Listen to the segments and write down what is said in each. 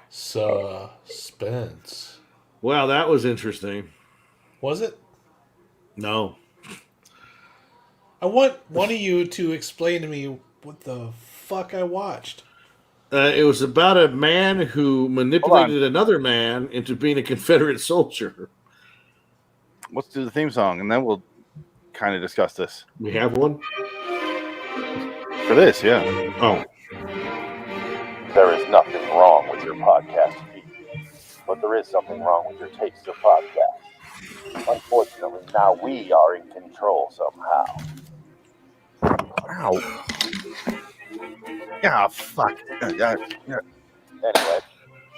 Suspense. Well, that was interesting. Was it? No. I want one of you to explain to me what the fuck I watched. It was about a man who Hold on. manipulated another man into being a Confederate soldier. Let's do the theme song, and then we'll kind of discuss this. We have one? For this, yeah. Oh. There is nothing wrong with your podcast feed, but there is something wrong with your taste of podcasts. Unfortunately, now we are in control somehow. Ow. Yeah, fuck. Yeah. Anyway,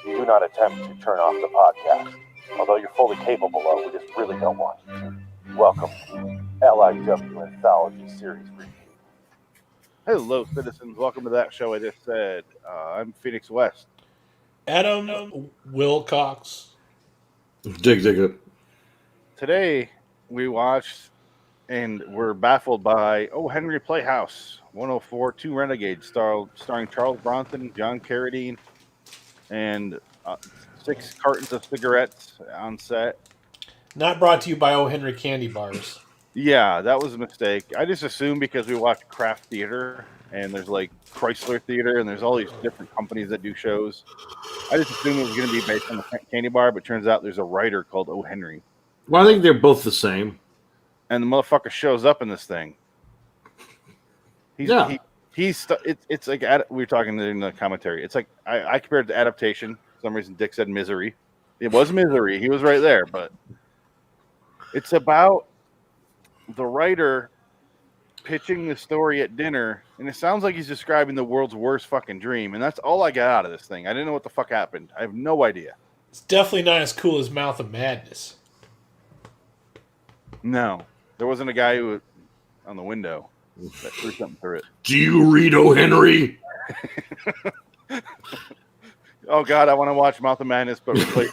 do not attempt to turn off the podcast. Although you're fully capable of, we just really don't want you to. Welcome to LIW Anthology Series review. Hello, citizens. Welcome to that show I just said. I'm Phoenix West. Adam Wilcox. Dig it. Today, we watched and we're baffled by Henry Playhouse 104, 2 Renegades, starring Charles Bronson, John Carpenter, and 6 cartons of cigarettes on set. Not brought to you by O. Henry Candy Bars. Yeah, that was a mistake. I just assumed because we watched Craft Theater and there's like Chrysler Theater and there's all these different companies that do shows. I just assumed it was going to be based on the candy bar, but turns out there's a writer called O. Henry. Well, I think they're both the same. And the motherfucker shows up in this thing. It's like we were talking in the commentary. It's like I compared it to Adaptation. For some reason, Dick said Misery. It was Misery. He was right there, but it's about the writer pitching the story at dinner, and it sounds like he's describing the world's worst fucking dream, and that's all I got out of this thing. I didn't know what the fuck happened. I have no idea. It's definitely not as cool as Mouth of Madness. No. There wasn't a guy who on the window that threw something through it. Do you read O. Henry? Oh God, I want to watch Mouth of Madness, but replace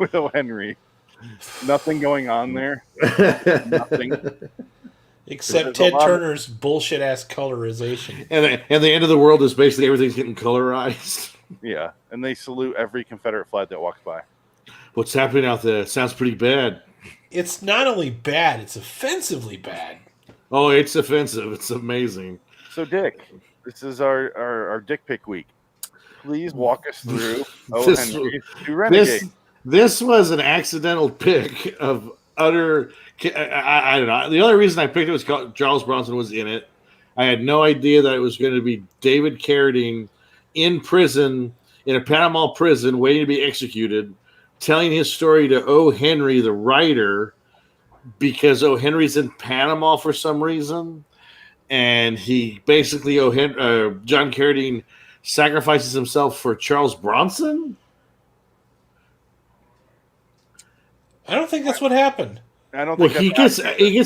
with O. Henry. Nothing going on there. Nothing. Except Ted Turner's bullshit ass colorization. And the end of the world is basically everything's getting colorized. Yeah, and they salute every Confederate flag that walks by. What's happening out there? Sounds pretty bad. It's not only bad, it's offensively bad. Oh, it's offensive. It's amazing. So, Dick, this is our dick pic week. Please walk us through Henry's 2 Renegades. This was an accidental pick of utter. I don't know. The only reason I picked it was Charles Bronson was in it. I had no idea that it was going to be David Carradine in prison, in a Panama prison, waiting to be executed, telling his story to O. Henry, the writer, because O. Henry's in Panama for some reason. And he basically, John Carradine sacrifices himself for Charles Bronson. I don't think that's what happened. I don't think he gets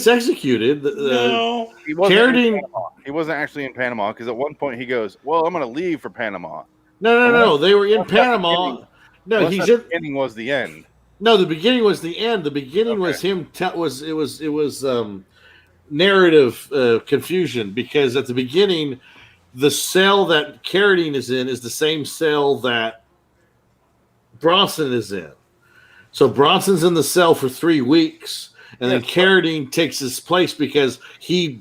executed. No, he wasn't actually in Panama because at one point he goes, "Well, I'm going to leave for Panama." No. They were in Panama. No, the beginning was the end. No, the beginning was the end. The beginning was him. It was narrative confusion because at the beginning, the cell that Carradine is in is the same cell that Bronson is in. So Bronson's in the cell for 3 weeks, and then Carradine takes his place because he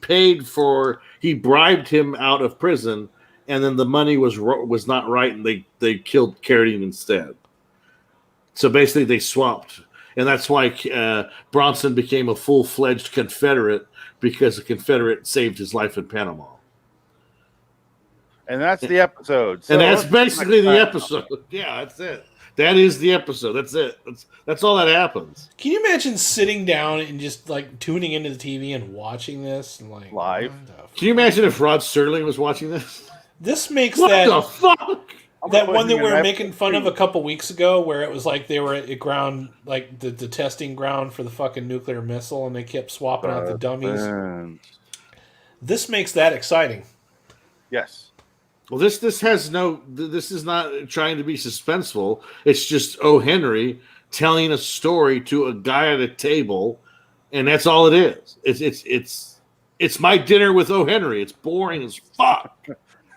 bribed him out of prison, and then the money was not right, and they killed Carradine instead. So basically, they swapped, and that's why Bronson became a full-fledged Confederate because a Confederate saved his life in Panama. And that's the episode. And that's basically the episode. Yeah, that's it. That is the episode. That's it. That's all that happens. Can you imagine sitting down and just like tuning into the TV and watching this and like live? Can you imagine if Rod Serling was watching this? This makes what the fuck? That one that we were making fun of a couple weeks ago, where it was like they were at ground, like the testing ground for the fucking nuclear missile, and they kept swapping out the dummies. This makes that exciting. Yes. Well, this is not trying to be suspenseful. It's just O. Henry telling a story to a guy at a table, and that's all it is. It's my dinner with O. Henry. It's boring as fuck.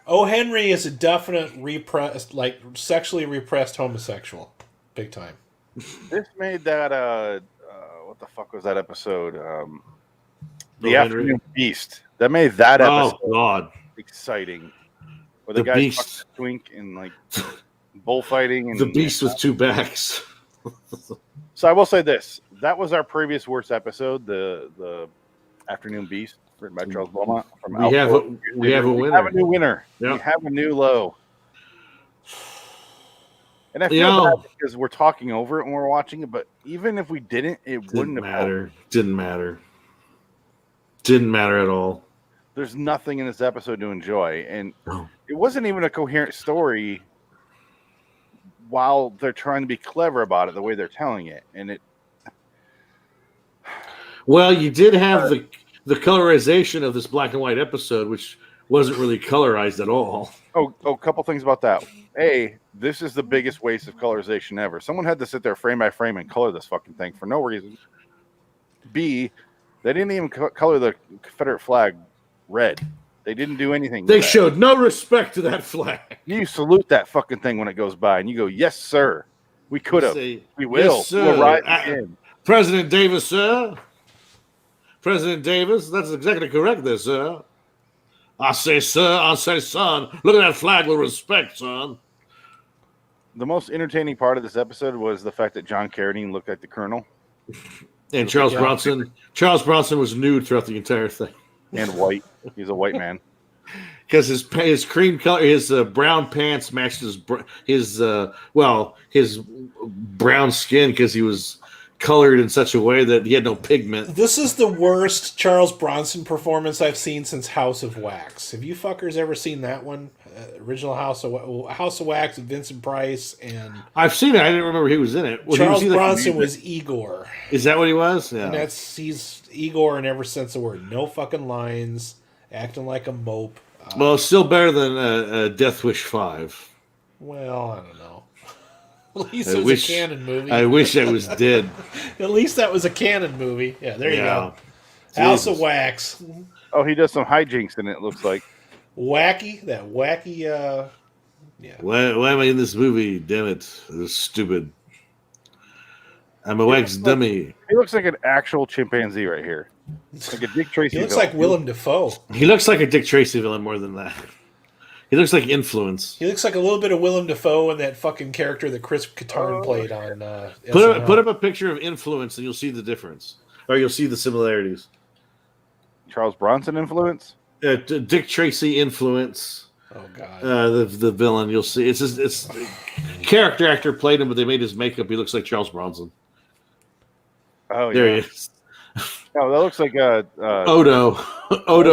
O. Henry is a definite repressed, like sexually repressed homosexual, big time. This made that what the fuck was that episode? The O. Afternoon Henry? Beast. That made that episode God. exciting. Where the The guys Beast. twink and like bullfighting and The Beast with two backs. So I will say this: that was our previous worst episode, the Afternoon Beast, written by Charles Beaumont. From We have a winner. We have a new winner. Yep. We have a new low. And I feel bad because we're talking over it when we're watching it, but even if we didn't, it wouldn't matter. Didn't matter. Didn't matter at all. There's nothing in this episode to enjoy, and it wasn't even a coherent story. While they're trying to be clever about it, the way they're telling it, and it. Well, you did have the colorization of this black and white episode, which wasn't really colorized at all. Oh, a couple things about that. A, this is the biggest waste of colorization ever. Someone had to sit there frame by frame and color this fucking thing for no reason. B, they didn't even color the Confederate flag red. They didn't do anything. They showed no respect to that flag. You salute that fucking thing when it goes by, and you go, "Yes, sir. We could have. We will. Yes, sir. We'll rise again." President Davis, sir. President Davis, that's exactly correct there, sir. I say, sir. I say, son. Look at that flag with respect, son. The most entertaining part of this episode was the fact that John Carradine looked like the Colonel. And Charles Bronson. Charles Bronson was nude throughout the entire thing. And white. He's a white man. Because his cream color, his brown pants matched his brown skin because he was colored in such a way that he had no pigment. This is the worst Charles Bronson performance I've seen since House of Wax. Have you fuckers ever seen that one? Original House of Wax with Vincent Price and I've seen it. I didn't remember he was in it. Charles Bronson was Igor. Is that what he was? Yeah. And he's Igor in every sense of the word. No fucking lines, acting like a mope. Well, it's still better than Death Wish 5. Well, I don't know. At least it was a canon movie. I wish I was dead. At least that was a canon movie. Yeah, there you go. Jesus. House of Wax. Oh, he does some hijinks in it, looks like. Wacky. Yeah. Why am I in this movie? Damn it. This is stupid. I'm a wax dummy. He looks like an actual chimpanzee right here. Like a Dick Tracy He looks like Willem Dafoe. He looks like a Dick Tracy villain more than that. He looks like Influence. He looks like a little bit of Willem Dafoe and that fucking character that Chris Kattan played on Put up a picture of Influence and you'll see the difference. Or you'll see the similarities. Charles Bronson Influence? Dick Tracy Influence. Oh God. The villain, you'll see. It's character actor played him, but they made his makeup. He looks like Charles Bronson. Oh, there he is. No, that looks like Odo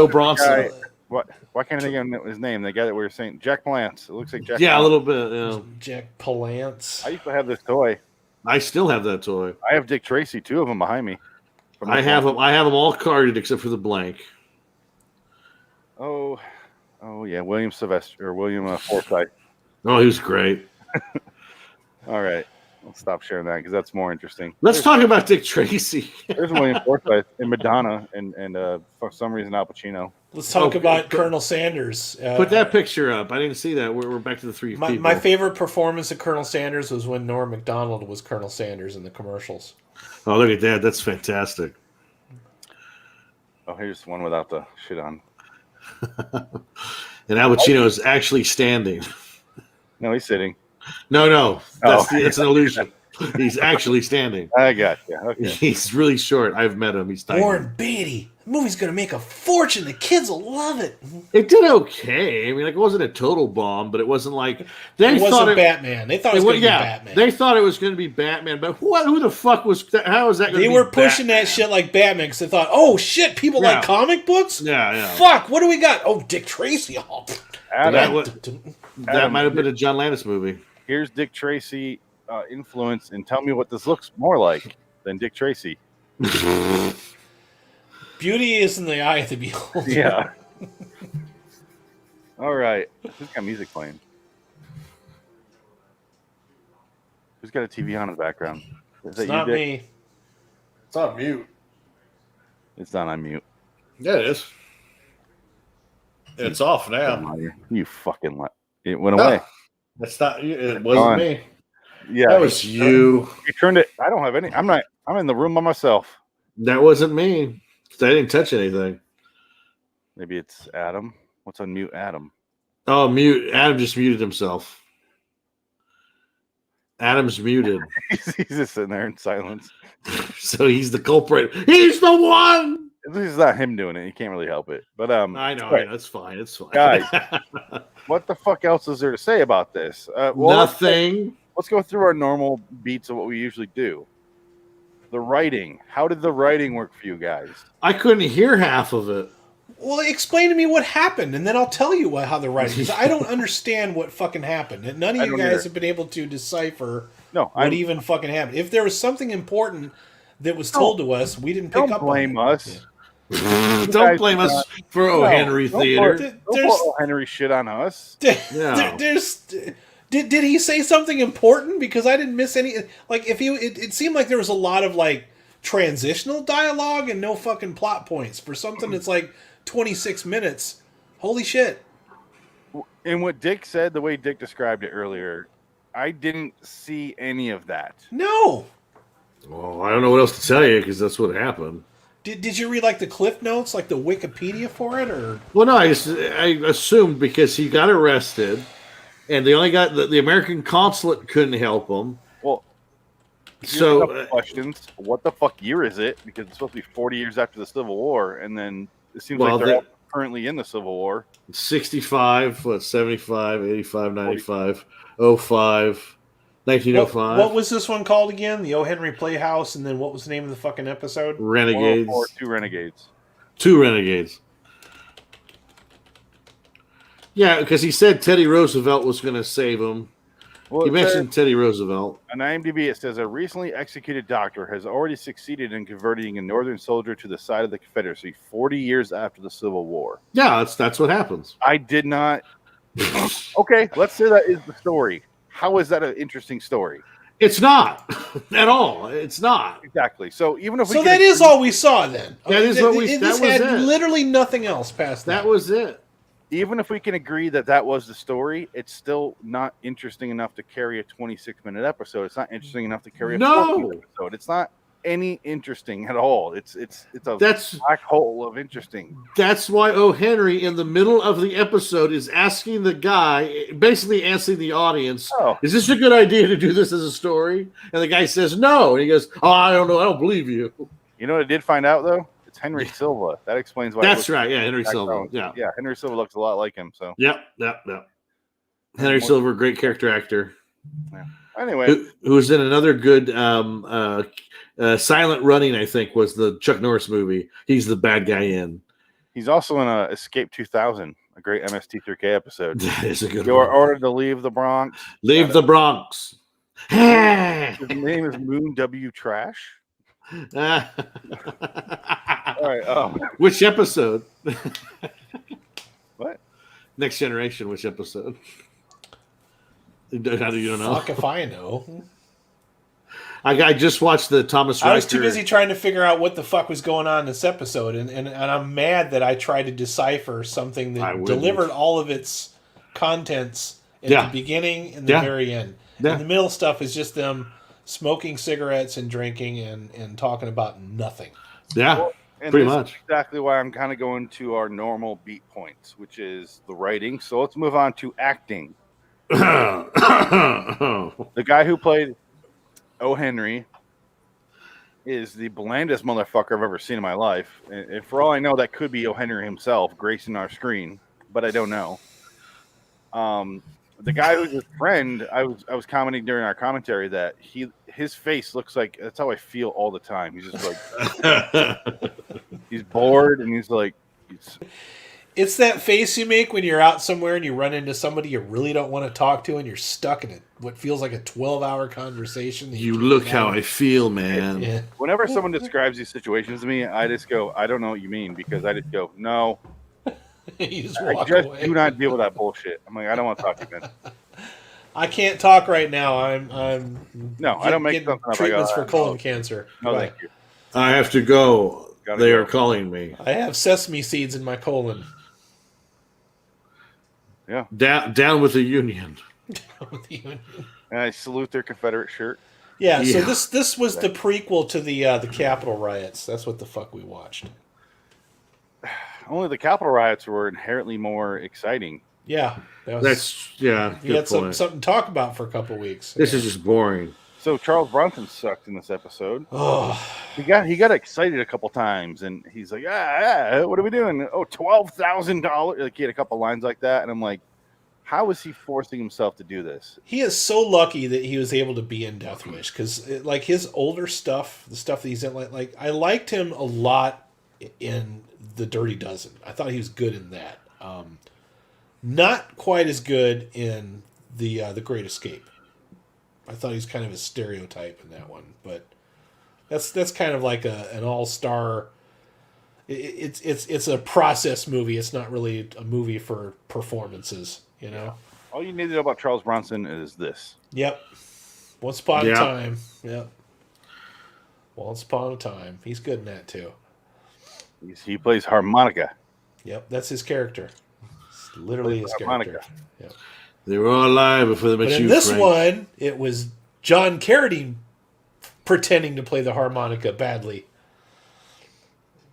Bronson. Why can't I think of his name? The guy that we were saying, Jack Palance. It looks like Jack. Yeah, Palance. a little bit. Yeah. Jack Palance. I used to have this toy. I still have that toy. I have Dick Tracy, 2 of them behind me. I have them all carded except for the blank. Oh yeah, William Sylvester or William Forsythe. Oh, he was great. All right, I'll stop sharing that because that's more interesting. Let's talk about Dick Tracy. There's William Forsythe and Madonna and for some reason Al Pacino. Let's talk about Colonel Sanders. Put that picture up. I didn't see that. We're back to the 3 people. My favorite performance of Colonel Sanders was when Norm Macdonald was Colonel Sanders in the commercials. Oh, look at that. That's fantastic. Oh, here's one without the shit on. And Al Pacino is actually standing. No, he's sitting. No. That's an illusion. He's actually standing. I got you. Okay. He's really short. I've met him. He's tiny. Warren Beatty. The movie's going to make a fortune. The kids will love it. It did okay. I mean, like, it wasn't a total bomb, but it wasn't like... It wasn't Batman. They thought it was going to be Batman. They thought it was going to be Batman, but who the fuck was... How is that going to be They were pushing that shit like Batman because they thought, oh, shit, people like comic books? Yeah. Fuck, what do we got? Oh, Dick Tracy. Oh. That might have been a John Landis movie. Here's Dick Tracy influence, and tell me what this looks more like than Dick Tracy. Beauty is in the eye of the beholder. Yeah. All right. Who's got music playing? Who's got a TV on in the background? Is that not me. It's on mute. It's not on mute. Yeah, it is. It's off now. You fucking it went away. That's not. It wasn't me. Yeah, that was you. You turned it. I don't have any. I'm in the room by myself. That wasn't me. I didn't touch anything. Maybe it's Adam. What's on mute, Adam? Oh, mute. Adam just muted himself. Adam's muted. He's just sitting there in silence. So he's the culprit. He's the one. At least it's not him doing it. He can't really help it. But I know. It's fine. It's fine. Guys, what the fuck else is there to say about this? Nothing. Let's go through our normal beats of what we usually do. The writing. How did the writing work for you guys? I couldn't hear half of it. Well, explain to me what happened, and then I'll tell you how the writing is. I don't understand what fucking happened. And none of you guys have been able to decipher what even fucking happened. If there was something important that was told to us, we didn't pick up on it. Don't blame us. Don't blame us for O. Henry Theater. Don't put O. Henry shit on us. Did he say something important? Because I didn't miss any. Like, it seemed like there was a lot of like transitional dialogue and no fucking plot points for something that's like 26 minutes. Holy shit! And what Dick said, the way Dick described it earlier, I didn't see any of that. No. Well, I don't know what else to tell you because that's what happened. Did you read like the cliff notes, like the Wikipedia for it, or? Well, no, I assumed because he got arrested, and they only got the American consulate couldn't help him. Well, so questions: what the fuck year is it? Because it's supposed to be 40 years after the Civil War, and then it seems like they're currently in the Civil War. 65, 75, 85, 95, 05. 1905. What was this one called again? The O. Henry Playhouse, and then what was the name of the fucking episode? Renegades. Two Renegades. Two Renegades. Yeah, because he said Teddy Roosevelt was going to save him. Well, he mentioned Teddy Roosevelt. On IMDb, it says a recently executed doctor has already succeeded in converting a Northern soldier to the side of the Confederacy 40 years after the Civil War. Yeah, that's what happens. I did not. Okay, let's say that is the story. How is that an interesting story? It's not at all. It's not exactly. So even if that is all we saw, then that is what we. That was it. Literally nothing else past that. That was it. Even if we can agree that was the story, it's still not interesting enough to carry a 26-minute episode. It's not interesting enough to carry a 40-minute episode. It's not any interesting at all. It's a black hole of interesting. That's why O. Henry in the middle of the episode is asking the guy, basically asking the audience, is this a good idea to do this as a story? And the guy says no. And he goes, I don't know. I don't believe you. You know what I did find out, though? It's Henry Silva. That explains why. That's right. Yeah, Henry Silva. Yeah, Henry Silva looks a lot like him. So. Yep. Henry Silva, great character actor. Yeah. Anyway. Who was in another good Silent Running, I think, was the Chuck Norris movie. He's the bad guy in. He's also in Escape 2000, a great MST3K episode. That is a good one. You are ordered to leave the Bronx. Leave the Bronx. His name is Moon W. Trash. All right. Which episode? What? Next Generation, which episode? How do you know? Fuck if I know. I just watched the Thomas Riker. I was too busy trying to figure out what the fuck was going on in this episode, and I'm mad that I tried to decipher something that delivered all of its contents at the beginning and the very end. Yeah. And the middle stuff is just them smoking cigarettes and drinking and talking about nothing. Yeah, pretty much. Exactly why I'm kind of going to our normal beat points, which is the writing. So let's move on to acting. The guy who played O. Henry is the blandest motherfucker I've ever seen in my life. And for all I know, that could be O. Henry himself gracing our screen, but I don't know. The guy who's his friend, I was commenting during our commentary that his face looks like, that's how I feel all the time. He's just like, he's bored and he's like, it's that face you make when you're out somewhere and you run into somebody you really don't want to talk to and you're stuck in what feels like a 12-hour conversation. You look how I feel, man. Yeah. Whenever someone describes these situations to me, I just go, I don't know what you mean, because I just go, no. You just walk away. Do not deal with that bullshit. I'm like, I don't want to talk to you, man. I can't talk right now. I don't make treatments for colon cancer. No, thank you. I have to go. They are calling me. I have sesame seeds in my colon. Yeah. Down with the Union. And I salute their Confederate shirt. Yeah, so this was the prequel to the Capitol riots. That's what the fuck we watched. Only the Capitol riots were inherently more exciting. Yeah. We had something to talk about for a couple weeks. This is just boring. So Charles Bronson sucked in this episode. Oh, he got excited a couple times, and he's like, what are we doing? Oh, $12,000. Like, he had a couple lines like that, and I'm like, how is he forcing himself to do this? He is so lucky that he was able to be in Death Wish, because like his older stuff, the stuff that he's in, like I liked him a lot in The Dirty Dozen. I thought he was good in that. Not quite as good in the Great Escape. I thought he was kind of a stereotype in that one, but that's kind of like an all-star. It's a process movie. It's not really a movie for performances, you know. All you need to know about Charles Bronson is this. Yep. Once upon a time. Yep. Once upon a time. He's good in that too. He plays harmonica. Yep, that's his character. It's literally his character. Yep. They were all alive before they met you. But in this one, it was John Carradine pretending to play the harmonica badly.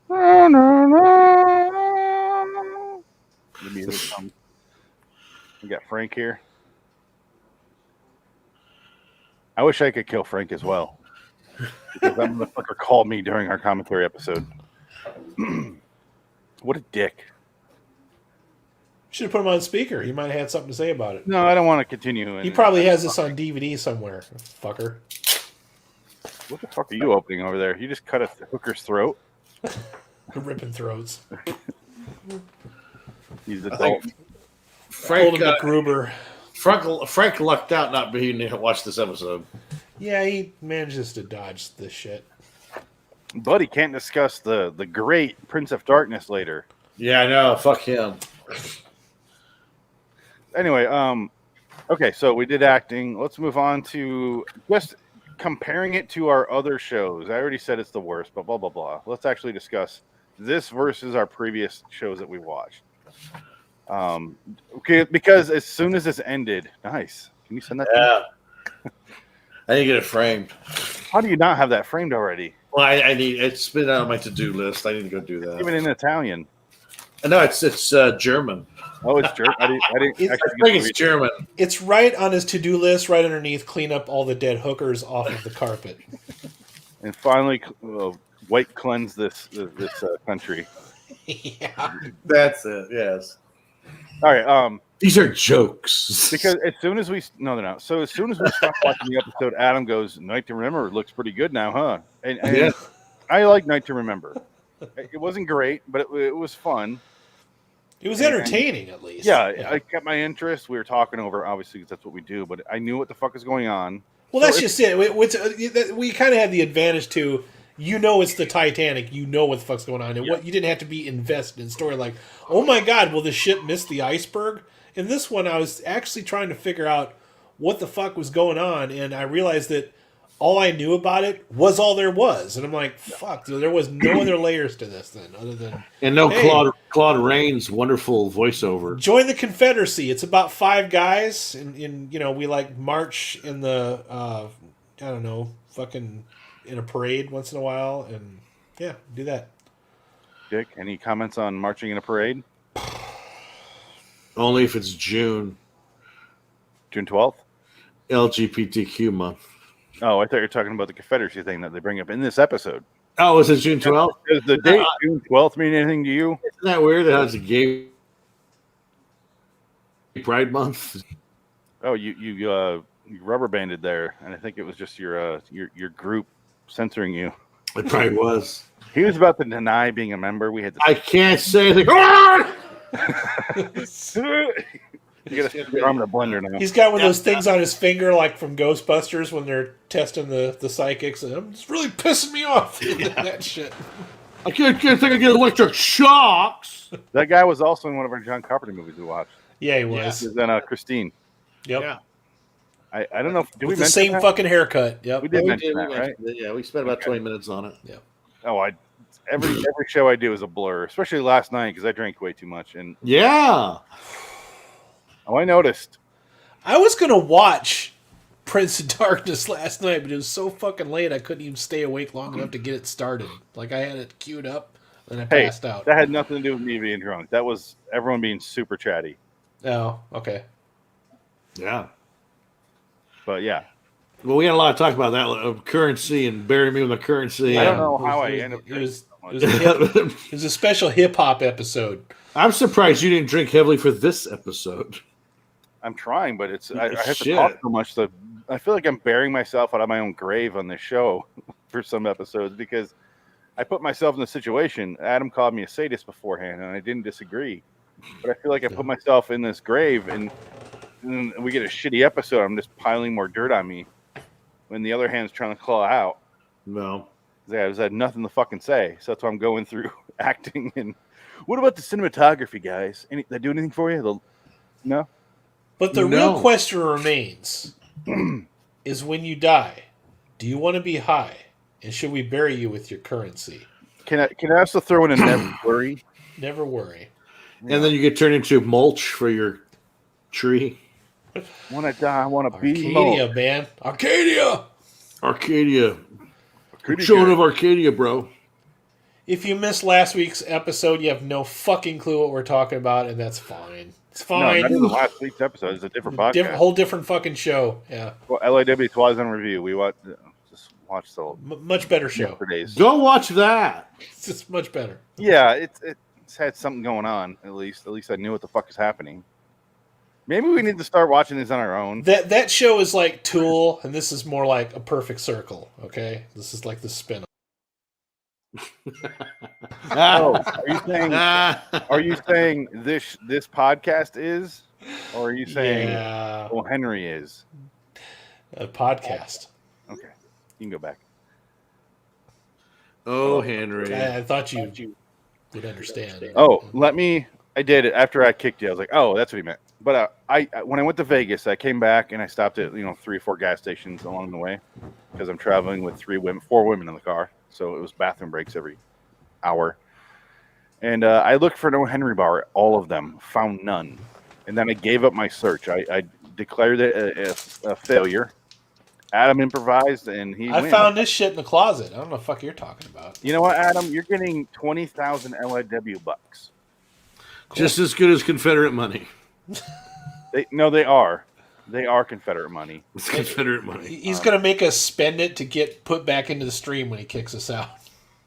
The music comes. We got Frank here. I wish I could kill Frank as well. Because that motherfucker called me during our commentary episode. What a dick. Should have put him on speaker. He might have had something to say about it. No, I don't want to continue. He probably has this on DVD somewhere, fucker. What the fuck are you opening over there? You just cut a hooker's throat? Ripping throats. He's adult. Frank McGruber. Frank lucked out not being there to watch this episode. Yeah, he manages to dodge this shit. But he can't discuss the great Prince of Darkness later. Yeah, I know. Fuck him. Anyway, okay, so we did acting. Let's move on to just comparing it to our other shows. I already said it's the worst, but blah, blah, blah. Let's actually discuss this versus our previous shows that we watched. Okay, because as soon as this ended, nice. Can you send that? Yeah. I need to get it framed. How do you not have that framed already? Well, I need. It's been on my to-do list. I need to go do that. Even in Italian. No, it's German. Oh, it's German. I think it's German. It's right on his to-do list, right underneath. Clean up all the dead hookers off of the carpet. And finally, white cleanse this country. Yeah, that's it. Yes. All right. These are jokes. Because as soon as we no, they're not. So as soon as we stop watching the episode, Adam goes, "Night to Remember it looks pretty good now, huh?" And yeah. I like Night to Remember. It wasn't great, but it was fun. It was entertaining, at least. Yeah, I kept my interest. We were talking over, obviously, because that's what we do. But I knew what the fuck is going on. Well, that's just it. We kind of had the advantage to, it's the Titanic. You know what the fuck's going on. And what you didn't have to be invested in the story. Like, oh my God, will the ship miss the iceberg? In this one, I was actually trying to figure out what the fuck was going on. And I realized that all I knew about it was all there was. And I'm like, fuck, there was no other layers to this then, other than... And Claude Rains' wonderful voiceover. Join the Confederacy. It's about 5 guys, and we like march in the, I don't know, fucking in a parade once in a while, and yeah, do that. Dick, any comments on marching in a parade? Only if it's June. June 12th? LGBTQ month. Oh, I thought you were talking about the Confederacy thing that they bring up in this episode. Oh, is it June 12th? Does the date June 12th mean anything to you? Isn't that weird? It has a gay Pride Month. Oh, you rubber banded there, and I think it was just your group censoring you. It probably was. He was about to deny being a member. We had to. I can't say anything. You gotta stick your arm in a blender now. He's got one of those things on his finger, like from Ghostbusters when they're testing the psychics, and it's really pissing me off. That shit. I can't think I get electric shocks. That guy was also in one of our John Carpenter movies we watched. Yeah, he was. He was in Christine. Yep. Yeah. I don't know. Did we With the mention same that? fucking haircut. Yep. We did mention that, right? Yeah, we spent about 20 minutes on it. Yeah. Oh, every show I do is a blur, especially last night because I drank way too much. And yeah. Oh, I noticed. I was gonna watch Prince of Darkness last night, but it was so fucking late I couldn't even stay awake long enough to get it started. Like I had it queued up, and I passed out. That had nothing to do with me being drunk. That was everyone being super chatty. Oh, okay. Yeah. But yeah. Well, we had a lot of talk about that of currency and bury me with the currency. I don't know how I ended up. It was a special hip hop episode. I'm surprised you didn't drink heavily for this episode. I'm trying, but I have to talk so much. I feel like I'm burying myself out of my own grave on this show for some episodes because I put myself in the situation. Adam called me a sadist beforehand, and I didn't disagree. But I feel like I put myself in this grave, and we get a shitty episode. I'm just piling more dirt on me when the other hand's trying to claw out. No. I had nothing to fucking say. So that's why I'm going through acting. And what about the cinematography, guys? They do anything for you? No? But the real question remains is when you die, do you want to be high? And should we bury you with your currency? Can I also throw in a never worry? Never worry. And then you get turned into mulch for your tree. When I die, I want to be Arcadia, man. Arcadia! Showing of Arcadia, bro. If you missed last week's episode, you have no fucking clue what we're talking about, and that's fine. It's fine. No, not even last week's episode. It's a different podcast. Whole different fucking show. Yeah. Well, LIW Twilight on Review. We just watched the much better show. Go watch that. It's just much better. Yeah, it's had something going on. At least I knew what the fuck is happening. Maybe we need to start watching this on our own. That show is like Tool, and this is more like A Perfect Circle. Okay, this is like the spin. Are you saying this podcast is, or are you saying Henry is a podcast? Okay, you can go back. Henry, I thought you would understand. I did it after I kicked you. I was like, oh, that's what he meant. But when I went to Vegas, I came back and I stopped at 3 or 4 gas stations along the way because I'm traveling with 4 women in the car. So it was bathroom breaks every hour. And I looked for no Henry bar, all of them, found none. And then I gave up my search. I declared it a failure. Adam improvised, and I found this shit in the closet. I don't know what the fuck you're talking about. You know what, Adam? You're getting 20,000 LIW bucks. Cool. Just as good as Confederate money. They are. They are Confederate money. It's Confederate money. He's going to make us spend it to get put back into the stream when he kicks us out.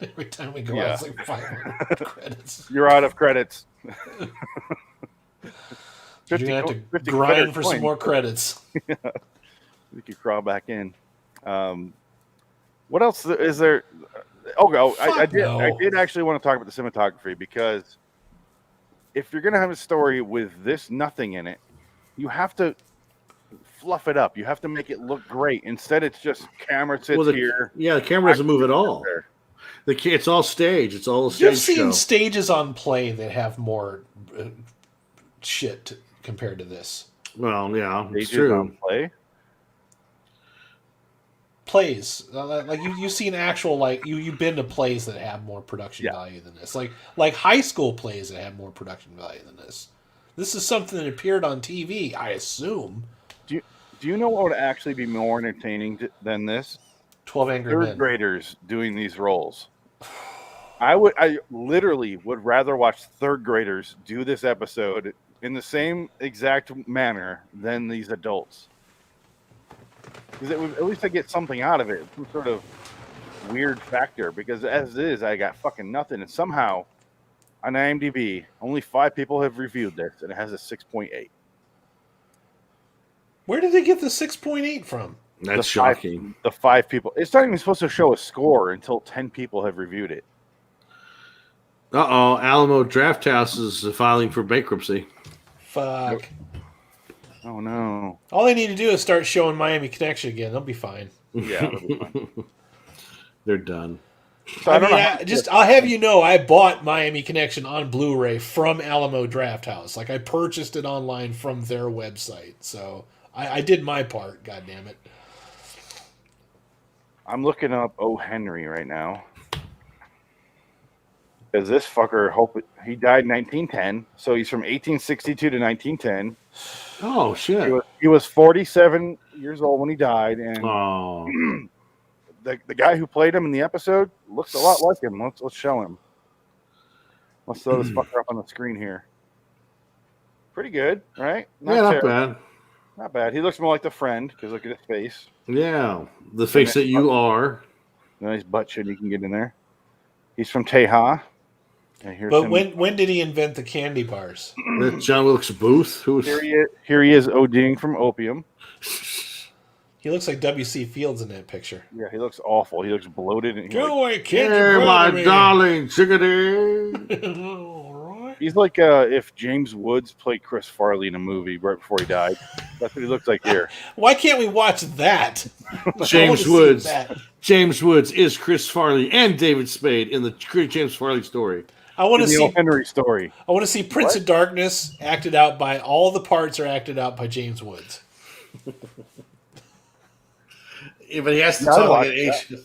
Every time we go out, it's like 500 credits. You're out of credits. You're going to have to grind for some more credits. Yeah. We could crawl back in. What else is there? I did actually want to talk about the cinematography because if you're going to have a story with this nothing in it, you have to fluff it up. You have to make it look great. Instead, it's just camera sits here. Yeah, the camera doesn't move at all. It's all stage. It's all a stage. You've seen stages on Play that have more shit compared to this. Well, yeah, it's stages true. On Play? Plays like you've seen actual you've been to plays that have more production value than this, like high school plays that have more production value than this. This is something that appeared on TV, I assume. Do you know what would actually be more entertaining than this? 12 Angry Men. Third graders doing these roles. I literally would rather watch third graders do this episode in the same exact manner than these adults. Because at least I get something out of it, some sort of weird factor. Because as it is, I got fucking nothing. And somehow, on IMDb, only 5 people have reviewed this, and it has a 6.8. Where did they get the 6.8 from? That's shocking. The 5 people. It's not even supposed to show a score until 10 people have reviewed it. Alamo Drafthouse is filing for bankruptcy. Fuck. Oh no! All they need to do is start showing Miami Connection again. They'll be fine. Yeah, they'll be fine. They're done. So I'll have you know, I bought Miami Connection on Blu-ray from Alamo Drafthouse. Like I purchased it online from their website. So I did my part. God damn it! I'm looking up O. Henry right now. Because this fucker, he died in 1910, so he's from 1862 to 1910. Oh shit! He was 47 years old when he died, and the guy who played him in the episode looks a lot like him. Let's show him. Let's throw this fucker up on the screen here. Pretty good, right? Not bad. Not bad. He looks more like the friend because look at his face. Yeah, the face that you are. Nice butt chin you can get in there. He's from Teja. But when did he invent the candy bars? John Wilkes Booth. Here he is ODing from opium. He looks like W.C. Fields in that picture. Yeah, he looks awful. He looks bloated. And Go away, kid. Hey, my darling chickadee. He's like if James Woods played Chris Farley in a movie right before he died. That's what he looks like here. Why can't we watch that? James Woods. James Woods is Chris Farley and David Spade in the James Farley story. I want to see Henry story. I want to see Prince of Darkness acted out by all the parts are acted out by James Woods. Yeah, but he has to talk like an Asian.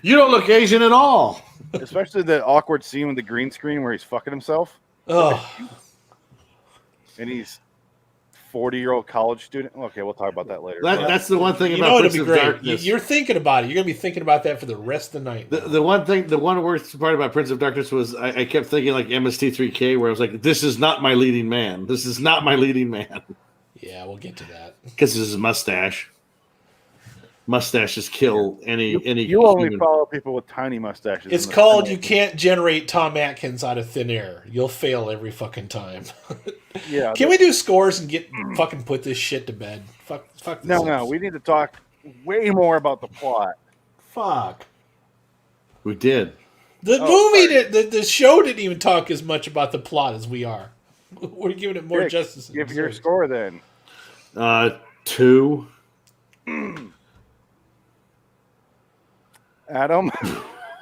You don't look Asian at all. Especially the awkward scene with the green screen where he's fucking himself. Oh. And he's 40-year-old college student. Okay, we'll talk about that later. That's the one thing about Prince of Darkness. You're thinking about it. You're going to be thinking about that for the rest of the night. The one worst part about Prince of Darkness was I kept thinking like MST3K, where I was like, this is not my leading man. This is not my leading man. Yeah, we'll get to that. Because it's his mustache. Mustaches kill any. You only follow people with tiny mustaches. It's called you can't generate Tom Atkins out of thin air. You'll fail every fucking time. Yeah. Can we do scores and get fucking put this shit to bed? Fuck this. No. We need to talk way more about the plot. Fuck. We did. The show didn't even talk as much about the plot as we are. We're giving it more justice. Give your score then. 2. Adam?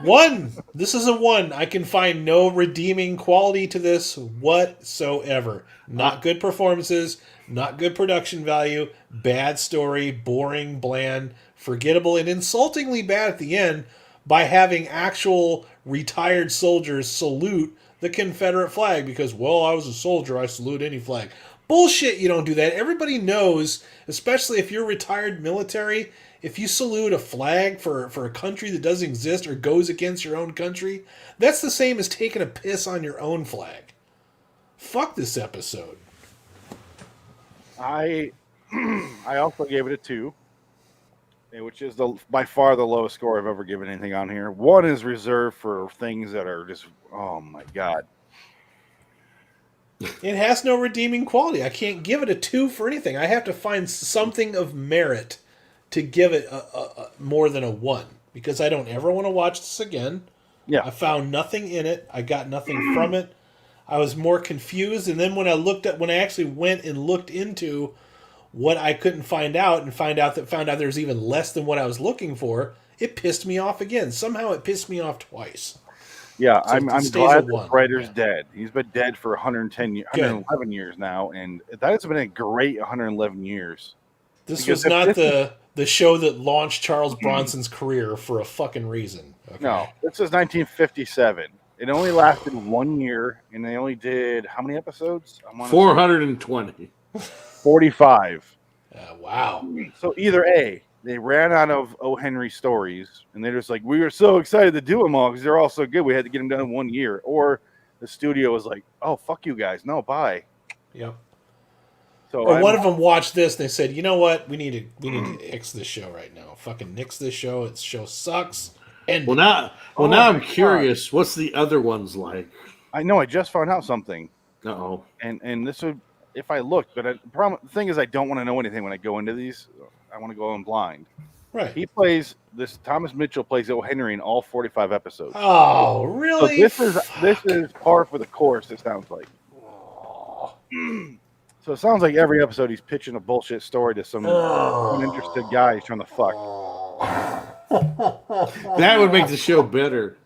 1. This is a 1. I can find no redeeming quality to this whatsoever. Not good performances, not good production value, bad story, boring, bland, forgettable, and insultingly bad at the end by having actual retired soldiers salute the Confederate flag because, well, I was a soldier, I salute any flag. Bullshit, you don't do that. Everybody knows, especially if you're retired military, if you salute a flag for a country that doesn't exist or goes against your own country, that's the same as taking a piss on your own flag. Fuck this episode. I also gave it a 2, which is by far the lowest score I've ever given anything on here. 1 is reserved for things that are just, oh my God. It has no redeeming quality. I can't give it a 2 for anything. I have to find something of merit to give it a more than a 1 because I don't ever want to watch this again. Yeah, I found nothing in it. I got nothing from it. I was more confused, and then when I actually went and looked into what I couldn't find out and found out there's even less than what I was looking for, it pissed me off again. Somehow it pissed me off twice. Yeah, So I'm glad the writer's dead. He's been dead for 111 years now, and that has been a great 111 years. This was not the show that launched Charles Bronson's career for a fucking reason. Okay? No, this is 1957. It only lasted 1 year, and they only did how many episodes? 420. 45. Wow. So either A, they ran out of O. Henry stories, and they're just like, we were so excited to do them all because they're all so good, we had to get them done in 1 year. Or the studio was like, oh, fuck you guys. No, bye. Yep. So or one of them watched this and they said, you know what? We need to nix this show right now. Fucking nix this show. This show sucks. And now I'm curious. What's the other ones like? I know. I just found out something. Uh-oh. And this would, if I looked, but the thing is, I don't want to know anything when I go into these. I want to go in blind. Right. Thomas Mitchell plays O. Henry in all 45 episodes. Oh, really? So this is par for the course, it sounds like. So it sounds like every episode he's pitching a bullshit story to some uninterested guy he's trying to fuck. That would make the show better.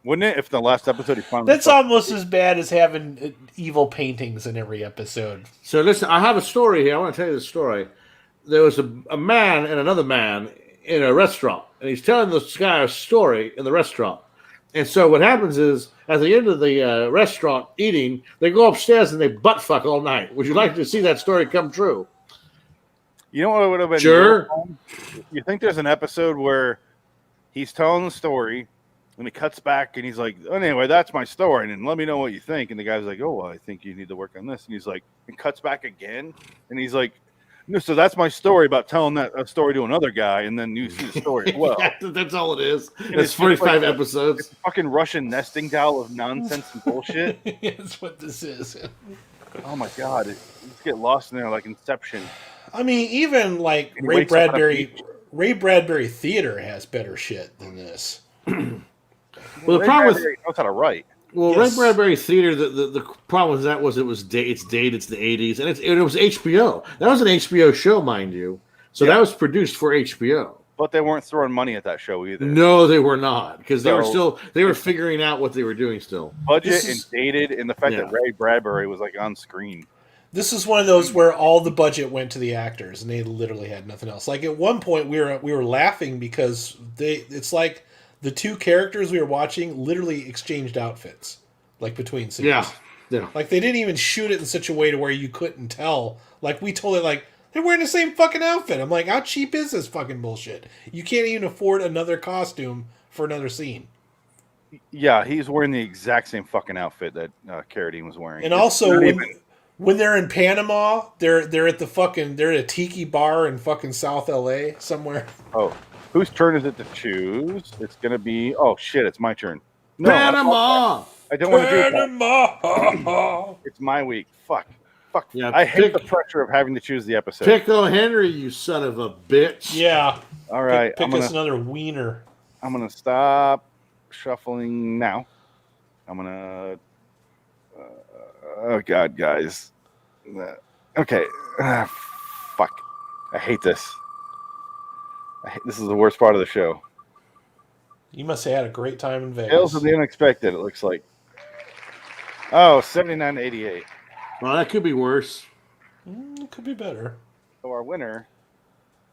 Wouldn't it? If the last episode he finally... That's almost as bad as having evil paintings in every episode. So listen, I have a story here. I want to tell you the story. There was a man and another man in a restaurant, and he's telling this guy a story in the restaurant. And so what happens is, at the end of the restaurant eating, they go upstairs and they butt fuck all night. Would you like to see that story come true? You know what would have been Sure. You think there's an episode where he's telling the story and he cuts back and he's like, oh, anyway, that's my story. And then let me know what you think. And the guy's like, oh, well, I think you need to work on this. And he's like, and cuts back again. And he's like, no, so that's my story about telling that story to another guy. And then you see the story as well. That's all it is. And It's 45 episodes. It's a fucking Russian nesting doll of nonsense and bullshit. That's what this is. Oh my God. You just get lost in there like Inception. I mean, even like Ray Bradbury Theater has better shit than this. Well, the problem with knows how to write. Well, Yes. Ray Bradbury Theater, the problem with that was it's dated, it's the 80s, and it was HBO. That was an HBO show, mind you. So that was produced for HBO. But they weren't throwing money at that show either. No, they were not, because they were figuring out what they were doing still. Budget and dated, and the fact that Ray Bradbury was like on screen. This is one of those where all the budget went to the actors, and they literally had nothing else. Like at one point, we were laughing because it's like the two characters we were watching literally exchanged outfits, like between scenes. Yeah. Like they didn't even shoot it in such a way to where you couldn't tell. Like we told it, like they're wearing the same fucking outfit. I'm like, how cheap is this fucking bullshit? You can't even afford another costume for another scene. Yeah, he's wearing the exact same fucking outfit that Carradine was wearing. And also, when they're in Panama, they're at a tiki bar in fucking South LA somewhere. Oh, whose turn is it to choose? It's gonna be. Oh shit! It's my turn. No, Panama. I don't want to do that. Panama. It's my week. Fuck. Yeah, I hate the pressure of having to choose the episode. Pick O. Henry, you son of a bitch. Yeah. All right. Pick us another wiener. I'm gonna stop shuffling now. I'm gonna. Oh God, guys. Okay. Fuck. I hate this. This is the worst part of the show. You must have had a great time in Vegas. Tales of the Unexpected, it looks like. Oh, 79 to 88. Well, that could be worse. It could be better. So our winner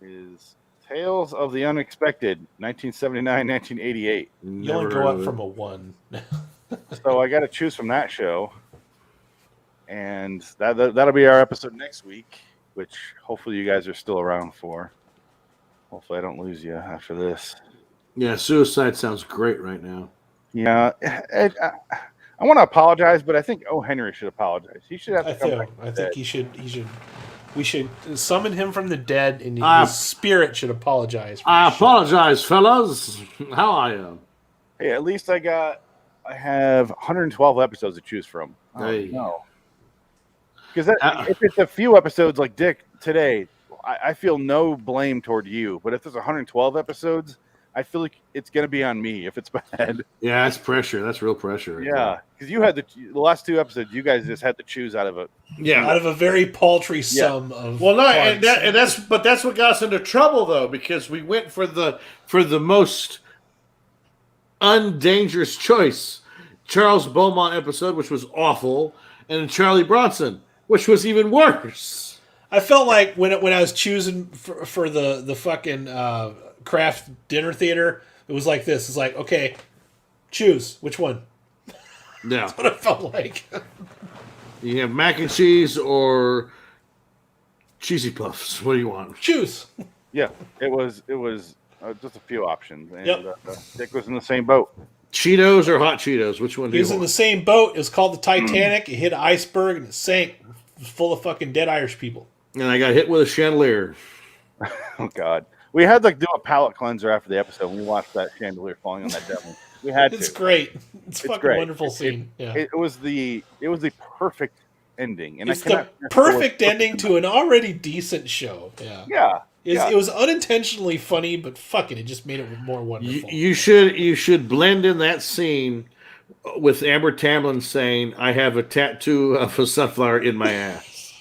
is Tales of the Unexpected, 1979, 1988. You only go up from a 1. So I got to choose from that show. And that'll be our episode next week, which hopefully you guys are still around for. Hopefully I don't lose you after this. Yeah, suicide sounds great right now. Yeah, I want to apologize, but I think O. Henry should apologize. He should have to come back. I think he should. We should summon him from the dead, and his spirit should apologize. I apologize, fellas. How are you? Hey, at least I have 112 episodes to choose from. Hey. No. Because if it's a few episodes like Dick today, I feel no blame toward you. But if there's 112 episodes, I feel like it's going to be on me if it's bad. Yeah, that's pressure. That's real pressure. Yeah, because you had the last 2 episodes, you guys just had to choose out of it. Yeah, out of a very paltry sum of. Well, no, parts. and that's what got us into trouble though, because we went for the most undangerous choice, Charles Beaumont episode, which was awful, and Charlie Bronson, which was even worse. I felt like when I was choosing for the fucking craft dinner theater, it was like this. It's like, okay, choose which one. Yeah, That's what it felt like. You have mac and cheese or cheesy puffs. What do you want? Choose. Yeah, it was just a few options, and Yep. Dick was in the same boat. Cheetos or hot Cheetos? Which one do He you was in the want? same boat. It was called the Titanic. It hit an iceberg and it sank. It was full of fucking dead Irish people. And I got hit with a chandelier. Oh God, we had to do a palate cleanser after the episode when we watched that chandelier falling on that devil. We had to. It's great. It's fucking great. wonderful scene. Yeah. It was the perfect ending, and It's I cannot the perfect ending to an already decent show. Yeah. Yeah. It was unintentionally funny, but fucking, it just made it more wonderful. You should blend in that scene with Amber Tamlin saying, "I have a tattoo of a sunflower in my ass,"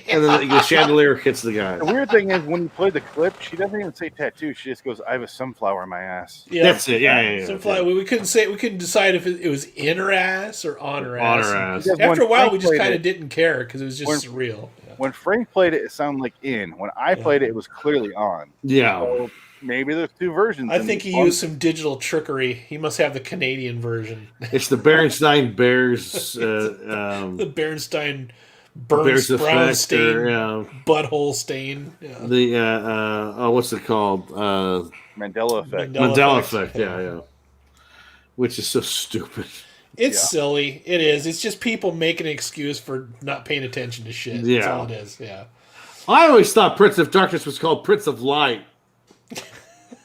and then the chandelier hits the guy. The weird thing is when you play the clip, she doesn't even say tattoo. She just goes, "I have a sunflower in my ass." Yeah. That's it. Yeah. Sunflower. We couldn't say. We couldn't decide if it was in her ass or on her On ass. her ass. Because After a while, we just played kind it- of didn't care because it was just surreal. Yeah. When Frank played it sounded like in. When I played it was clearly on. Yeah. So maybe there's two versions. I think he used some digital trickery. He must have the Canadian version. It's the Berenstein Bears. The Berenstein Bears brown effect, stain, butthole stain. Yeah. The what's it called? Mandela effect. Mandela effect. Yeah. Which is so stupid. It's silly. It is. It's just people making an excuse for not paying attention to shit. Yeah. That's all it is. Yeah. I always thought Prince of Darkness was called Prince of Light.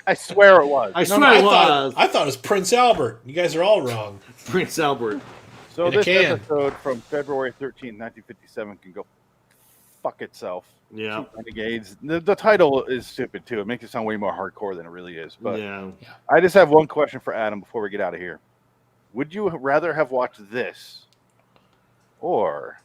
I swear it was. I swear it was. I thought it was Prince Albert. You guys are all wrong. Prince Albert. So this episode from February 13, 1957 can go fuck itself. Yeah. Renegades. The title is stupid, too. It makes it sound way more hardcore than it really is. But yeah. I just have one question for Adam before we get out of here. Would you rather have watched this or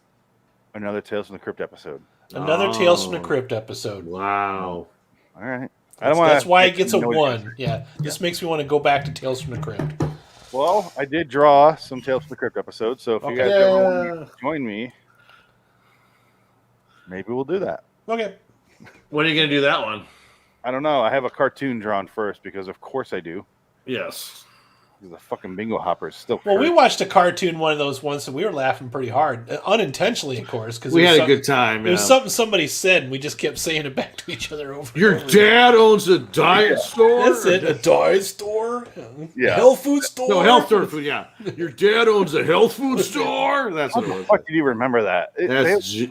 another Tales from the Crypt episode? Another Tales from the Crypt episode. Wow. All right. That's why it gets a 1. Yeah. This makes me want to go back to Tales from the Crypt. Well, I did draw some Tales from the Crypt episodes, so if you guys ever want to join me, maybe we'll do that. Okay. When are you going to do that one? I don't know. I have a cartoon drawn first because, of course, I do. Yes. The fucking bingo hopper is still. Well, we watched a cartoon one of those once, and we were laughing pretty hard, unintentionally, of course, because we had a good time. It was something somebody said, and we just kept saying it back to each other over. Your dad owns a diet store. That's it, a diet store. Yeah, health food store. No, health food. Yeah, your dad owns a health food store. That's what it was. How did you remember that?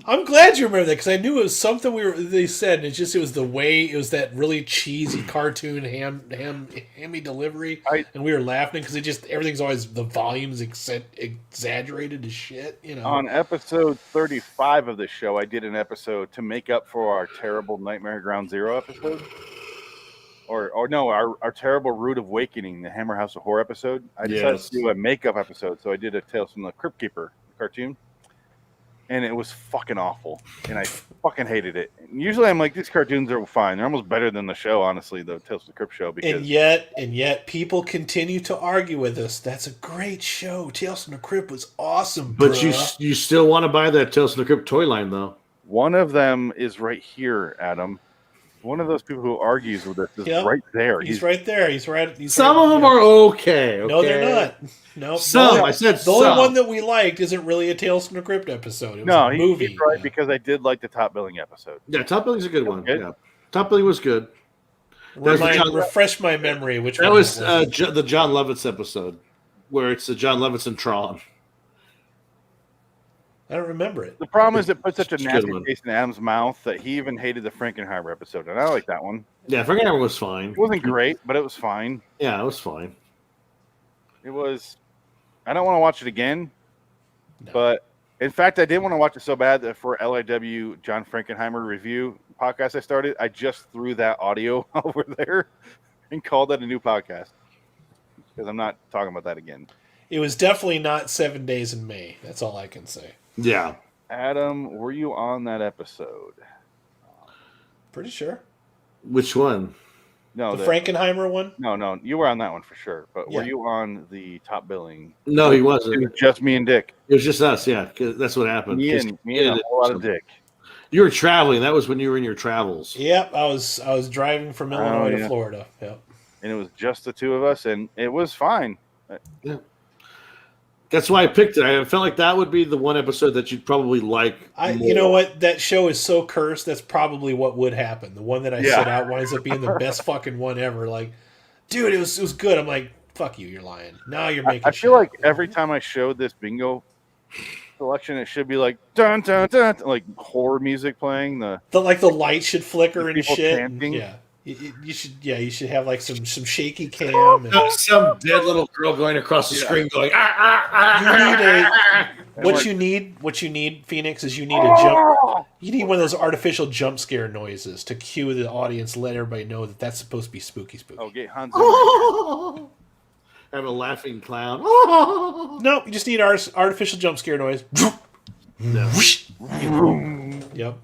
I'm glad you remember that because I knew it was something they said, and it was the way it was that really cheesy cartoon hammy delivery, and we were laughing because everything's always the volume's exaggerated as shit, you know. On episode 35 of the show, I did an episode to make up for our terrible Nightmare Ground Zero episode, or no, our terrible Root of Awakening, the Hammer House of Horror episode. I decided to do a makeup episode, so I did a Tales from the Crypt Keeper cartoon. And it was fucking awful, and I fucking hated it. And usually, I'm like, these cartoons are fine; they're almost better than the show, honestly, the Tales from the Crypt show. Because and yet, people continue to argue with us. That's a great show. Tales from the Crypt was awesome, but you still want to buy that Tales from the Crypt toy line, though. One of them is right here, Adam. One of those people who argues with us is right there. He's right there. He's right. Some of them are okay. No, they're not. No, some. I said the only one that we liked isn't really a Tales from the Crypt episode. It was a movie. He's right because I did like the Top Billing episode. Yeah, Top Billing's a good one. Yeah. Top Billing was good. Refresh my memory. That was the John Lovitz episode, where it's the John Lovitz and Tron. I don't remember it. The problem is it put such a nasty taste in Adam's mouth that he even hated the Frankenheimer episode, and I like that one. Yeah, Frankenheimer was fine. It wasn't great, but it was fine. Yeah, it was fine. It was. I don't want to watch it again, but in fact, I did want to watch it so bad that for LIW John Frankenheimer review podcast I started, I just threw that audio over there and called it a new podcast because I'm not talking about that again. It was definitely not 7 Days in May. That's all I can say. Yeah. Adam, were you on that episode? Pretty sure. Which one? No, the Frankenheimer one? No, you were on that one for sure. But were you on the Top Billing? No, he wasn't. It was just me and Dick. It was just us, yeah. Cause that's what happened. Me and a whole lot of Dick. You were traveling. That was when you were in your travels. Yep, I was driving from Illinois to Florida. Yep. And it was just the two of us, and it was fine. Yeah. That's why I picked it. I felt like that would be the one episode that you'd probably like more. You know what? That show is so cursed. That's probably what would happen. The one that I set out winds up being the best fucking one ever. Like, dude, it was good. I'm like, fuck you, you're lying. Now you're making. I feel like every time I showed this bingo selection, it should be like dun dun dun, like horror music playing. The light should flicker and shit. Chanting. Yeah. You should have like some shaky cam and some dead little girl going across the screen going What you need, Phoenix, is you need a jump. You need one of those artificial jump scare noises to cue the audience, let everybody know that that's supposed to be spooky. Oh, get Hans. Have a laughing clown. Nope, you just need artificial jump scare noise. No. Yep.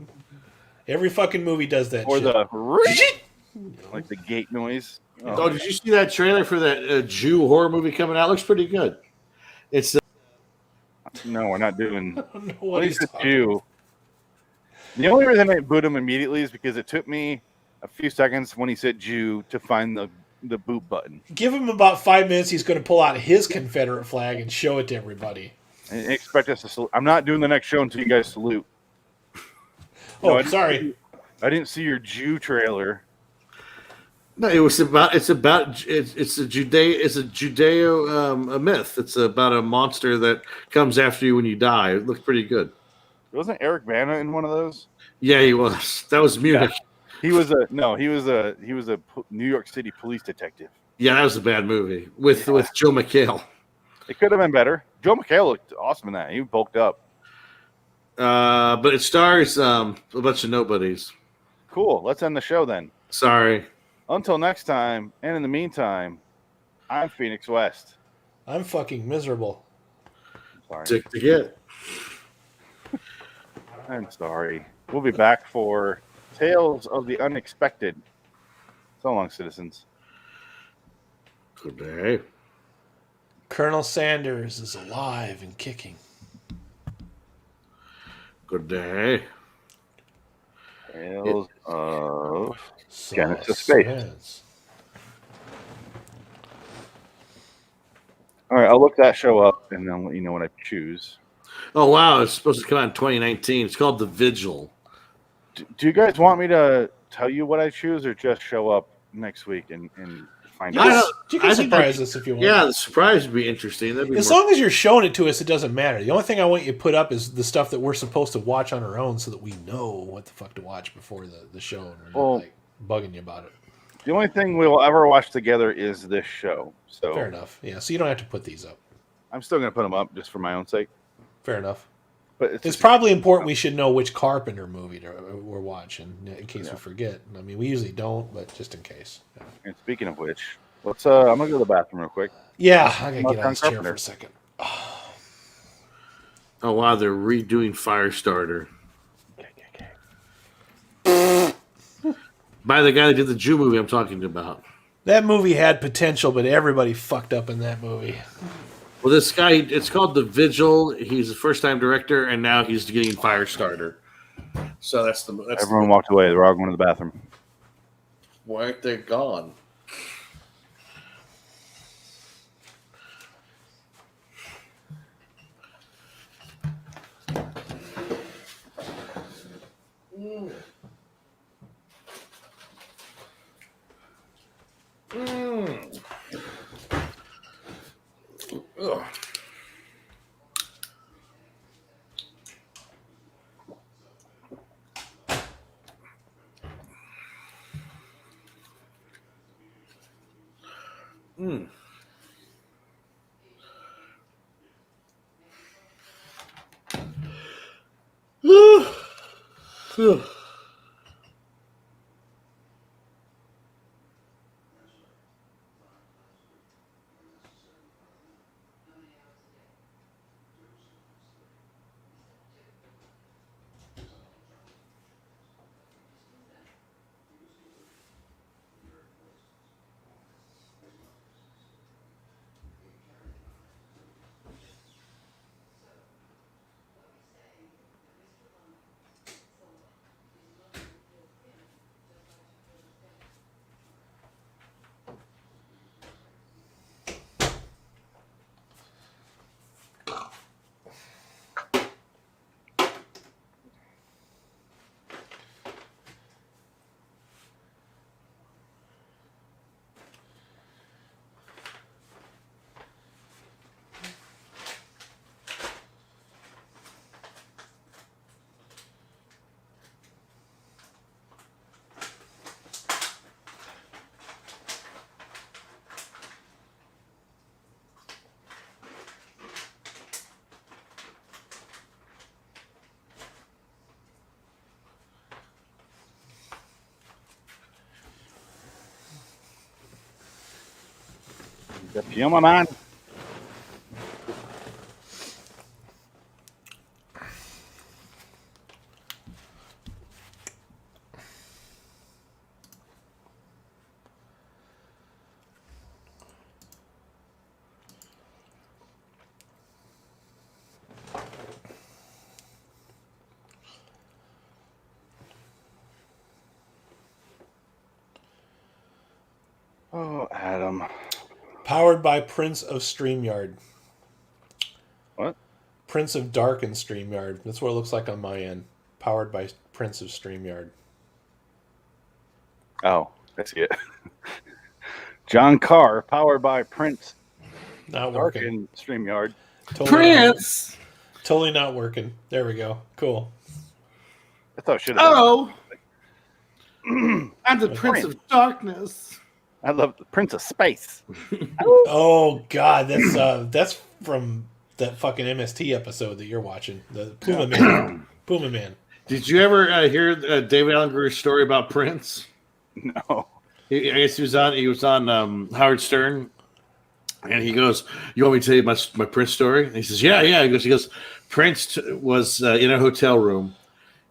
Every fucking movie does that. Or shit. Like the gate noise. Oh, did you see that trailer for that Jew horror movie coming out? It looks pretty good. It's no, we're not doing. What is a Jew? The only reason I booed him immediately is because it took me a few seconds when he said Jew to find the boot button. Give him about 5 minutes. He's going to pull out his Confederate flag and show it to everybody. And expect us to salute. I'm not doing the next show until you guys salute. Oh, sorry. I didn't see your Jew trailer. No, it's a Judeo a myth. It's about a monster that comes after you when you die. It looks pretty good. Wasn't Eric Bana in one of those? Yeah, he was. That was Munich. Yeah. He was a New York City police detective. Yeah, that was a bad movie with Joe McHale. It could have been better. Joe McHale looked awesome in that. He bulked up. But it stars a bunch of nobodies. Cool. Let's end the show then. Sorry. Until next time, and in the meantime, I'm Phoenix West. I'm fucking miserable. Sorry. Dick to get. I'm sorry. We'll be back for Tales of the Unexpected. So long, citizens. Good day. Colonel Sanders is alive and kicking. Good day. Tales of Genesis Space. All right, I'll look that show up and then let you know what I choose. Oh, wow. It's supposed to come out in 2019. It's called The Vigil. Do you guys want me to tell you what I choose or just show up next week and find out? You can surprise us if you want. Yeah, the surprise would be interesting. As long as you're showing it to us, it doesn't matter. The only thing I want you to put up is the stuff that we're supposed to watch on our own so that we know what the fuck to watch before the show and we're not bugging you about it. The only thing we'll ever watch together is this show. So fair enough. Yeah, so you don't have to put these up. I'm still going to put them up just for my own sake. Fair enough. But it's probably important we should know which Carpenter movie we're watching in case we forget. I mean, we usually don't, but just in case. Yeah. And speaking of which, let's. I'm gonna go to the bathroom real quick. Yeah, I gotta get out of this chair for a second. Oh wow, they're redoing Firestarter. By the guy that did the Jew movie I'm talking about. That movie had potential, but everybody fucked up in that movie. Well, this guy, it's called The Vigil. He's a first-time director, and now he's getting Firestarter. So that's everyone walked away. They're all going to the bathroom. Why aren't they gone? Ugh. The Puma Man. Oh, Adam. Powered by Prince of StreamYard. What? Prince of Dark and StreamYard. That's what it looks like on my end. Powered by Prince of StreamYard. Oh, I see it. John Carr, powered by Prince. Not Dark working. and StreamYard. Prince! Totally not working. There we go. Cool. I thought it should have been. Oh! I'm the Prince of Darkness. I love the Prince of Space. Oh God, that's from that fucking MST episode that you're watching. The Puma Man. Puma Man. Did you ever hear David Allen Grier's story about Prince? No. I guess he was on Howard Stern, and he goes, "You want me to tell you my Prince story?" And he says, "Yeah." He goes, Prince was in a hotel room,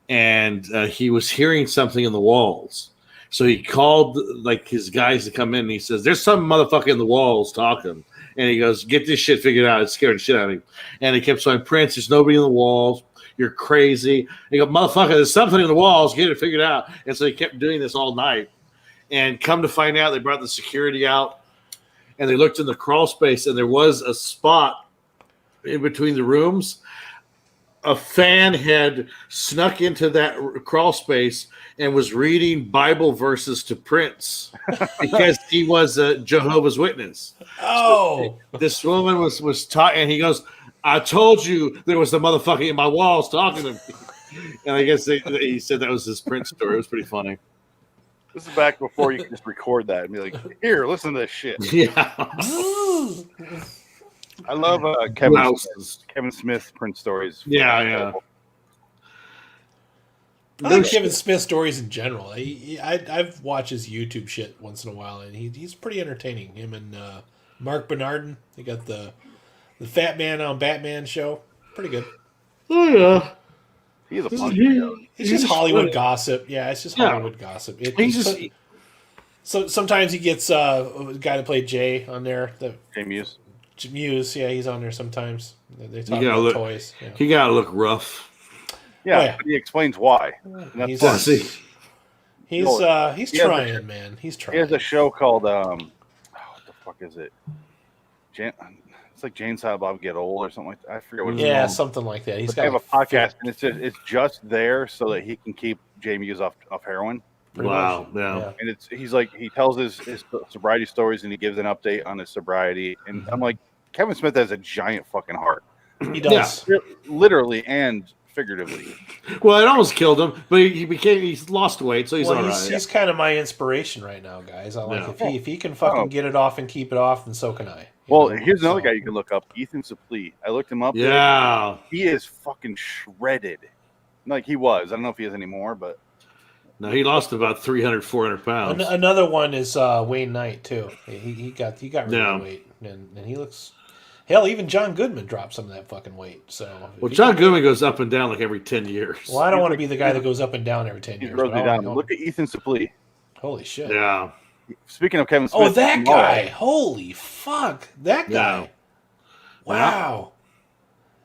and he was hearing something in the walls. So he called like his guys to come in, and he says, "There's some motherfucker in the walls talking." And he goes, "Get this shit figured out." It scared the shit out of him. And he kept saying, "Prince, there's nobody in the walls. You're crazy." And he goes, "Motherfucker, there's something in the walls. Get it figured out." And so he kept doing this all night. And come to find out, they brought the security out, and they looked in the crawl space, and there was a spot in between the rooms. A fan had snuck into that crawl space and was reading Bible verses to Prince because he was a Jehovah's Witness. Oh, So this woman was talking, and he goes, "I told you there was a motherfucker in my walls talking to me." And I guess he said that was his Prince story. It was pretty funny. This is back before you could just record that and be like, "Here, listen to this shit." Yeah. I love Kevin Smith Prince stories. Yeah. I like Kevin Smith stories in general. I've watched his YouTube shit once in a while, and he's pretty entertaining. Him and Mark Bernardin, they got the Fat Man on Batman show. Pretty good. Oh yeah. He's a punk. It's just Hollywood gossip. Yeah, it's just Hollywood gossip. So sometimes he gets a guy to play Jay on there. Jay Muse. Muse, yeah, he's on there sometimes. They talk about about toys. Yeah. He gotta look rough. Yeah, but he explains why. He's trying, man. He's trying. He has a show called what the fuck is it? It's like Jane Silent Bob Get Old or something like that. I forget what it's called. Yeah, something like that. They have a podcast, and it's just there so that he can keep Jay Muse off heroin. Wow, yeah. And he tells his sobriety stories, and he gives an update on his sobriety. And I'm like, Kevin Smith has a giant fucking heart. He does. Yeah. Literally and figuratively. Well, it almost killed him, but he's lost weight, so he's all right. He's kind of my inspiration right now, guys. I like if he can fucking get it off and keep it off, then so can I. Here's another guy you can look up, Ethan Suplee. I looked him up. Yeah. He is fucking shredded. Like he was. I don't know if he is anymore, but no, he lost about 300, 400 pounds. Another one is Wayne Knight too. He got really weight, and he looks. Hell, even John Goodman dropped some of that fucking weight. So, John Goodman goes up and down like every 10 years. Well, I don't want to be the guy that goes up and down every 10 years. Look at Ethan Suplee. Holy shit! Yeah. Speaking of Kevin Smith, oh, that guy! Holy fuck, that guy! Yeah. Wow.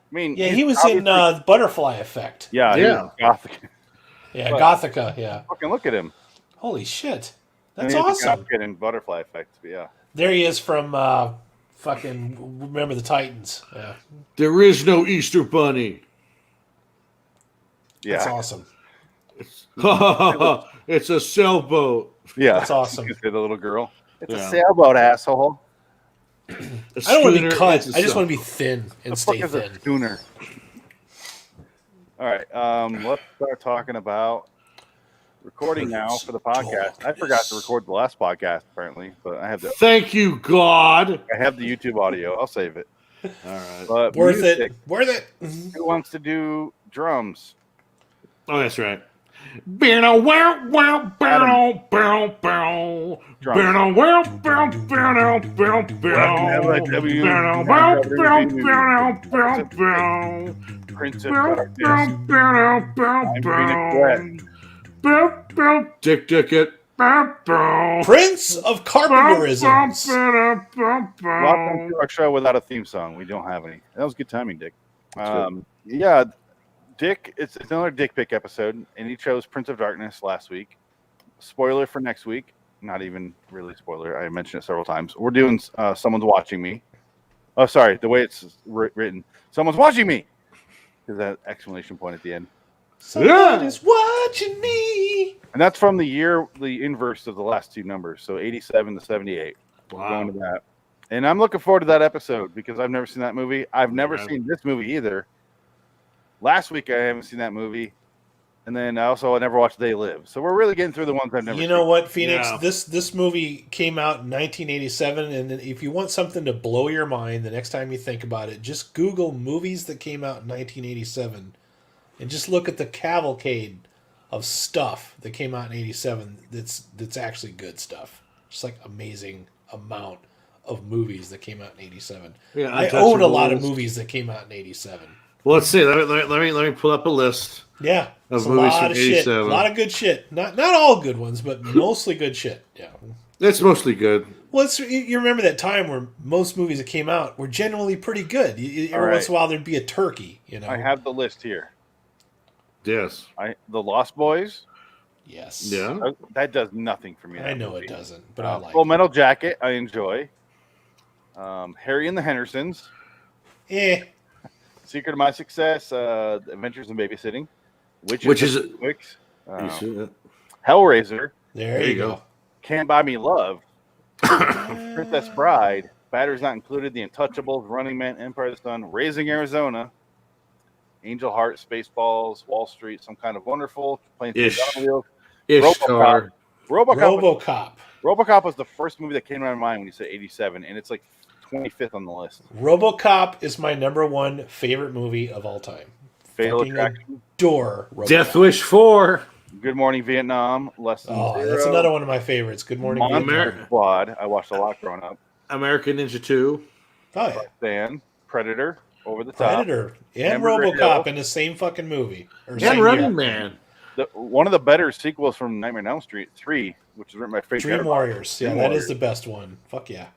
I mean, yeah, he was in Butterfly Effect. Yeah. Gothica. Yeah, Gothica. Yeah. Fucking look at him. Holy shit, that's awesome. In Butterfly Effect, but yeah. There he is from fucking Remember the Titans. Yeah. There is no Easter Bunny. Yeah. That's awesome. It's a sailboat. Yeah. That's awesome. You say the little girl. It's a sailboat, asshole. I don't want to be cut. I just want to be thin and stay thin. A schooner. All right. Let's start talking about recording now for the podcast. I forgot to record the last podcast apparently, but I have the. Thank you, God. I have the YouTube audio. I'll save it. All right. But worth it. Who wants to do drums? Oh, that's right. Prince of Darkness. Dick it. Prince of Carpenterisms. Welcome to our show without a theme song. We don't have any. That was good timing, Dick. Yeah, Dick, it's another Dick Pick episode, and he chose Prince of Darkness last week. Spoiler for next week. not even really spoiler. I mentioned it several times. We're doing Someone's Watching Me. Oh, sorry. The way it's written. Someone's watching me. There's that exclamation point at the end. Somebody's watching me. And that's from the year, the inverse of the last two numbers. So 87 to 78. Wow. We're going to that. And I'm looking forward to that episode because I've never seen that movie. I've never seen this movie either. Last week, I haven't seen that movie. And then I never watched They Live. So we're really getting through the ones I've never seen. You know what, Phoenix? Yeah. This movie came out in 1987, and if you want something to blow your mind the next time you think about it, just Google movies that came out in 1987, and just look at the cavalcade of stuff that came out in 87 that's actually good stuff. Just like amazing amount of movies that came out in 87. Yeah, I own a lot of movies that came out in 87. Well, let's see. Let me pull up a list. Yeah, of movies from 87. Shit. A lot of good shit. Not all good ones, but mostly good shit. Yeah, it's mostly good. Well, you remember that time where most movies that came out were genuinely pretty good. Every once in a while, there'd be a turkey. You know, I have the list here. Yes. The Lost Boys. Yes. Yeah. That does nothing for me. I know movie. It doesn't, but I like Full Metal Jacket. I enjoy. Harry and the Hendersons. Secret of My Success. Adventures in Babysitting. Which is Hellraiser. There you go. Can't Buy Me Love. Princess Bride. Batteries Not Included. The Untouchables. Running Man. Empire of the Sun. Raising Arizona. Angel Heart. Spaceballs. Wall Street. Some Kind of Wonderful. Playing Ishtar. RoboCop was the first movie that came to my mind when you said 87, and it's like 25th on the list. RoboCop is my #1 favorite movie of all time. Fatal Attraction. Adore RoboCop. Death Wish 4. Good Morning Vietnam. Less Than Zero. That's another one of my favorites. Good Morning Vietnam. Squad. I watched a lot growing up. American Ninja 2. Oh yeah. Stan. Predator. Over the Top. Predator and RoboCop in the same fucking movie. And Running Man. One of the better sequels from Nightmare on Elm Street 3, which is written by Frank Dream Warriors. Yeah, that is the best one. Fuck yeah.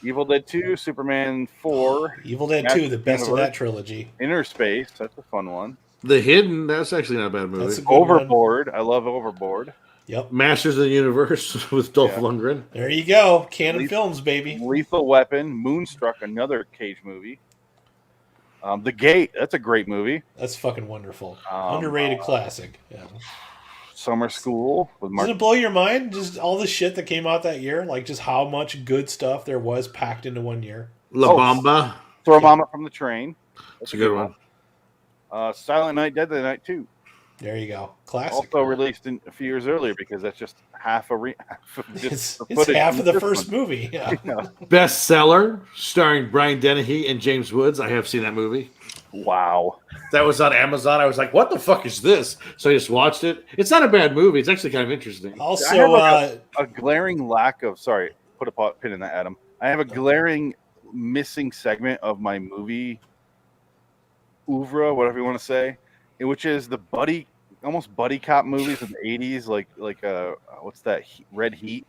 Evil Dead 2, Superman 4. Evil Dead 2, the best of that trilogy. Inner Space, that's a fun one. The Hidden, that's actually not a bad movie. Overboard, I love Overboard. Yep. Masters of the Universe with Dolph Lundgren. There you go. Canon Films, baby. Lethal Weapon, Moonstruck, another Cage movie. The Gate, that's a great movie. That's fucking wonderful. Underrated classic. Yeah. Summer School with Mark. Doesn't it blow your mind? Just all the shit that came out that year? Like just how much good stuff there was packed into one year. La Bamba. Throw Mama from the Train. That's a good one. Silent Night, Deadly Night 2. There you go. Classic. Also released a few years earlier because that's just half of it's half of the first movie. Yeah. Bestseller, starring Brian Dennehy and James Woods. I have seen that movie. Wow. That was on Amazon. I was like, what the fuck is this? So I just watched it. It's not a bad movie. It's actually kind of interesting. Also, I have a glaring lack of, sorry, put a pin in that, Adam. I have a glaring missing segment of my movie oeuvre, whatever you want to say, which is the almost buddy cop movies of the 80s, like what's that, Red Heat?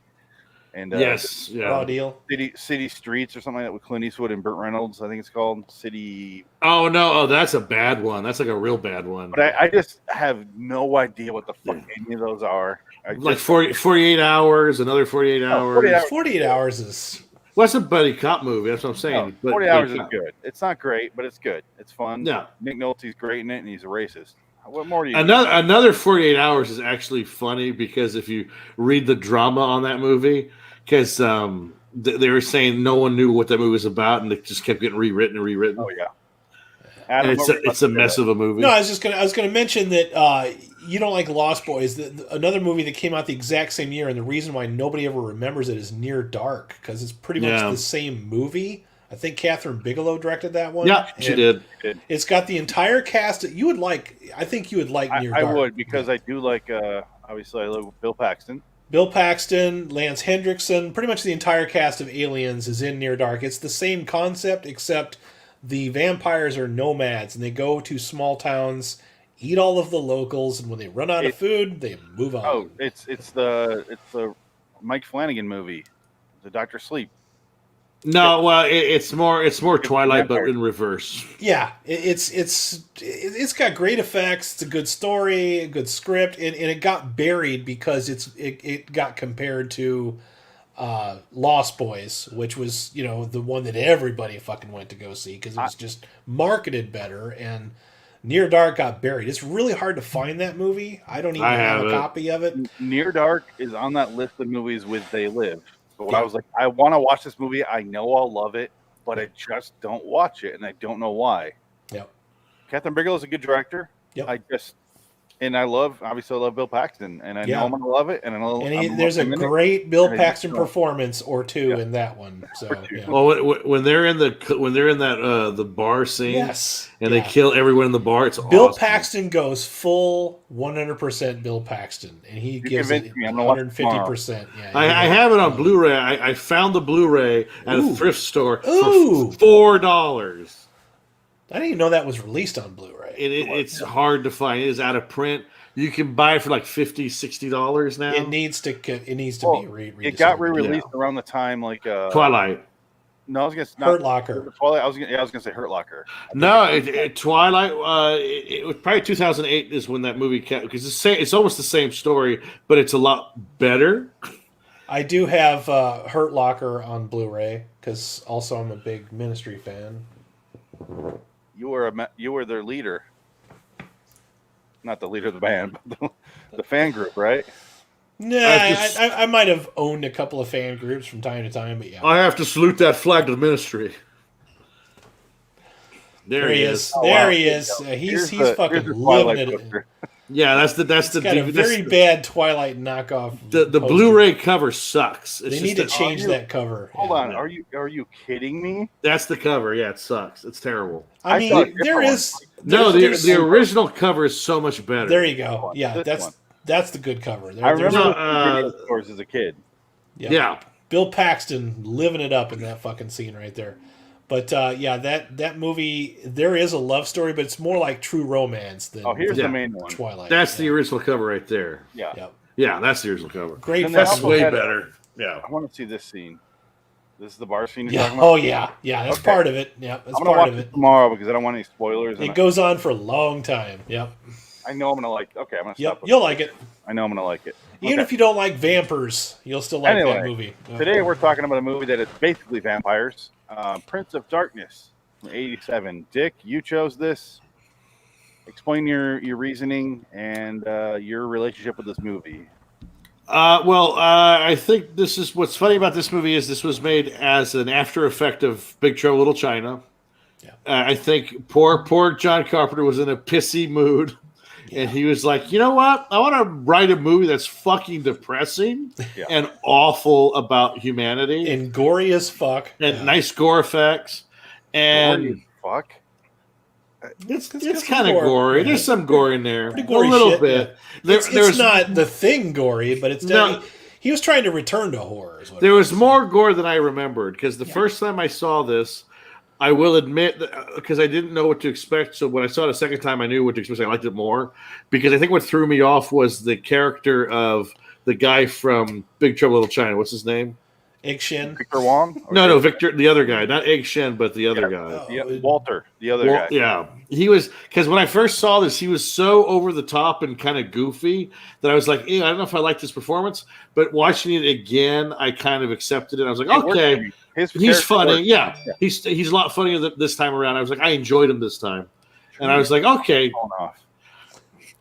And yes, Raw Deal, City Streets or something like that with Clint Eastwood and Burt Reynolds. I think it's called City. Oh no, that's a bad one. That's like a real bad one. But I just have no idea what the fuck any of those are. Like 48 hours, another 48 hours. 48 hours is. Well, that's a buddy cop movie. That's what I'm saying. No, 40 hours is good. It's not great, but it's good. It's fun. Yeah. Nick Nolte's great in it, and he's a racist. What more do you? Another 48 hours is actually funny because if you read the drama on that movie, because they were saying no one knew what that movie was about, and it just kept getting rewritten. Oh yeah. Adam, and it's a mess of a movie. No, I was gonna mention that you don't like Lost Boys. Another movie that came out the exact same year, and the reason why nobody ever remembers it is Near Dark, because it's pretty much the same movie. I think Catherine Bigelow directed that one. Yeah, she did. It's got the entire cast that you would like. I think you would like Near Dark. I would, because I do like. Obviously, I love Bill Paxton. Bill Paxton, Lance Hendrickson, pretty much the entire cast of Aliens is in Near Dark. It's the same concept, except the vampires are nomads, and they go to small towns, eat all of the locals, and when they run out of food, they move on. Oh, it's the Mike Flanagan movie, the Dr. Sleep. No, well, it's more Twilight, but in reverse. Yeah, it's got great effects. It's a good story, a good script, and it got buried because it got compared to Lost Boys, which was the one that everybody fucking went to go see because it was just marketed better. And Near Dark got buried. It's really hard to find that movie. I don't even have a copy of it. Near Dark is on that list of movies with They Live. But when I was like, I want to watch this movie, I know I'll love it, but I just don't watch it, and I don't know why. Yep. Catherine Bigelow's a good director. Yep. I love Bill Paxton, and I know I'm gonna love it. And there's a great Bill Paxton performance or two in that one. So, well, when they're in that the bar scene, yes, and they kill everyone in the bar, it's Bill awesome. Paxton goes full 100% Bill Paxton, and he gives it 150%. Yeah, I have it on Blu-ray. I found the Blu-ray at a thrift store for $4. I didn't even know that was released on Blu-ray. It's hard to find. It is out of print. You can buy it for like $50, $60 now. It needs to be re-released. It got re-released around the time Twilight. No, I was gonna Hurt Locker. Twilight. I was gonna say Hurt Locker. No, Twilight. It was probably 2008 is when that movie came, because it's almost the same story, but it's a lot better. I do have Hurt Locker on Blu-ray because also I'm a big Ministry fan. You were their leader, not the leader of the band, but the fan group, right? Nah, I might have owned a couple of fan groups from time to time, but yeah. I have to salute that flag to the Ministry. There he is. There he is. He's fucking living it. Yeah, that's the got a very bad Twilight knockoff. The Blu-ray cover sucks. They need to change that cover. Hold on, are you kidding me? That's the cover. Yeah, it sucks. It's terrible. I mean, the original cover is so much better. There you go. Yeah, that's the good cover. I remember stores as a kid. Yeah, Bill Paxton living it up in that fucking scene right there. But that movie, there is a love story, but it's more like True Romance than here's the main one. Twilight. That's the original cover right there. Yeah, that's the original cover. Great. That's way better. Yeah, I want to see this scene. This is the bar scene you're talking about? Oh yeah, that's part of it. Yeah, that's part of it. Tomorrow because I don't want any spoilers. It goes on for a long time. Yep. I know I'm gonna like. Okay, I'm gonna stop. You'll like it. I know I'm gonna like it. Even if you don't like vampires, you'll still like that movie. Today we're talking about a movie that is basically vampires. Prince of Darkness from '87. Dick, you chose this. Explain your reasoning and your relationship with this movie. I think this is what's funny about this movie is this was made as an after effect of Big Trouble in Little China. Yeah. I think poor John Carpenter was in a pissy mood. Yeah. And he was like, you know what? I want to write a movie that's fucking depressing and awful about humanity. And gory as fuck. And nice gore effects. And gory as fuck? It's kind of gory. There's some gore in there. Pretty gory a little shit, bit. Yeah. It's not The Thing gory, but it's definitely... He was trying to return to horror. There was more gore than I remembered, because the first time I saw this, I will admit, because I didn't know what to expect, so when I saw it a second time, I knew what to expect. I liked it more, because I think what threw me off was the character of the guy from Big Trouble in Little China. What's his name? Egg Shen? Victor Wong? No, Victor, the other guy. Not Egg Shen, but the other guy. Walter, the other guy. Yeah. He was, because when I first saw this, he was so over the top and kind of goofy that I was like, I don't know if I like this performance, but watching it again, I kind of accepted it. I was like, okay. He's funny. Yeah. He's a lot funnier this time around. I was like, I enjoyed him this time. And I was like, okay.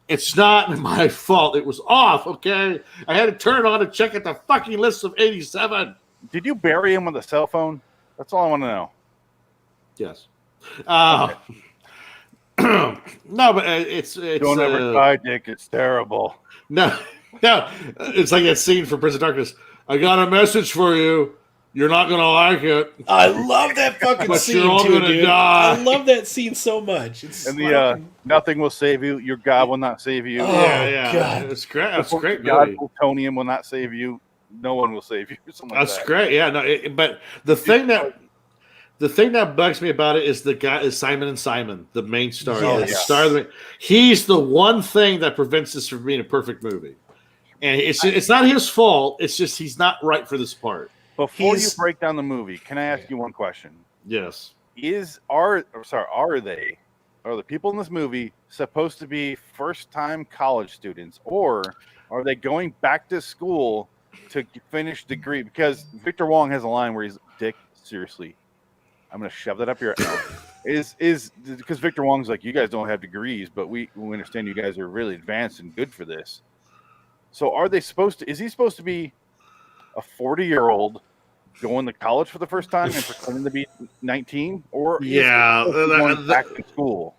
It's not my fault. It was off, okay? I had to turn it on and check at the fucking list of 87. Did you bury him with a cell phone? That's all I want to know. Yes. No, but it's don't ever try, Dick. It's terrible. No. It's like that scene from Prince of Darkness. I got a message for you. You're not gonna like it. I love that fucking but scene you're all too, gonna dude. die. I love that scene so much. It's and the nothing will save you. Your God will not save you. Oh, yeah. God. It's great. It's great. God plutonium will not save you. No one will save you. That's great. Yeah. No. But the thing that bugs me about it is the guy is Simon and Simon, the main star. Yes. The star of the, he's the one thing that prevents this from being a perfect movie. And it's not his fault. It's just he's not right for this part. Before you break down the movie, can I ask you one question? Yes. Are the people in this movie supposed to be first-time college students, or are they going back to school to finish degree? Because Victor Wong has a line where he's, Dick, seriously, I'm going to shove that up your is because Victor Wong's like, you guys don't have degrees, but we understand you guys are really advanced and good for this. So are they supposed to? Is he supposed to be a 40-year-old going to college for the first time and pretending to be 19, or going back to school?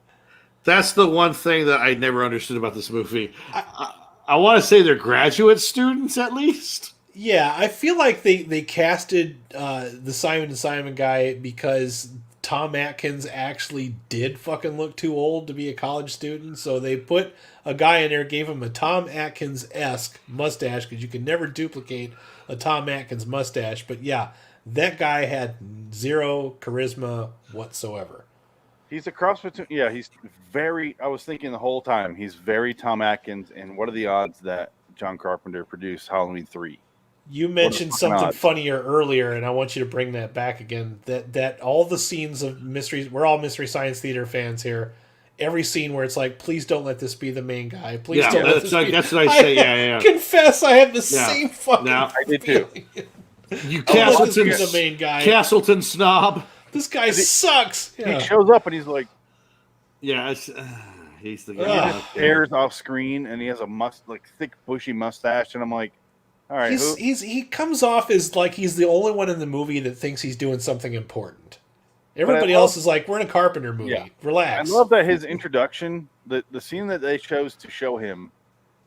That's the one thing that I never understood about this movie. I want to say they're graduate students at least. Yeah, I feel like they casted the Simon and Simon guy because Tom Atkins actually did fucking look too old to be a college student, so they put a guy in there, gave him a Tom Atkins-esque mustache, because you can never duplicate a Tom Atkins mustache. But yeah, that guy had zero charisma whatsoever. He's a cross between, he's very, I was thinking the whole time, he's very Tom Atkins, and what are the odds that John Carpenter produced Halloween 3? You mentioned something funnier earlier, and I want you to bring that back again. That all the scenes of mysteries, we're all Mystery Science Theater fans here. Every scene where it's like, please don't let this be the main guy. Please don't let this be. That's what I say. Yeah. Confess, I have the same fucking. I did too. You Castleton, the main guy. Castleton snob. This guy sucks. He shows up and he's like, he's the guy. He hairs off screen and he has a thick bushy mustache, and I'm like, all right. He comes off as like he's the only one in the movie that thinks he's doing something important. Everybody else is like, we're in a Carpenter movie. Yeah. Relax. I love that his introduction, the scene that they chose to show him,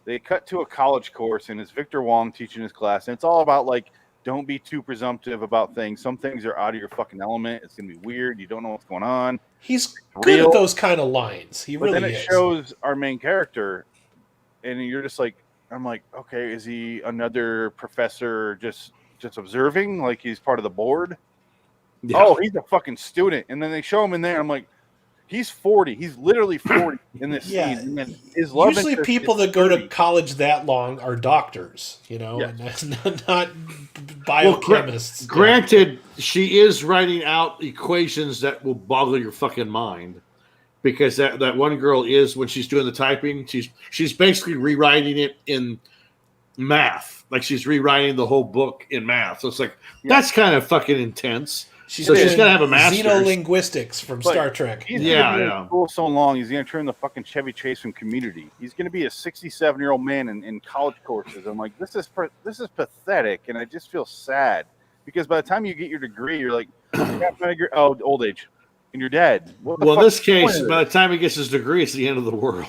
they cut to a college course, and it's Victor Wong teaching his class, and it's all about like, don't be too presumptive about things. Some things are out of your fucking element. It's going to be weird. You don't know what's going on. He's good at those kind of lines. But then it shows our main character, and you're just like, I'm like, okay, is he another professor just observing? Like he's part of the board? Yeah. Oh, he's a fucking student. And then they show him in there. I'm like, he's 40. He's literally 40 in this scene. And then his love usually people that go to college that long are doctors, and not biochemists. Granted, she is writing out equations that will boggle your fucking mind, because that one girl is, when she's doing the typing, she's basically rewriting it in math. Like she's rewriting the whole book in math. So it's like, that's kind of fucking intense. She's got to have a master's. Xenolinguistics from Star Trek. He's been in school so long, he's going to turn the fucking Chevy Chase from Community. He's going to be a 67-year-old man in college courses. I'm like, this is pathetic, and I just feel sad. Because by the time you get your degree, you're like, old age. And you're dead. Well, in this case, by the time he gets his degree, it's the end of the world.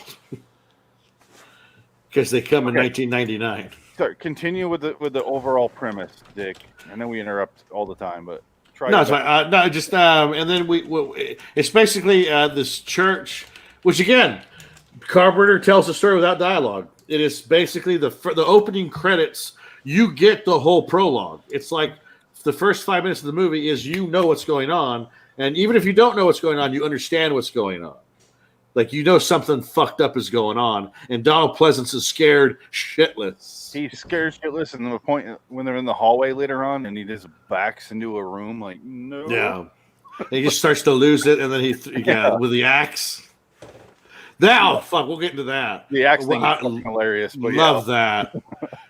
Because they come in 1999. Sorry, continue with the overall premise, Dick. I know we interrupt all the time, but... No, it's fine. And then it's basically this church, which again, Carpenter tells the story without dialogue. It is basically the opening credits. You get the whole prologue. It's like the first 5 minutes of the movie is what's going on, and even if you don't know what's going on, you understand what's going on. Like something fucked up is going on, and Donald Pleasance is scared shitless. He's scared shitless, and the point when they're in the hallway later on, and he just backs into a room like, no. Yeah, and he just starts to lose it, and then with the axe. Now, fuck, we'll get into that. The axe thing is hilarious. But love that.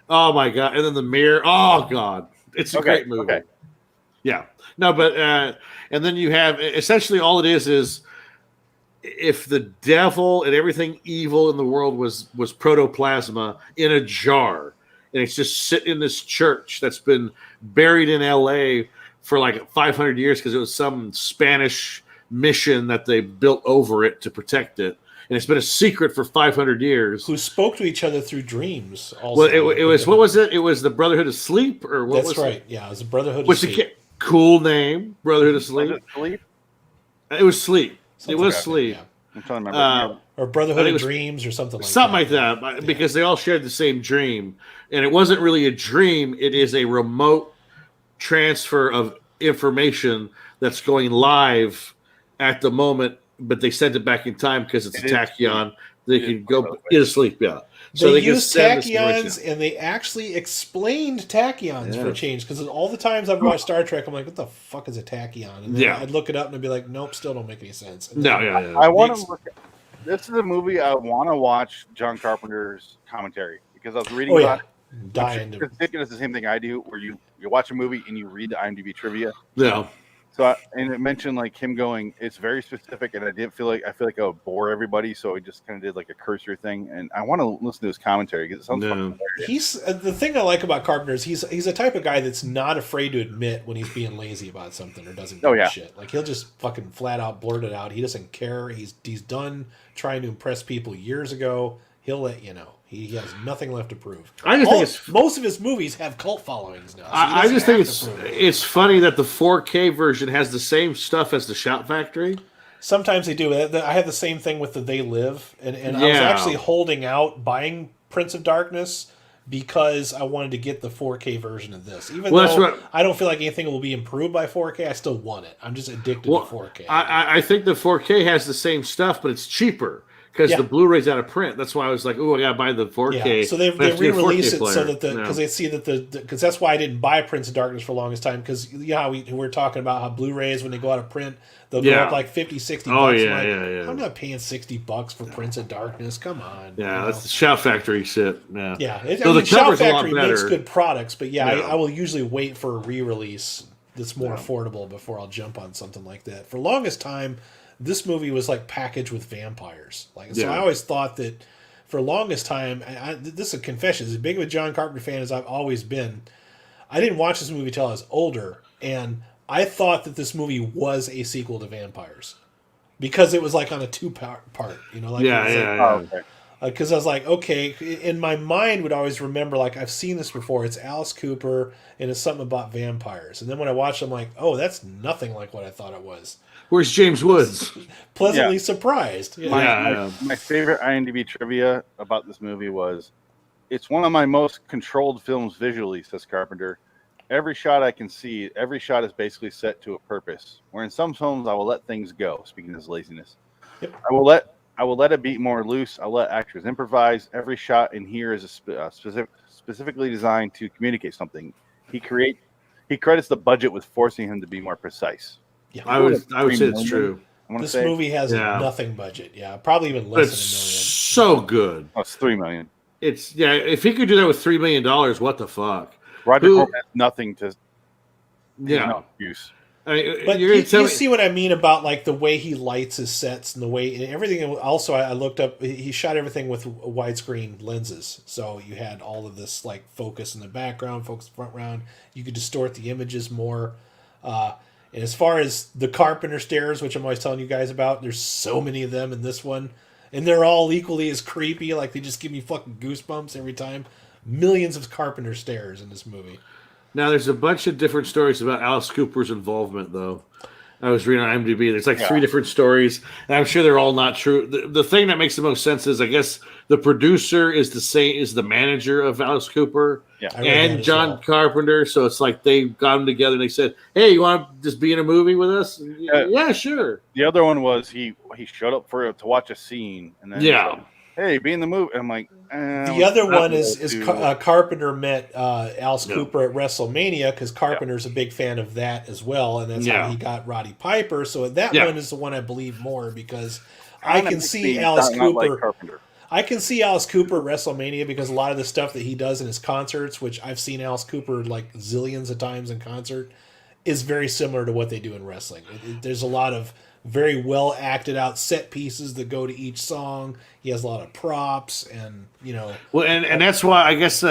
Oh my god! And then the mirror. Oh god, it's a great movie. Okay. Yeah, no, but and then you have essentially all it is. If the devil and everything evil in the world was protoplasma in a jar, and it's just sitting in this church that's been buried in LA for like 500 years because it was some Spanish mission that they built over it to protect it, and it's been a secret for 500 years. Who spoke to each other through dreams? Also. Well, it was what was it? It was the Brotherhood of Sleep, or what? That's right. Yeah, it was the Brotherhood of Sleep. Cool name, Brotherhood of Sleep. Was it Sleep? It was Sleep. It was Sleep. Yeah. I'm trying to remember. Or Brotherhood of Dreams or something like that. Something like that, because they all shared the same dream. And it wasn't really a dream. It is a remote transfer of information that's going live at the moment, but they sent it back in time because it's a tachyon they could go get asleep. Yeah. So they used tachyons, and they actually explained tachyons for a change. Because all the times I've watched Star Trek, I'm like, what the fuck is a tachyon? And then I'd look it up and I'd be like, nope, still don't make any sense. I want to look at, this is a movie I want to watch John Carpenter's commentary, because I was reading about it. Dying to it's the same thing I do, where you watch a movie and you read the IMDb trivia. Yeah. So and it mentioned like him going, it's very specific, and I feel like I would bore everybody, so he just kind of did like a cursory thing, and I want to listen to his commentary because it sounds fucking hilarious. He's the thing I like about Carpenter is he's a type of guy that's not afraid to admit when he's being lazy about something or doesn't give a shit. Like he'll just fucking flat out blurt it out. He doesn't care. He's done trying to impress people years ago. He'll let you know. He has nothing left to prove. I just think most of his movies have cult followings now. So I just think it's funny that the 4K version has the same stuff as the Shout Factory. Sometimes they do. I have the same thing with the They Live, and I was actually holding out buying Prince of Darkness because I wanted to get the 4K version of this. Even though I don't feel like anything will be improved by 4K, I still want it. I'm just addicted to 4K. I think the 4K has the same stuff, but it's cheaper. Because the Blu-ray's out of print. That's why I was like, oh, I gotta buy the 4K. Yeah. So they re-release it so that because they see that because that's why I didn't buy Prince of Darkness for the longest time, because we're talking about how Blu-rays, when they go out of print, they'll go up like 50, 60 bucks. Oh, yeah. I'm not paying $60 for Prince of Darkness. Come on. Yeah, that's the Shout Factory shit. Yeah. Yeah. Shout Factory makes good products, but I will usually wait for a re-release that's more affordable before I'll jump on something like that. For longest time, this movie was like packaged with vampires. So I always thought that for the longest time, this is a confession, as big of a John Carpenter fan as I've always been, I didn't watch this movie till I was older, and I thought that this movie was a sequel to Vampires. Because it was like on a two-part, because I was like, okay, in my mind would always remember, like, I've seen this before. It's Alice Cooper, and it's something about vampires. And then when I watched it, I'm like, oh, that's nothing like what I thought it was. Where's James Woods? Pleasantly surprised. My favorite IMDb trivia about this movie was, it's one of my most controlled films visually, says Carpenter. Every shot I can see, every shot is basically set to a purpose. Where in some films, I will let things go, speaking of his laziness. Yep. I will let it be more loose. I'll let actors improvise. Every shot in here is specifically designed to communicate something. He credits the budget with forcing him to be more precise. Yeah, I would say it's true. This movie has nothing budget. Yeah, probably even less than $1 million. So good. Oh, it's $3 million. It's if he could do that with $3 million, what the fuck? Roger Corman has nothing to use. I mean, but you see what I mean about like the way he lights his sets and the way and everything. Also, I looked up. He shot everything with widescreen lenses, so you had all of this like focus in the background, focus in the front round. You could distort the images more. And as far as the Carpenter stairs, which I'm always telling you guys about, there's so many of them in this one. And they're all equally as creepy. Like, they just give me fucking goosebumps every time. Millions of Carpenter stairs in this movie. Now, there's a bunch of different stories about Alice Cooper's involvement, though. I was reading on IMDb. There's like 3 different stories, and I'm sure they're all not true. The thing that makes the most sense is, I guess, the producer is the manager of Alice Cooper and John Carpenter. So it's like they got them together and they said, "Hey, you want to just be in a movie with us?" Yeah, sure. The other one was he showed up to watch a scene, and then hey, be in the movie. And I'm like, the other one is Carpenter met Alice Cooper at WrestleMania because Carpenter's a big fan of that as well, and that's how he got Roddy Piper. So that one is the one I believe more because I can see Alice Cooper. I can see Alice Cooper at WrestleMania because a lot of the stuff that he does in his concerts, which I've seen Alice Cooper like zillions of times in concert, is very similar to what they do in wrestling. There's a lot of very well acted out set pieces that go to each song. He has a lot of props and, Well, and that's why I guess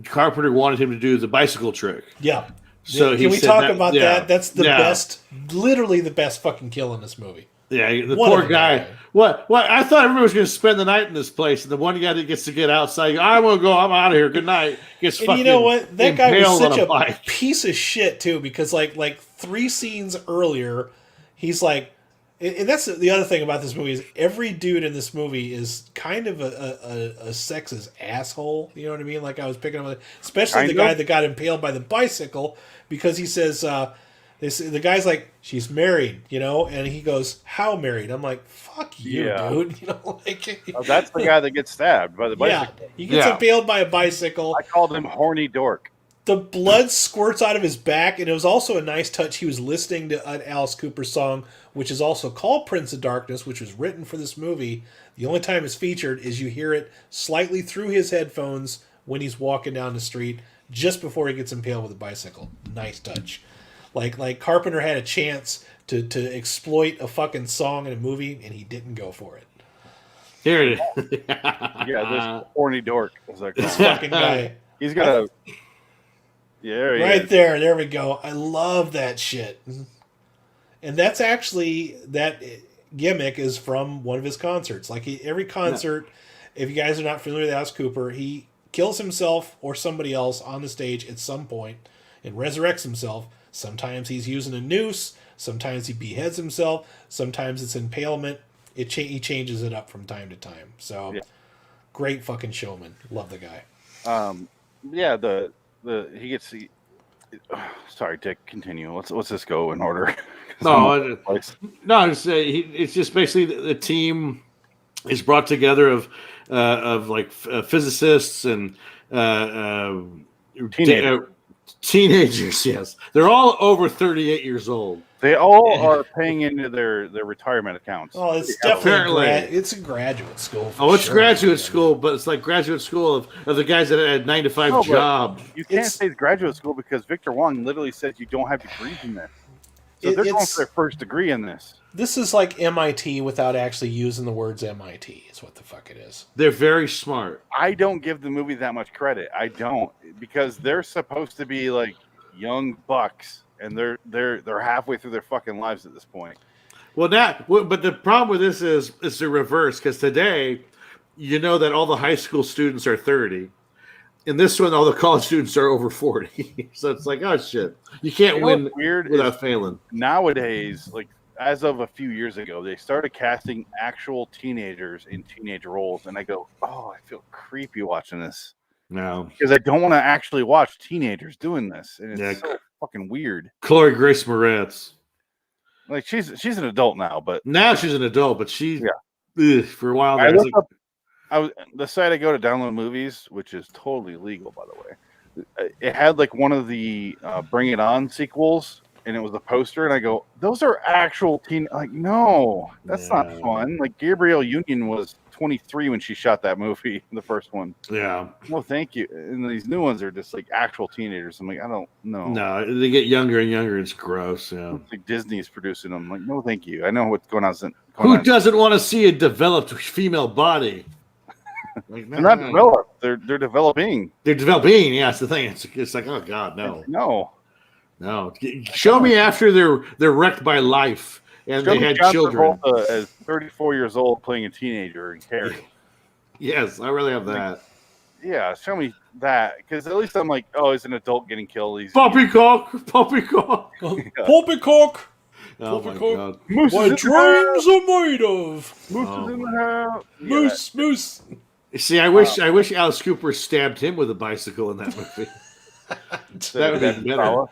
Carpenter wanted him to do the bicycle trick. Yeah. So can we talk about that? That's the best, literally the best fucking kill in this movie. Yeah, the poor guy. What? I thought everybody was going to spend the night in this place, and the one guy that gets to get outside, I want to go. I'm out of here. Good night. Gets and you know what? That guy was such a piece of shit too, because like 3 scenes earlier, he's like, and that's the other thing about this movie is every dude in this movie is kind of a sexist asshole. You know what I mean? Like I was picking up, especially the guy that got impaled by the bicycle because he says. The guy's like, she's married, and he goes, how married? I'm like, fuck you, dude. That's the guy that gets stabbed by the bicycle. Yeah, he gets impaled by a bicycle. I called him horny dork. The blood squirts out of his back, and it was also a nice touch. He was listening to an Alice Cooper song, which is also called Prince of Darkness, which was written for this movie. The only time it's featured is you hear it slightly through his headphones when he's walking down the street just before he gets impaled with a bicycle. Nice touch. Like Carpenter had a chance to exploit a fucking song in a movie, and he didn't go for it. Here it is. This horny dork. This fucking guy. He's got a... Yeah, right there. There we go. I love that shit. And that's actually... That gimmick is from one of his concerts. Like, every concert, if you guys are not familiar with Alice Cooper, he kills himself or somebody else on the stage at some point and resurrects himself. Sometimes he's using a noose. Sometimes he beheads himself. Sometimes it's impalement. He changes it up from time to time. So, great fucking showman. Love the guy. He gets the... Sorry, Dick. Continue. Let's just go in order. It's just basically the team is brought together of physicists and teenagers. Yes, they're all over 38 years old. They all are paying into their retirement accounts. Oh, it's definitely it's a graduate school. It's graduate school, but it's like graduate school of the guys that had 9-to-5 jobs. You can't say it's graduate school because Victor Wong literally says you don't have degrees in this. So they're going for their first degree in this. This is like MIT without actually using the words MIT. Is what the fuck it is. They're very smart. I don't give the movie that much credit. I don't, because they're supposed to be like young bucks, and they're halfway through their fucking lives at this point. But the problem with this is it's the reverse, because today, that all the high school students are 30. In this one, all the college students are over 40. So it's like, oh shit, you can't win without failing. Nowadays, like as of a few years ago, they started casting actual teenagers in teenage roles, and I go, oh, I feel creepy watching this. No, because I don't want to actually watch teenagers doing this, and it's so fucking weird. Chloe Grace Moretz, like she's an adult now, but she's an adult, but for a while the site I go to download movies, which is totally legal, by the way, it had like one of the Bring It On sequels, and it was a poster, and I go, those are actual teen. Like, no, that's not fun. Like Gabrielle Union was 23 when she shot that movie, the first one. Yeah. No, thank you. And these new ones are just like actual teenagers. I'm like, I don't know. No, they get younger and younger. It's gross. Yeah. It's like Disney's producing them. I'm like, no, thank you. I know what's going on. Who doesn't want to see a developed female body? Like, they're not developed. They're developing. They're developing. Yeah, that's the thing. It's like, oh god, no. Show me after they're wrecked by life and they had children. As 34 years old playing a teenager in Carrie. Yes, I really have that. Yeah, show me that, because at least I'm like, oh, he's an adult getting killed. Poppycock. Poppycock. Oh my god. What dreams are made of. Moose is in the house. Moose. See, I wish Alice Cooper stabbed him with a bicycle in that movie. That would be better.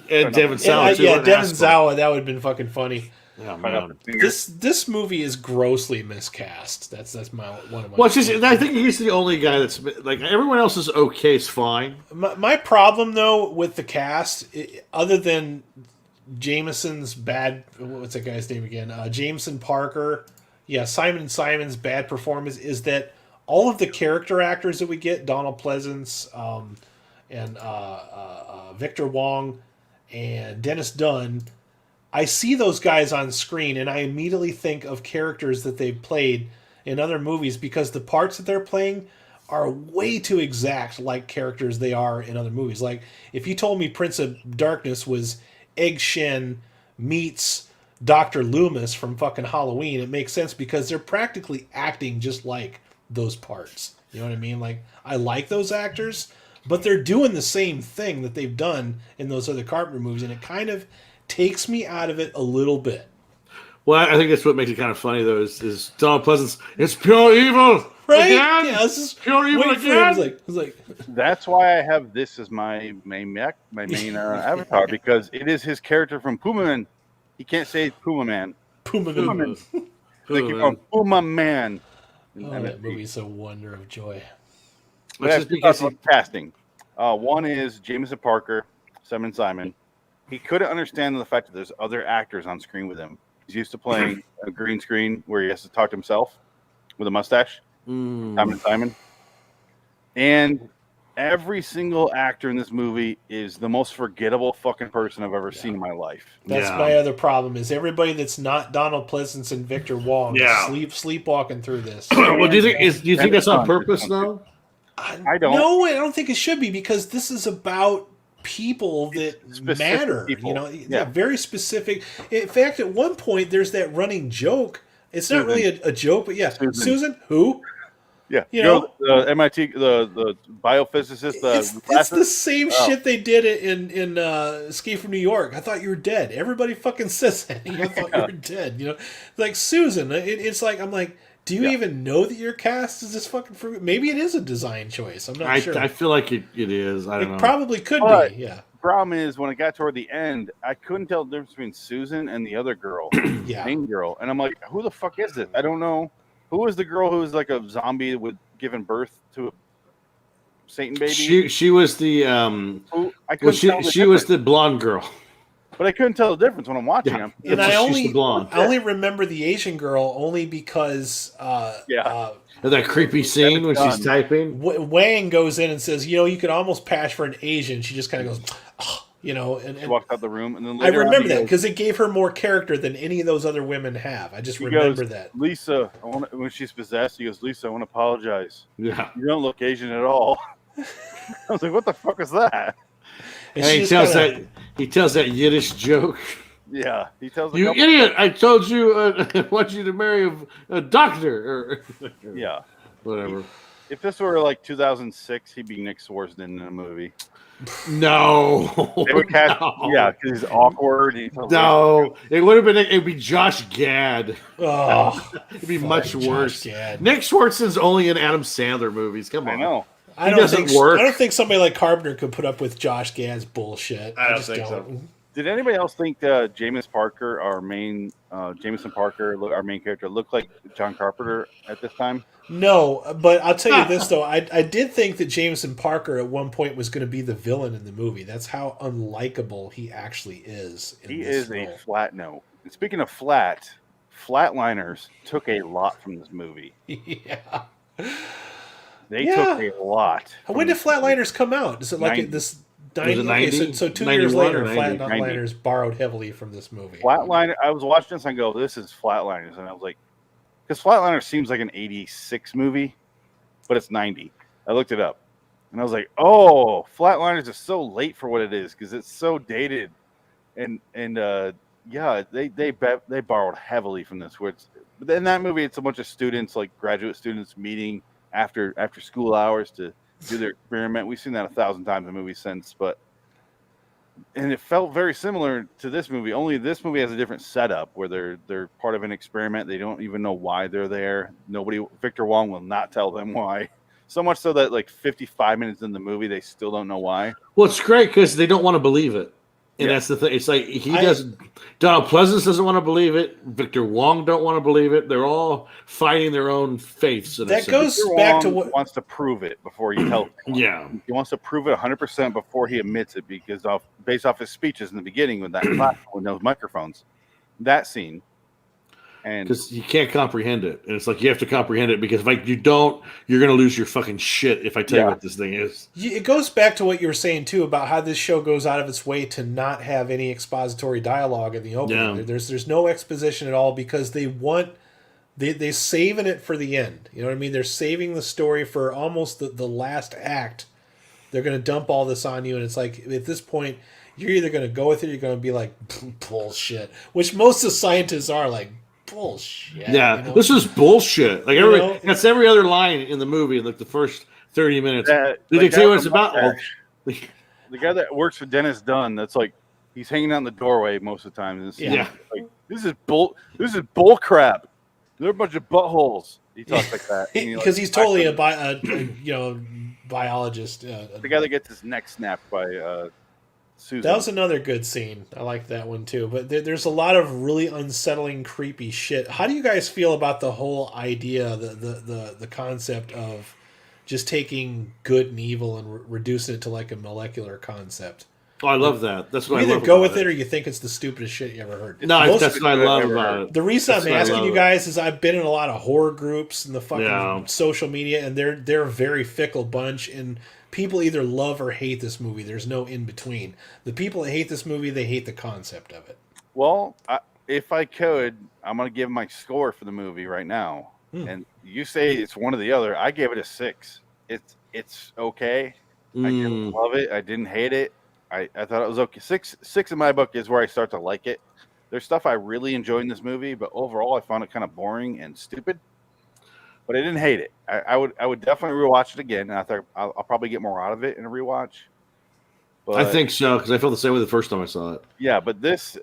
And Devon Sawa. Devon Sawa. That would have been fucking funny. Oh, man. This movie is grossly miscast. That's one of my. Well, it's just, I think he's the only guy that's like, everyone else is okay. It's fine. My problem though with the cast, other than Jameson's bad, what's that guy's name again? Jameson Parker. Yeah, Simon & Simon's bad performance is that all of the character actors that we get, Donald Pleasance, and Victor Wong, and Dennis Dunn, I see those guys on screen and I immediately think of characters that they've played in other movies, because the parts that they're playing are way too exact like characters they are in other movies. Like, if you told me Prince of Darkness was Egg Shen meets Dr. Loomis from fucking Halloween, it makes sense because they're practically acting just like those parts. You know what I mean? Like, I like those actors, but they're doing the same thing that they've done in those other Carpenter movies, and it kind of takes me out of it a little bit. Well, I think that's what makes it kind of funny, though, is Donald Pleasance. It's pure evil, right? Again? Yeah, this is pure evil again. It's like That's why I have this as my main avatar, because it is his character from Puma Man. He can't say Puma Man. Puma Man. They keep going Puma Man. Oh, that movie's a wonder of joy. But I have two thoughts on casting. One is Jameson Parker, Simon. He couldn't understand the fact that there's other actors on screen with him. He's used to playing a green screen where he has to talk to himself with a mustache. Simon. And every single actor in this movie is the most forgettable fucking person I've ever seen in my life. That's my other problem is everybody that's not Donald Pleasance and Victor Wong sleepwalking through this. Well, do you think that's on purpose, though? I don't. No, I don't think it should be, because this is about people that matter. People. You know, very specific. In fact, at one point, there's that running joke. It's not really a joke, but Susan, who? Yeah, you know, the MIT, the biophysicist. It's the same shit they did in Escape from New York. I thought you were dead. Everybody fucking says that. I thought you were dead. You know, like Susan. It's like I'm like, do you even know that your cast is this fucking? Maybe it is a design choice. I'm not sure. I feel like it is. I don't know. It probably could be. Yeah. Problem is, when it got toward the end, I couldn't tell the difference between Susan and the other girl, the main girl, and I'm like, who the fuck is this? I don't know. Who is the girl who was like a zombie with giving birth to a Satan baby? She was the she was the blonde girl. But I couldn't tell the difference when I'm watching them. And I only remember the Asian girl only because that creepy scene when she's typing. Wang goes in and says, you know, you could almost pass for an Asian. She just kind of goes, oh, you know, and she walked out the room, and then I remember that because it gave her more character than any of those other women have. I just remember that. Lisa, when she's possessed, he goes, Lisa, I want to apologize. Yeah, you don't look Asian at all. I was like, what the fuck is that? And he tells that Yiddish joke. Yeah, he tells you idiot! I told you I want you to marry a doctor. Yeah, whatever. If this were like 2006, he'd be Nick Swartzen in a movie. No, they would cast, because he's awkward. No, it would have been. It'd be Josh Gad. Oh, it'd be much worse. Nick Swartzen's only in Adam Sandler movies. Come on, I know. I don't think somebody like Carpenter could put up with Josh Gad's bullshit. I don't think so. Did anybody else think Jameson Parker, our main character, looked like John Carpenter at this time? No, but I'll tell you this though, I did think that Jameson Parker at one point was going to be the villain in the movie. That's how unlikable he actually is. He is a flat note. And speaking of Flatliners took a lot from this movie. Yeah. They took a lot. When did Flatliners come out? Is it like this 90? So 2 years later, Flatliners borrowed heavily from this movie. Flatliner. I was watching this and I go, this is Flatliners. And I was like, because Flatliners seems like an 86 movie, but it's 90. I looked it up. And I was like, oh, Flatliners is so late for what it is because it's so dated. And they borrowed heavily from this. But in that movie, it's a bunch of students, like graduate students, meeting after school hours to do their experiment. We've seen that 1,000 times in movies since, and it felt very similar to this movie. Only this movie has a different setup where they're part of an experiment. They don't even know why they're there. Victor Wong will not tell them why. So much so that like 55 minutes in the movie, they still don't know why. Well, it's great because they don't want to believe it. And that's the thing. It's like Donald Pleasance doesn't want to believe it. Victor Wong don't want to believe it. They're all fighting their own faiths. That goes back to what wants to prove it before he tells them. Yeah, he wants to prove it 100% before he admits it because based off his speeches in the beginning with that platform with those microphones, that scene. And because you can't comprehend it, and it's like you have to comprehend it because if you don't, you're going to lose your fucking shit. If I tell you what this thing is, it goes back to what you were saying too about how this show goes out of its way to not have any expository dialogue in the opening. Yeah. There's no exposition at all because they saving it for the end. You know what I mean? They're saving the story for almost the last act. They're going to dump all this on you, and it's like at this point, you're either going to go with it, or you're going to be like bullshit, which most of the scientists are like. Bullshit. Yeah, this is bullshit. Like that's every other line in the movie, like the first 30 minutes. Did they tell you what it's about? The guy that works for Dennis Dunn, that's like he's hanging out in the doorway most of the time. This is bull crap. They're a bunch of buttholes. He talks like that because he's totally a biologist. The guy that gets his neck snapped by Susan. That was another good scene. I like that one too. But there's a lot of really unsettling, creepy shit. How do you guys feel about the whole idea, the concept of just taking good and evil and reducing it to like a molecular concept? Oh, I love that. That's what you I love. Either go with it or you think it's the stupidest shit you ever heard. No, that's what I love about it. The reason I'm asking you guys is I've been in a lot of horror groups and the fucking social media, and they're a very fickle bunch, and people either love or hate this movie. There's no in between. The people that hate this movie, they hate the concept of it. Well, if I could, I'm going to give my score for the movie right now. And you say it's one or the other. I gave it a 6. It's okay. I didn't love it. I didn't hate it. I thought it was okay. 6 in my book is where I start to like it. There's stuff I really enjoy in this movie, but overall I found it kind of boring and stupid. But I didn't hate it. I would definitely rewatch it again, and I thought I'll probably get more out of it in a rewatch. But, I think so, because I felt the same way the first time I saw it. Yeah, but this,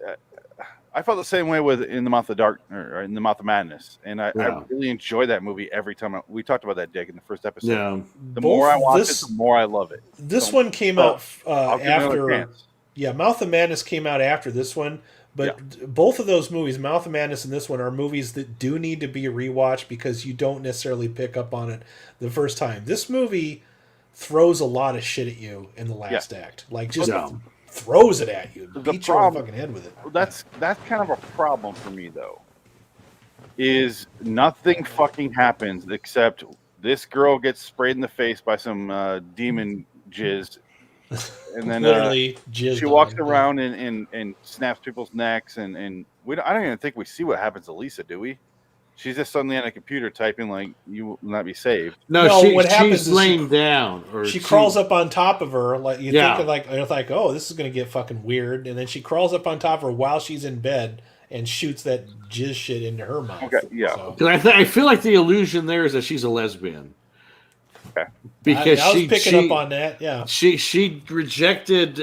I felt the same way with In the Mouth of Dark or In the Mouth of Madness, and I really enjoy that movie every time. We talked about that, Dick, in the first episode. Yeah, the more I watch it, the more I love it. This one came out after. Yeah, Mouth of Madness came out after this one. But both of those movies, Mouth of Madness and this one, are movies that do need to be rewatched because you don't necessarily pick up on it the first time. This movie throws a lot of shit at you in the last act. Like, just throws it at you. Beats you on the fucking head with it. That's kind of a problem for me, though. Is nothing fucking happens except this girl gets sprayed in the face by some demon jizz. And then she walks around and snaps people's necks, and I don't even think we see what happens to Lisa, do we? She's just suddenly on a computer typing like, "You will not be saved." No, she's laying down, or she crawls up on top of her. Like you think, like, oh, this is gonna get fucking weird, and then she crawls up on top of her while she's in bed and shoots that jizz shit into her mouth. Okay, yeah. Because I feel like the illusion there is that she's a lesbian. Okay. Because I was picking up on that, yeah. She rejected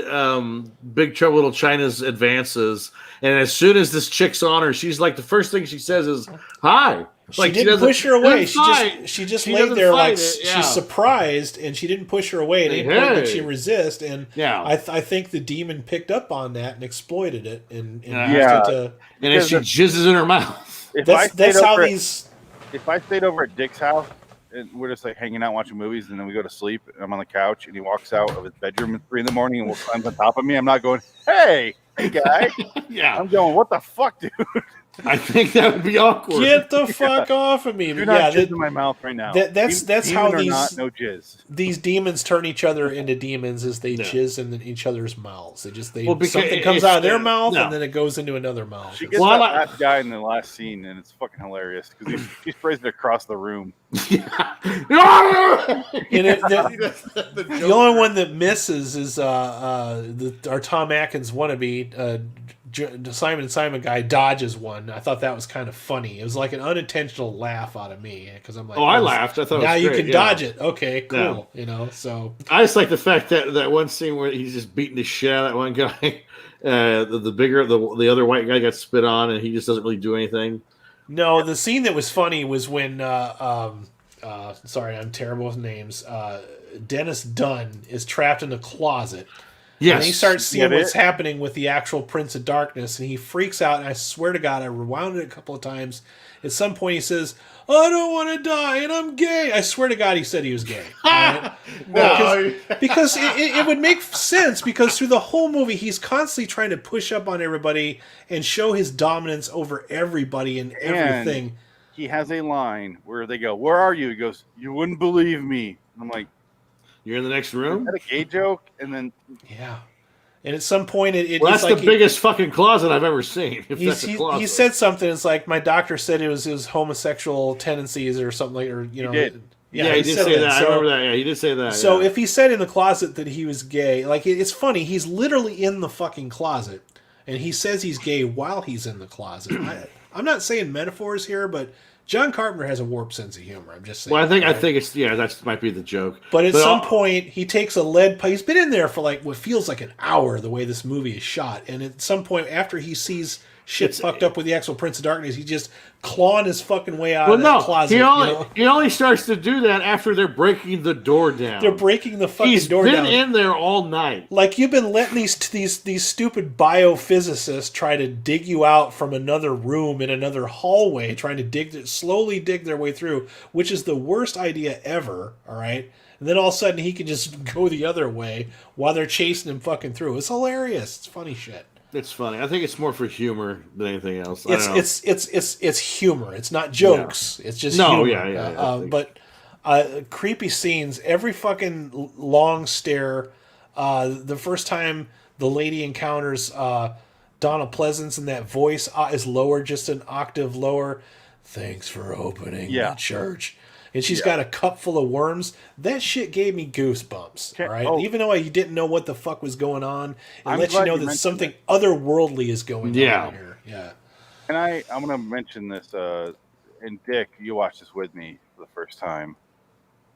Big Trouble Little China's advances, and as soon as this chick's on her, she's like, the first thing she says is "Hi." Like, she didn't push her away. She just laid there like she's surprised, and she didn't push her away. At any point did she resist, and I think the demon picked up on that and exploited it, and used it to. And then she jizzes in her mouth. That's how these. If I stayed over at Dick's house, and we're just like hanging out watching movies, and then we go to sleep, and I'm on the couch, and he walks out of his bedroom at 3 a.m. and will climb on top of me. I'm not going, hey guy. Yeah. I'm going, what the fuck, dude? I think that would be awkward. Get the fuck off of me! Do not jizz in my mouth right now. That's how no jizz. These demons turn each other into demons as they jizz in each other's mouths. Something comes out of their mouth and then it goes into another mouth. She gets that guy in the last scene, and it's fucking hilarious because he sprays it across the room. The only one that misses is our Tom Atkins wannabe. Simon & Simon guy dodges one. I thought that was kind of funny. It was like an unintentional laugh out of me because I'm like, I laughed. I thought now it was you great. can dodge it. Okay, cool. Yeah. So I just like the fact that one scene where he's just beating the shit out of that one guy. The other white guy got spit on, and he just doesn't really do anything. No, the scene that was funny was when sorry, I'm terrible with names. Dennis Dunn is trapped in a closet. Yes. And he starts seeing what's happening with the actual Prince of Darkness, and he freaks out, and I swear to God, I rewound it a couple of times. At some point, he says, I don't want to die, and I'm gay. I swear to God, he said he was gay. Right? Because it would make sense, because through the whole movie, he's constantly trying to push up on everybody and show his dominance over everybody and everything. And he has a line where they go, where are you? He goes, you wouldn't believe me. And I'm like, you're in the next room? Is that a gay joke? And then and at some point that's like the biggest fucking closet I've ever seen. He said something. It's like, my doctor said it was his homosexual tendencies or something like, or he did. Yeah, he did say that. I remember that. Yeah, he did say that. So if he said in the closet that he was gay, like, it's funny. He's literally in the fucking closet, and he says he's gay while he's in the closet. I'm not saying metaphors here, but John Carpenter has a warped sense of humor. I'm just saying. Well, I think it's that might be the joke. But at some point, he takes a lead pipe. He's been in there for like what feels like an hour. The way this movie is shot, and at some point, after he sees shit fucked up with the actual Prince of Darkness. He's just clawing his fucking way out of that closet. He only starts to do that after they're breaking the door down. They're breaking the fucking door down. He's been in there all night. Like, you've been letting these stupid biophysicists try to dig you out from another room in another hallway, trying to slowly dig their way through, which is the worst idea ever, all right? And then all of a sudden he can just go the other way while they're chasing him fucking through. It's hilarious. It's funny shit. It's funny. I think it's more for humor than anything else. It's humor. It's not jokes. Yeah. It's just humor. But creepy scenes. Every fucking long stare. The first time the lady encounters Donald Pleasance and that voice is lower, just an octave lower. Thanks for opening the church. And she's got a cup full of worms. That shit gave me goosebumps. All right, even though you didn't know what the fuck was going on, it lets you know that something otherworldly is going on here. Yeah. And I'm going to mention this. And Dick, you watched this with me for the first time.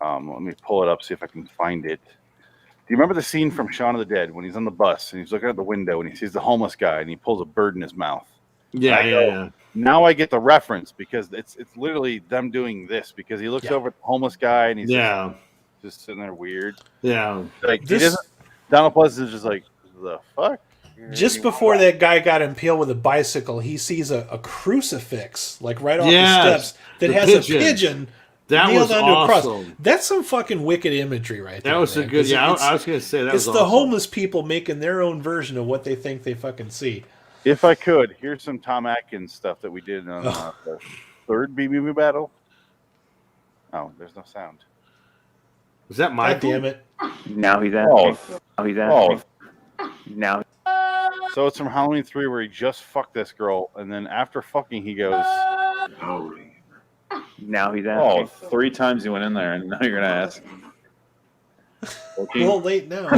Let me pull it up, see if I can find it. Do you remember the scene from Shaun of the Dead when he's on the bus and he's looking out the window and he sees the homeless guy and he pulls a bird in his mouth? Yeah. Now I get the reference because it's literally them doing this because he looks over at the homeless guy and he's just sitting there weird. Yeah. Like Donald Pleasance is just like, the fuck? Just before that guy got impaled with a bicycle, he sees a crucifix like right off the steps that has a pigeon nailed onto a cross. That's some fucking wicked imagery right there. That was a good. I was going to say that. It's the homeless people making their own version of what they think they fucking see. If I could, here's some Tom Atkins stuff that we did on the third B-movie battle. Oh, there's no sound. Was that my damn it? Now he's asking. Now. So it's from Halloween 3 where he just fucked this girl, and then after fucking, he goes, "Holy." Now he's asking. 3 times he went in there, and now you're gonna ask. A little late now.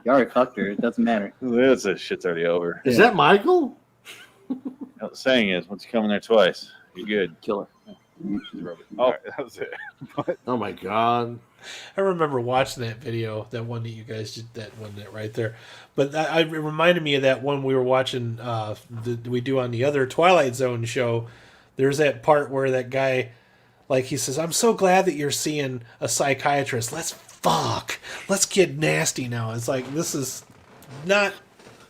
You already fucked her. It doesn't matter. This shit's already over. Is that Michael? The saying is, once you come in there twice, you're good. Kill her. Oh, that was it. Oh my god! I remember watching that video, that one that you guys did, that one that right there. But it reminded me of that one we were watching. We do on the other Twilight Zone show. There's that part where that guy, like, he says, "I'm so glad that you're seeing a psychiatrist. Let's get nasty now." It's like, this is not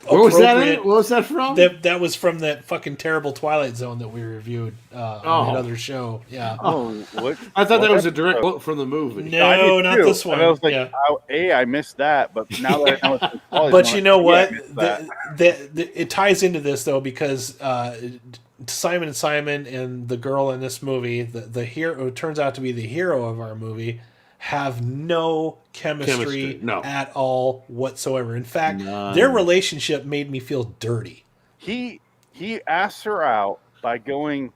Where was that in? What was that from? That was from that fucking terrible Twilight Zone that we reviewed on that other show. Yeah. Oh, what? I thought that was a direct quote from the movie. No, not this one. And I was like, I missed that, but now that I know it's but you know what? It ties into this, though, because Simon and Simon and the girl in this movie, the hero who turns out to be the hero of our movie, have no chemistry at all whatsoever. In fact, their relationship made me feel dirty. He asked her out by being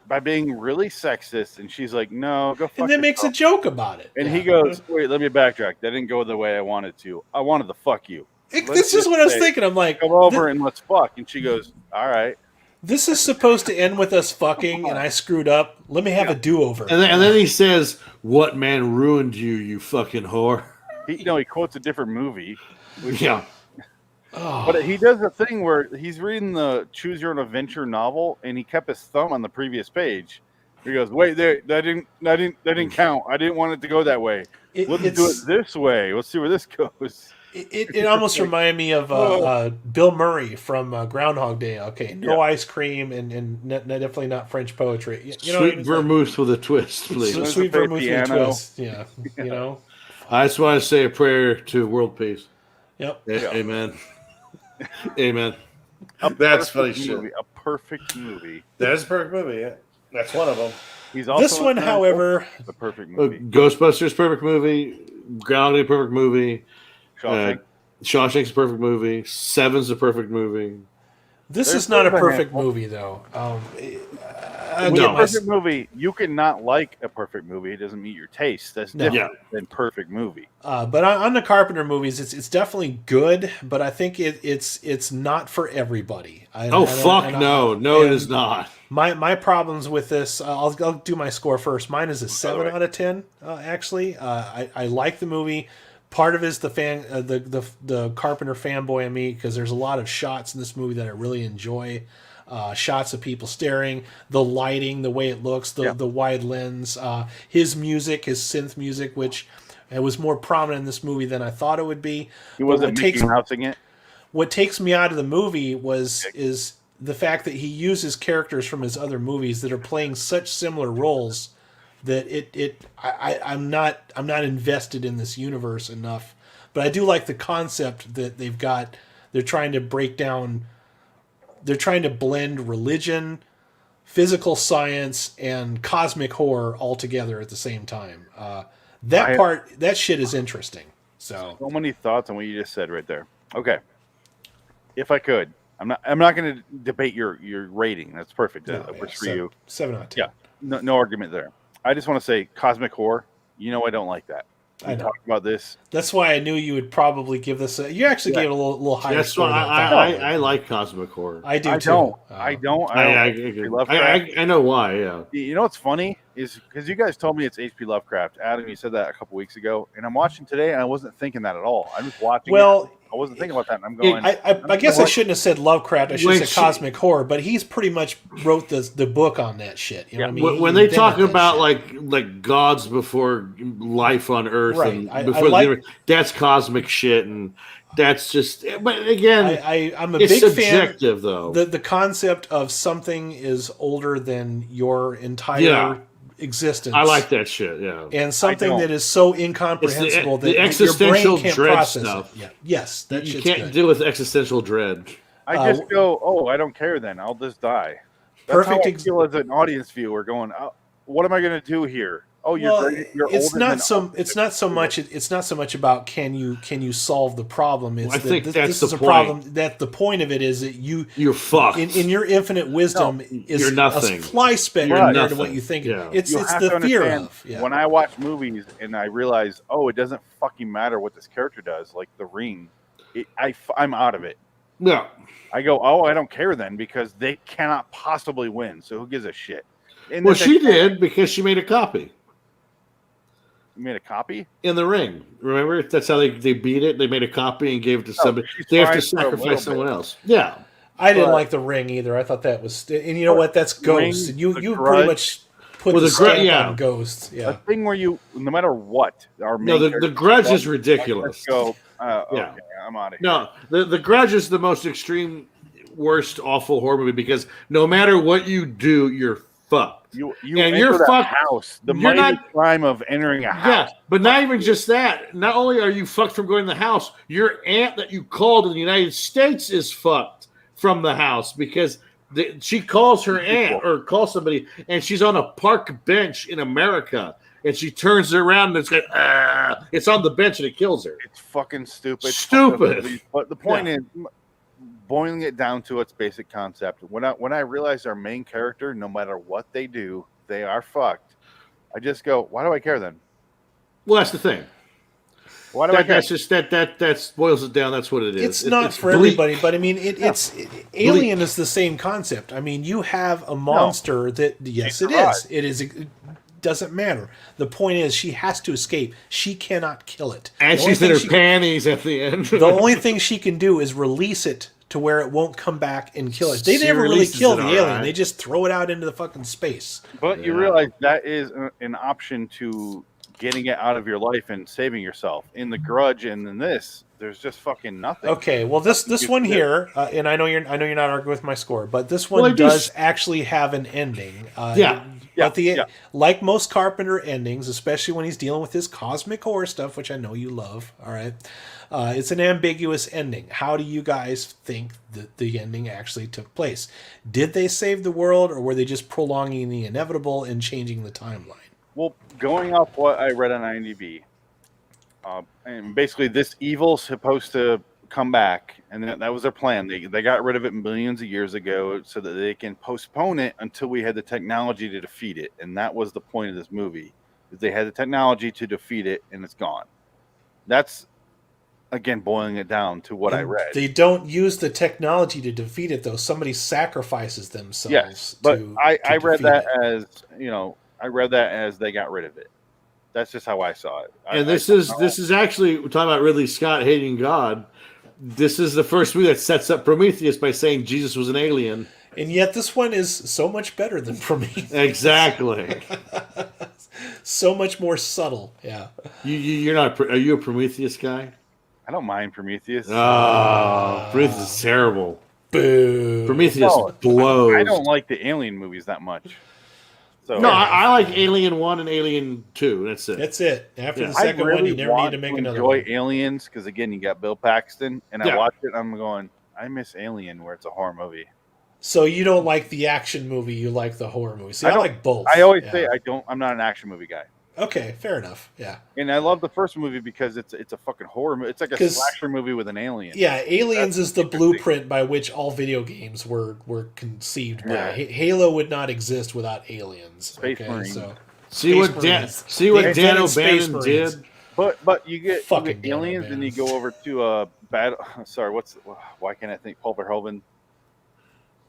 really sexist, and she's like, "No, go fuck and then makes a joke about it." And he goes, "Wait, let me backtrack. That didn't go the way I wanted to. I wanted to fuck you." This is what I was thinking. I'm like, "Come over and let's fuck." And she goes, "All right." This is supposed to end with us fucking, and I screwed up. Let me have a do-over. And then he says, "What man ruined you, you fucking whore?" He quotes a different movie. Yeah. But he does a thing where he's reading the Choose Your Own Adventure novel, and he kept his thumb on the previous page. He goes, "Wait, that didn't count. I didn't want it to go that way. Let's do it this way. Let's see where this goes." It almost reminded me of Bill Murray from Groundhog Day. Okay, no ice cream and definitely not French poetry. Sweet vermouth with a twist, please. Sweet vermouth with a twist. Yeah, you know. I just want to say a prayer to world peace. Yep. Amen. Amen. That's funny shit. A perfect movie. That's a perfect movie. Yeah, that's one of them. He's also this one, however, the perfect movie. Ghostbusters, perfect movie. Grounded, Day, perfect movie. Shawshank's a perfect movie. Seven's a perfect movie. This is not a perfect movie, though. Perfect movie. You can not like a perfect movie. It doesn't meet your taste. That's different than perfect movie. But on the Carpenter movies, it's definitely good. But I think it's not for everybody. No, it is not. My problems with this, I'll do my score first. Mine is a 7 out of 10. Actually, I like the movie. Part of it is the Carpenter fanboy in me, because there's a lot of shots in this movie that I really enjoy. Shots of people staring, the lighting, the way it looks, the wide lens, his music, his synth music, which was more prominent in this movie than I thought it would be. He wasn't Mickey Mousing it. What takes me out of the movie is the fact that he uses characters from his other movies that are playing such similar roles that I'm not invested in this universe enough. But I do like the concept that they've got. They're trying to break down. They're trying to blend religion, physical science, and cosmic horror all together at the same time. That shit is interesting. So many thoughts on what you just said right there. Okay, if I could, I'm not going to debate your rating. That's perfect. That works for you. 7 out of 10. Yeah, no argument there. I just want to say cosmic horror. You know I don't like that. We talked about this. That's why I knew you would probably give this. You actually gave it a little higher. That's why I like cosmic horror. I do too. I don't. I know why. Yeah. You know what's funny is because you guys told me it's H.P. Lovecraft. Adam, you said that a couple weeks ago, and I'm watching today, and I wasn't thinking that at all. I'm just watching. Well, I wasn't thinking about that. And I'm going. I guess I shouldn't have said Lovecraft. I should have said cosmic horror. But he's pretty much wrote the book on that shit. You know what I mean? When they talk about like gods before life on Earth, right? And that's cosmic shit, and that's just. But again, I'm a it's big subjective, fan. Though the concept of something is older than your entire existence. I like that shit. Yeah, and something that is so incomprehensible that existential your brain can't dread process stuff. it. Yeah. Yes, that you can't deal with existential dread. I just go, I don't care. Then I'll just die. That's perfect how I feel as an audience viewer. Going, what am I going to do here? Oh, you're it's not so much about can you solve the problem. It's this is a problem. That the point of it is that you're fucked. In your infinite wisdom is nothing. A fly speck compared to what you think. Yeah. It's the fear of. Yeah. When I watch movies and I realize, it doesn't fucking matter what this character does, like The Ring, I'm out of it. Yeah. I go, I don't care then because they cannot possibly win. So who gives a shit? And well, she did because she made a copy. You made a copy? In The Ring. Remember? That's how they beat it. They made a copy and gave it to somebody. They have to sacrifice someone else. Yeah. I didn't like The Ring either. I thought that was... And you know what? That's Ghost. And you pretty much put the stamp on Ghost. Yeah. A thing where you, no matter what, our main the Grudge is ridiculous. Go, okay, I'm out of here. No, the Grudge is the most extreme, worst, awful horror movie because no matter what you do, you're fucked. You're fucked. House. The mighty crime of entering a house. Yeah, but not even just that. Not only are you fucked from going to the house, your aunt that you called in the United States is fucked from the house because she calls her aunt or calls somebody, and she's on a park bench in America, and she turns around and it's like, it's on the bench and it kills her. It's fucking stupid. Stupid. But the point is, boiling it down to its basic concept, when I realize our main character, no matter what they do, they are fucked, I just go, why do I care then? Well, that's the thing. Why do I care? That's just that boils it down. That's what it is. It's not for everybody, but I mean, Alien is the same concept. I mean, you have a monster that yes, it is. It is. It doesn't matter. The point is, she has to escape. She cannot kill it. And she's in her panties at the end. The only thing she can do is release it to where it won't come back and kill it. They never really kill the alien. They just throw it out into the fucking space. But you realize that is an option to getting it out of your life and saving yourself. In The Grudge and in this, there's just fucking nothing. Okay, well this one here, and I know you're not arguing with my score, but this one does actually have an ending. Like most Carpenter endings, especially when he's dealing with his cosmic horror stuff, which I know you love. All right, it's an ambiguous ending. How do you guys think that the ending actually took place? Did they save the world, or were they just prolonging the inevitable and changing the timeline? Well, going off what I read on IMDb, and basically this evil's supposed to come back, and that was their plan. They got rid of it millions of years ago so that they can postpone it until we had the technology to defeat it. And that was the point of this movie, is they had the technology to defeat it, and it's gone. That's, again, boiling it down to what I read. They don't use the technology to defeat it, though. Somebody sacrifices themselves. Yes, but I read that as, I read that as they got rid of it. That's just how I saw it. And this is actually, we're talking about Ridley Scott hating God. This is the first movie that sets up Prometheus by saying Jesus was an alien. And yet this one is so much better than Prometheus. Exactly. So much more subtle. Yeah. You're not. Are you a Prometheus guy? I don't mind Prometheus. Prometheus is terrible. Boo. Prometheus blows. I don't like the alien movies that much. So no, I like Alien 1 and Alien 2. That's it. That's it. After the second one, you never need to make another one. I enjoy Aliens because, again, you got Bill Paxton, and I watched it and I'm going, I miss Alien where it's a horror movie. So you don't like the action movie, you like the horror movie. See, I like both. I always say I'm not an action movie guy. Okay, fair enough. Yeah. And I love the first movie because it's a fucking horror movie. It's like a slasher movie with an alien. Yeah, Aliens is the blueprint by which all video games were conceived by. Yeah. Halo would not exist without aliens. Space Marines. So, see what Dan O'Bannon did? But you get Fucking aliens and you go over to battle. Sorry, why can't I think? Paul Verhoeven.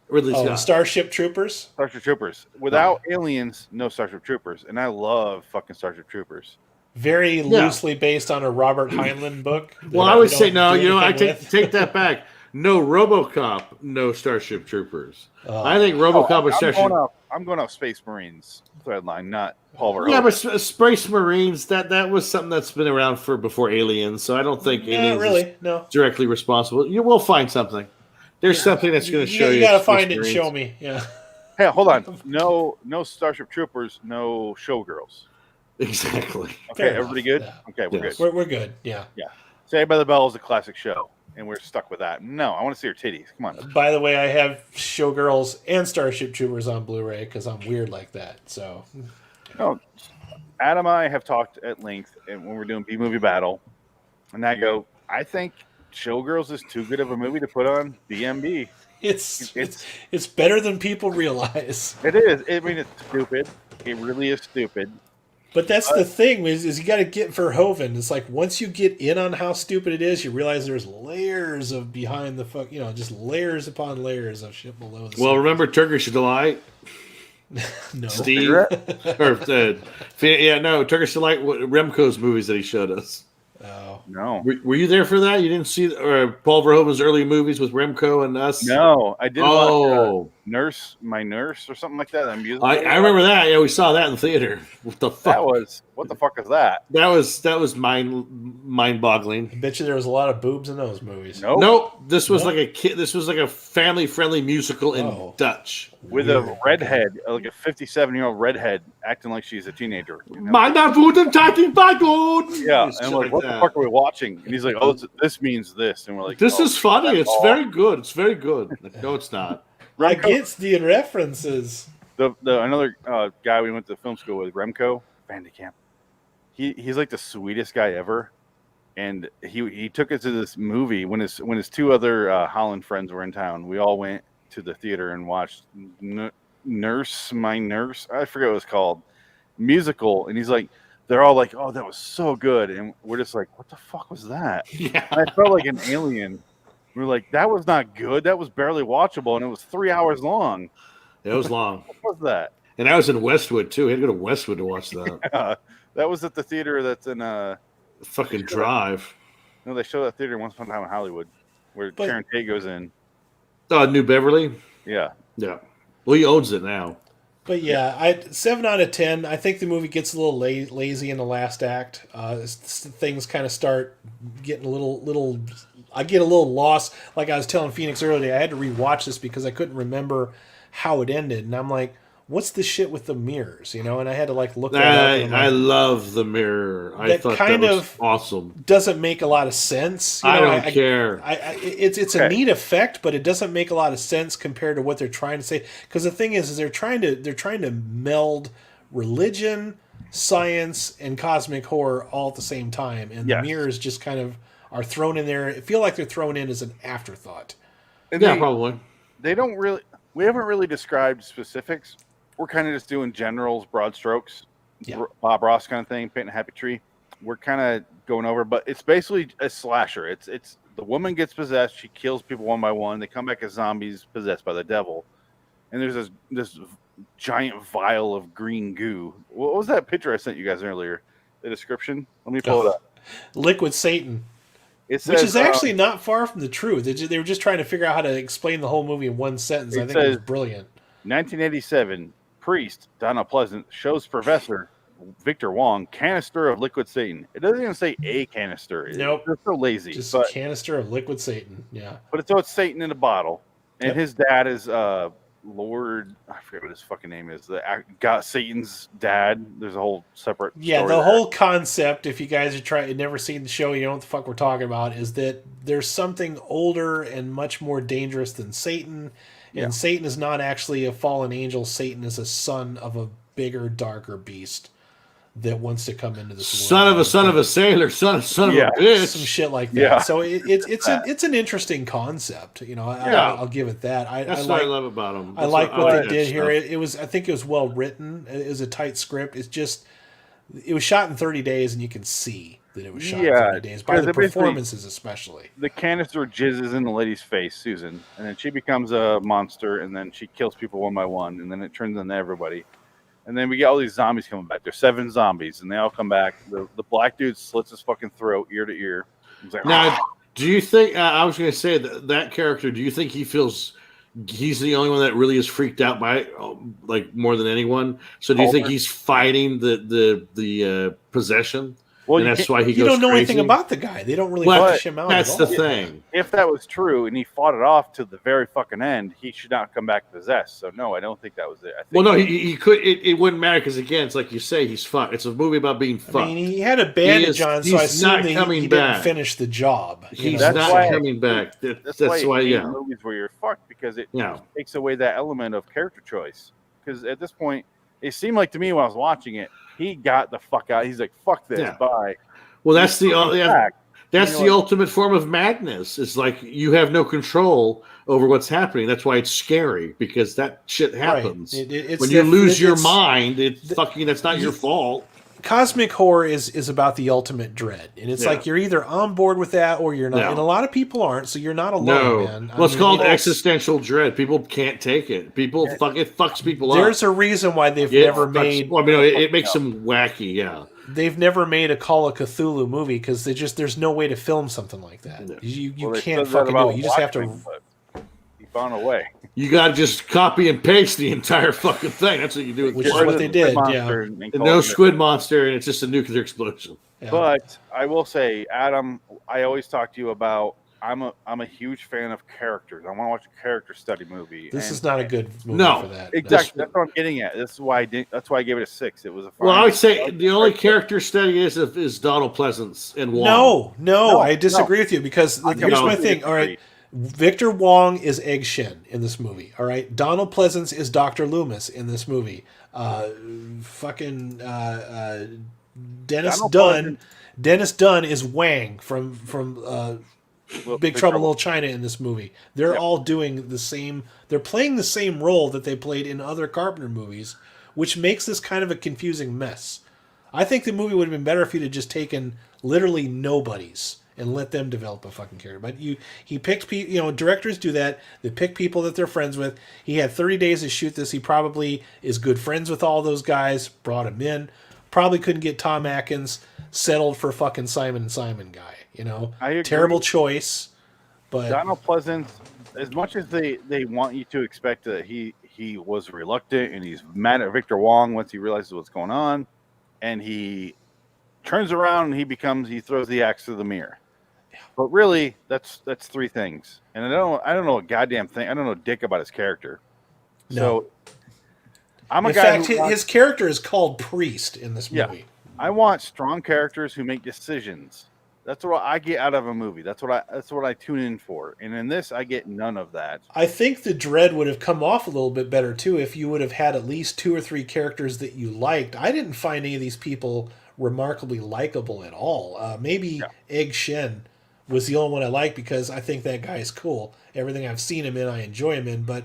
Ridley Scott. Starship Troopers. Starship Troopers. Without aliens, no Starship Troopers, and I love fucking Starship Troopers. Very loosely based on a Robert Heinlein book. Well, I would say no. You know, I take that back. No RoboCop, no Starship Troopers. I think RoboCop is Starship. I'm going off Space Marines threadline, not Paul Verhoeven. Yeah, but Space Marines that was something that's been around for before Aliens, so I don't think Aliens is directly responsible. You will find something. There's something that's going to show you. You got to find it and show me. Yeah. Hey, hold on. No Starship Troopers. No Showgirls. Exactly. Okay, everybody good? Yeah. Okay, we're good. We're good. Yeah. Yeah. Saved by the Bell is a classic show, and we're stuck with that. No, I want to see her titties. Come on. By the way, I have Showgirls and Starship Troopers on Blu-ray because I'm weird like that. So. No, Adam and I have talked at length, and when we're doing B-movie battle, and I go, I think Showgirls is too good of a movie to put on BMB. It's better than people realize. It is. I mean, it's stupid. It really is stupid. But that's the thing is you got to get Verhoeven. It's like once you get in on how stupid it is, you realize there's layers of behind the fuck, just layers upon layers of shit below. Well, remember Turkish Delight? No, Steve or Turkish Delight. Remco's movies that he showed us. Oh no! Were you there for that? You didn't see Paul Verhoeven's early movies with Remco and us? No, I didn't. Watch, My Nurse, or something like that. I remember that. Yeah, we saw that in the theater. What the fuck? What the fuck is that? That was mind-boggling. I bet you there was a lot of boobs in those movies. Nope. This was like a kid. This was like a family-friendly musical in Dutch with a redhead, like a 57-year-old redhead, acting like she's a teenager. Yeah, and like, what the fuck are we watching? And he's like, "Oh, this means this," and we're like, "This is funny. It's very good. It's very good." Like, no, it's not. I get the references. The another guy we went to film school with, Remco Van de Kamp. He's like the sweetest guy ever, and he took us to this movie when his two other Holland friends were in town. We all went to the theater and watched Nurse, My Nurse. I forget what it was called, musical, and he's like. They're all like, "Oh, that was so good," and we're just like, "What the fuck was that?" Yeah. And I felt like an alien. We're like, "That was not good. That was barely watchable, and it was 3 hours long." It was long. What was that? And I was in Westwood too. I had to go to Westwood to watch that. Yeah, that was at the theater that's in fucking Drive. No, they show that theater once upon a time in Hollywood, where Sharon Tate goes in. New Beverly. Yeah. Yeah. Well, he owns it now. But yeah, 7 out of 10. I think the movie gets a little lazy in the last act. Things kind of start getting a little. I get a little lost. Like I was telling Phoenix earlier, I had to rewatch this because I couldn't remember how it ended, and I'm like, "What's the shit with the mirrors?" And I had to look that up. I love the mirror. I thought that was awesome. Doesn't make a lot of sense. I don't care. It's a neat effect, but it doesn't make a lot of sense compared to what they're trying to say. Because the thing is they're trying to meld religion, science, and cosmic horror all at the same time, and the mirrors just kind of are thrown in there. I feel like they're thrown in as an afterthought. And probably. They don't really. We haven't really described specifics. We're kind of just doing generals, broad strokes, Bob Ross kind of thing, painting a happy tree. We're kind of going over, but it's basically a slasher. It's the woman gets possessed. She kills people one by one. They come back as zombies possessed by the devil. And there's this giant vial of green goo. What was that picture I sent you guys earlier? the description. Let me pull it up. Liquid Satan. It says, which is actually not far from the truth. They were just trying to figure out how to explain the whole movie in one sentence. I think it was brilliant. 1987, priest Donald Pleasance shows Professor Victor Wong canister of liquid Satan. It doesn't even say a canister. Nope. They're so lazy. Just a canister of liquid Satan. Yeah. But it's Satan in a bottle. And his dad is Lord, I forget what his fucking name is. Got Satan's dad. There's a whole separate. Yeah, the whole concept, if you guys are never seen the show, you know what the fuck we're talking about, is that there's something older and much more dangerous than Satan. And Satan is not actually a fallen angel. Satan is a son of a bigger, darker beast that wants to come into this world. Son of a sailor, son of a bitch. Some shit like that. Yeah. So it's an interesting concept. You know, I'll give it that. That's what I love about them. I like what they did here. I think it was well written. It was a tight script. It was shot in 30 days, and you can see that it was shot in 30 days by the performances, especially. The canister jizzes in the lady's face, Susan, and then she becomes a monster, and then she kills people one by one, and then it turns into everybody. And then we get all these zombies coming back. There's 7 zombies, and they all come back. The black dude slits his fucking throat ear to ear. He's like, now, do you think, I was going to say, that character, do you think he feels he's the only one that really is freaked out by it, like, more than anyone? So do you think he's fighting the possession? Well, and that's why he goes You don't know crazy? anything about the guy. They don't really flesh him out. That's the thing. If that was true and he fought it off to the very fucking end, he should not come back possessed. So no, I don't think that was it. Well, no, he could. It wouldn't matter because again, it's like you say, he's fucked. It's a movie about being fucked. I mean, he had a bandage on, so I assume that he didn't finish the job. He's not coming back. That's why movies where you're fucked because it takes away that element of character choice. Because at this point, it seemed like to me when I was watching it, he got the fuck out. He's like, "Fuck this, bye." Well, that's the ultimate form of madness. It's like you have no control over what's happening. That's why it's scary because that shit happens. Right. When you lose your mind, that's not your fault. Cosmic horror is about the ultimate dread, and it's like you're either on board with that or you're not. And a lot of people aren't, so you're not alone, man. Well, it's called existential dread. People can't take it. It fucks people up. There's a reason why they've never made. Well, I mean, it makes them wacky. Yeah. They've never made a Call of Cthulhu movie because there's no way to film something like that. You can't fucking do it. You just have to. He found a way. You got to just copy and paste the entire fucking thing. That's what you do. Which is what they did. Yeah. No squid monster, and it's just a nuclear explosion. Yeah. But I will say, Adam, I always talk to you about. I'm a huge fan of characters. I want to watch a character study movie. This is not a good movie for that. Exactly. That's what I'm getting at. That's why I gave it a 6. It was a. Well, I would say the only character study is Donald Pleasance and Wong. No, I disagree with you because here's my thing. All right, Victor Wong is Egg Shen in this movie. All right, Donald Pleasance is Dr. Loomis in this movie. Dennis Dunn is Wang from Big Trouble in Little China in this movie. They're all doing the same. They're playing the same role that they played in other Carpenter movies, which makes this kind of a confusing mess. I think the movie would have been better if he'd have just taken literally nobodies and let them develop a fucking character. But he picked people. Directors do that. They pick people that they're friends with. He had 30 days to shoot this. He probably is good friends with all those guys. Brought him in. Probably couldn't get Tom Atkins. Settled for fucking Simon & Simon guy. Terrible choice. But Donald Pleasance, as much as they want you to expect that he was reluctant and he's mad at Victor Wong once he realizes what's going on, and he turns around and he throws the axe through the mirror. But really, that's 3 things, and I don't know a goddamn thing. I don't know dick about his character. No. So I'm a in guy. In fact, his character is called Priest in this movie. Yeah, I want strong characters who make decisions. That's what I get out of a movie. That's what I tune in for. And in this, I get none of that. I think the dread would have come off a little bit better too if you would have had at least 2 or 3 characters that you liked. I didn't find any of these people remarkably likable at all. Maybe Egg Shen was the only one I liked because I think that guy is cool. Everything I've seen him in, I enjoy him in. But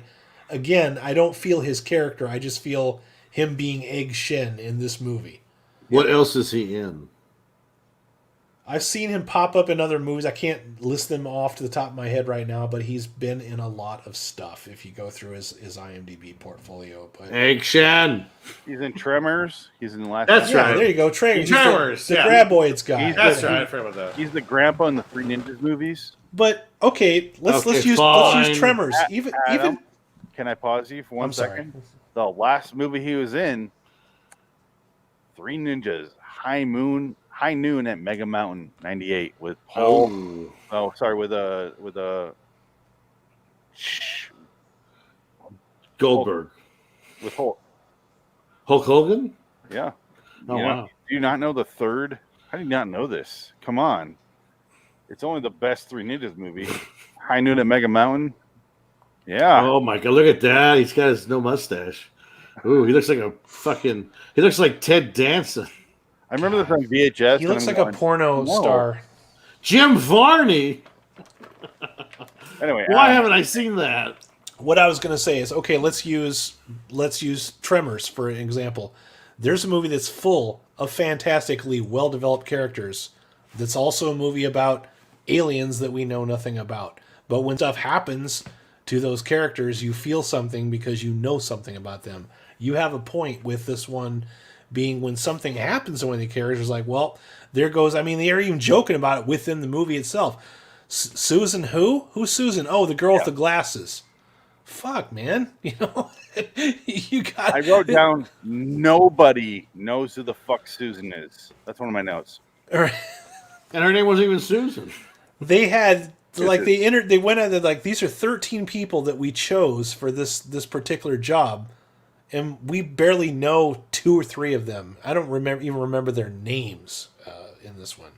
again, I don't feel his character. I just feel him being Egg Shen in this movie. What else is he in? I've seen him pop up in other movies. I can't list them off to the top of my head right now, but he's been in a lot of stuff if you go through his IMDb portfolio. But Action. He's in Tremors. He's in the last. That's yeah, right. there you go. Tremors. Tremors, The yeah. Graboids guy. That's right. I forgot about that. He's the grandpa in the Three Ninjas movies. But okay, let's use Tremors. Even can I pause you for one second? Sorry. The last movie he was in, Three Ninjas, High Noon at Mega Mountain '98 with Paul. Oh, sorry, with Goldberg. With Hulk. Hulk Hogan? Yeah. Oh, wow. Do you not know the third? How do you not know this? Come on. It's only the best Three Ninjas movie. High Noon at Mega Mountain. Yeah. Oh my God! Look at that. He's got his no mustache. Ooh, he looks like he looks like Ted Danson. I remember this on VHS. He looks like a porno star. Jim Varney. Anyway, why haven't I seen that? What I was going to say is, okay, let's use Tremors for an example. There's a movie that's full of fantastically well-developed characters. That's also a movie about aliens that we know nothing about. But when stuff happens to those characters, you feel something because you know something about them. You have a point with this one being when something happens to one of the characters, like, well, there goes, I mean, they're even joking about it within the movie itself. Susan who? Who's Susan? Oh, the girl with the glasses. Fuck, man. You know, you got. I wrote down nobody knows who the fuck Susan is. That's one of my notes. And her name wasn't even Susan. They had like they went out there like, these are 13 people that we chose for this particular job, and we barely know 2 or 3 of them. I don't remember their names in this one.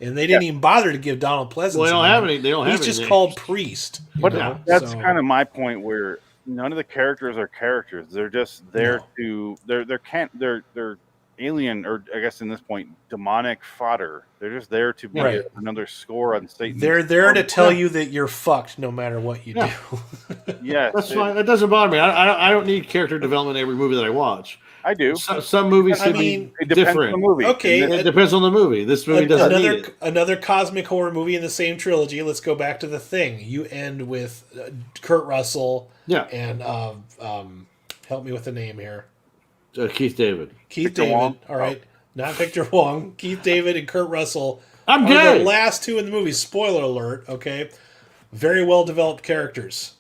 And they didn't even bother to give Donald Pleasance. Well, they don't have any. They don't have He's just names. called Priest. But that's kind of my point, where none of the characters are characters. They're just there to they're alien, or I guess in this point, demonic fodder. They're just there to be another score on Satan. They're there to tell you that you're fucked no matter what you do. Yes, that's fine. That doesn't bother me. I don't need character development in every movie that I watch. I do. Some movies should be different. On the movie. Okay, it depends on the movie. This movie doesn't need it. Another cosmic horror movie in the same trilogy. Let's go back to The Thing. You end with Kurt Russell. Yeah. And help me with the name here. Keith David. Victor Wong. All right, not Victor Wong. Keith David and Kurt Russell. I'm are gay. the last 2 in the movie. Spoiler alert. Okay, very well developed characters.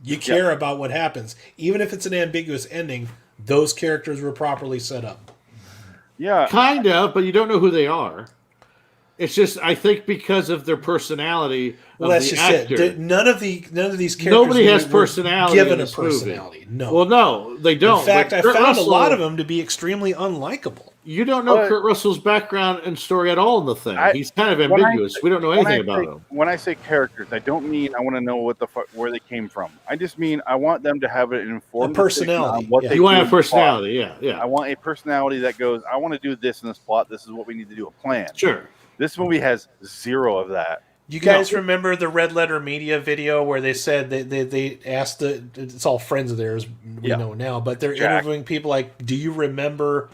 You care about what happens, even if it's an ambiguous ending. Those characters were properly set up. Yeah, kind of, but you don't know who they are. It's just, I think, because of their personality. Well, that's just actor. it. None of these characters. Nobody has personality. Given a personality, movie. no. Well, no, they don't. In fact, I Kurt found Russell, a lot of them to be extremely unlikable. You don't know Kurt Russell's background and story at all in the thing. He's kind of ambiguous. We don't know anything about him. When I say characters, I don't mean I want to know what the fuck where they came from. I just mean I want them to have an informed personality. What they you want to have personality, yeah. I want a personality that goes, I want to do this in this plot. This is what we need to do, a plan. Sure. This movie has 0 of that. You guys remember the Red Letter Media video where they said they asked it's all friends of theirs we know now, but they're interviewing people like, do you remember?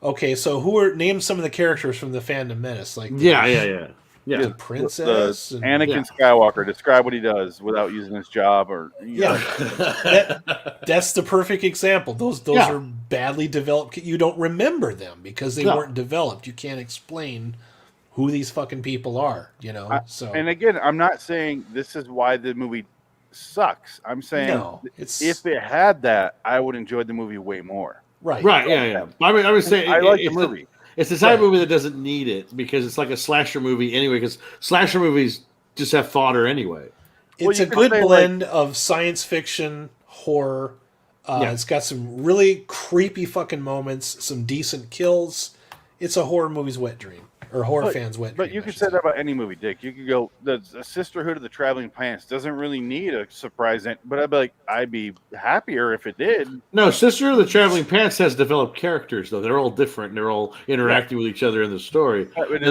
Okay, so name some of the characters from the Phantom Menace? Like yeah. The princess, and Anakin Skywalker. Describe what he does without using his job, or that's the perfect example. Those are badly developed. You don't remember them because they weren't developed. You can't explain who these fucking people are, you know. And again, I'm not saying this is why the movie sucks. I'm saying if it had that, I would enjoy the movie way more. Right. Yeah. I was saying, I like the movie. It's the type of movie that doesn't need it because it's like a slasher movie anyway. Because slasher movies just have fodder anyway. It's a good blend of science fiction, horror. It's got some really creepy fucking moments, some decent kills. It's a horror movie's wet dream. Or horror fans wet dream. But you could say that about any movie, Dick. You could go, the Sisterhood of the Traveling Pants doesn't really need a surprise end, but I'd be happier if it did. No, Sister of the Traveling Pants has developed characters, though. They're all different, and they're all interacting with each other in the story. And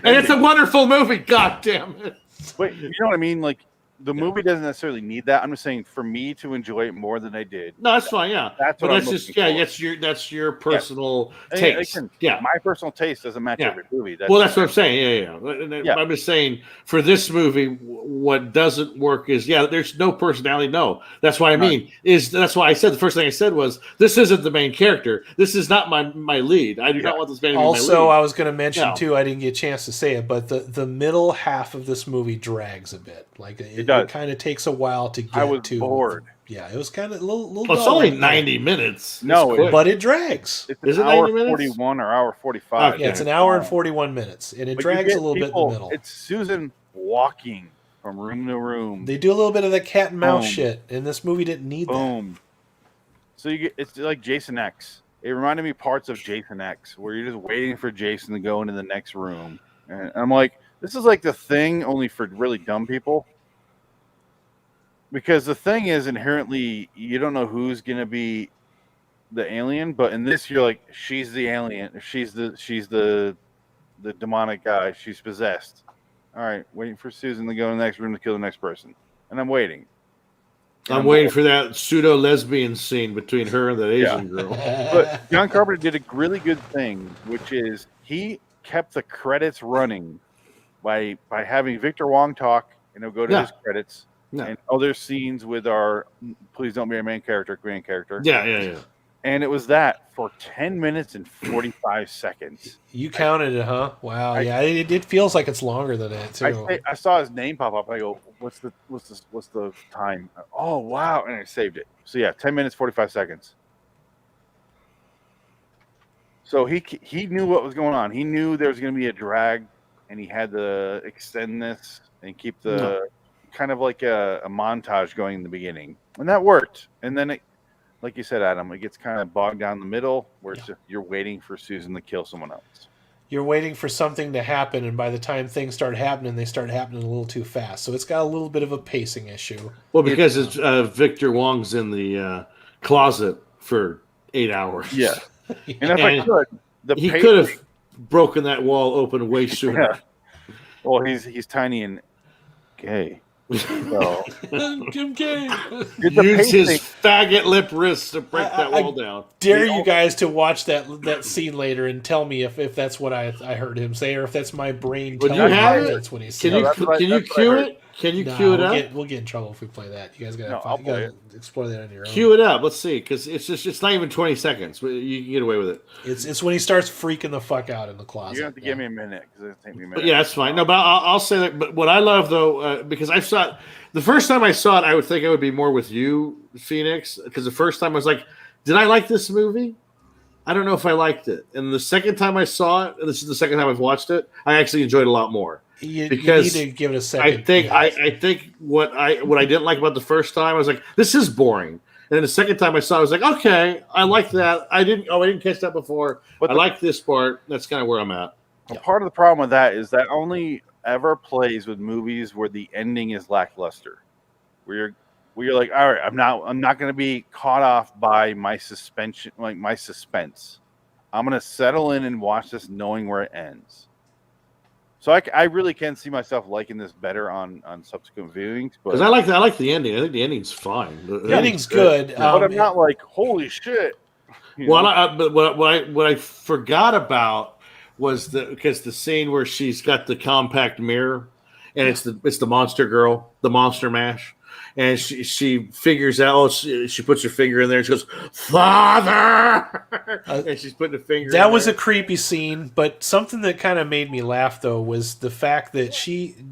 it's a wonderful movie, God damn it. But you know what I mean? Like, the movie doesn't necessarily need that. I'm just saying for me to enjoy it more than I did. No, that's fine. Yeah, that's what I'm looking for. That's your personal taste. Again, my personal taste doesn't match every movie. That's what I'm saying. Yeah. I'm just saying for this movie, what doesn't work is there's no personality. No, that's what I mean. That's why I said the first thing I said was this isn't the main character. This is not my lead. I do not want this man to be my lead. Also, I was going to mention too. I didn't get a chance to say it, but the middle half of this movie drags a bit. Like it kind of takes a while to get to. I was bored. Yeah, it was kind of a little. Well, it's only 90 minutes. No, but it drags. It's an hour 41 or hour 45. Okay. Yeah, it's an hour and 41 minutes, and it drags a little bit in the middle. It's Susan walking from room to room. They do a little bit of the cat and mouse shit, and this movie didn't need that. So it's like Jason X. It reminded me parts of Jason X, where you're just waiting for Jason to go into the next room, and I'm like, this is like The Thing, only for really dumb people. Because The Thing is inherently, you don't know who's gonna be the alien, but in this you're like, she's the alien, she's the demonic guy, she's possessed. All right, waiting for Susan to go in the next room to kill the next person, and I'm waiting. I'm waiting for that pseudo lesbian scene between her and the Asian girl. But John Carpenter did a really good thing, which is he kept the credits running by having Victor Wong talk, and he'll go to his credits. No. And other scenes with our please don't be our main character. Yeah. And it was that for 10 minutes and 45 seconds. You counted it, huh? Wow. It feels like it's longer than that too. I saw his name pop up. I go, what's the time? Oh wow! And I saved it. So 10 minutes 45 seconds. So he knew what was going on. He knew there was going to be a drag, and he had to extend this and keep the. Kind of like a montage going in the beginning, and that worked. And then it, like you said, Adam, it gets kind of bogged down the middle where you're waiting for Susan to kill someone else. You're waiting for something to happen, and by the time things start happening, they start happening a little too fast. So it's got a little bit of a pacing issue. Well, because it's Victor Wong's in the closet for 8 hours. Yeah, and if I could, he could have broken that wall open way sooner. Yeah. Well, he's tiny and gay. So, Jim Gay use his faggot lip wrists to break that wall down. Dare you guys to watch that scene later and tell me if that's what I heard him say, or if that's my brain telling me that's what he said. Can you cue it? Can you cue it up? We'll get in trouble if we play that. You guys gotta explore that on your own. Cue it up. Let's see, because it's not even 20 seconds. You can get away with it. It's when he starts freaking the fuck out in the closet. You have to give me a minute because it'll take me a minute. But that's fine. No, but I'll say that. But what I love though, because I saw it the first time I saw it, I would think I would be more with you, Phoenix, because the first time I was like, did I like this movie? I don't know if I liked it. And the second time I saw it, and this is the second time I've watched it, I actually enjoyed it a lot more. Because you need to give it a second. I think what I didn't like about the first time, I was like, this is boring. And then the second time I saw it, I was like, okay, I like that. I didn't catch that before. But I like this part. That's kind of where I'm at. Well, part of the problem with that is that only ever plays with movies where the ending is lackluster. Where you're like, all right, I'm not going to be caught off by my suspension, like my suspense. I'm going to settle in and watch this knowing where it ends. So I really can see myself liking this better on subsequent viewings. Because I like the ending. I think the ending's fine. The ending's good. But I'm not like, holy shit. But what I forgot about was because the scene where she's got the compact mirror, and it's the monster girl, the monster mash. And she figures out, she puts her finger in there and she goes, Father! And she's putting a finger in there. That was a creepy scene, but something that kind of made me laugh, though, was the fact that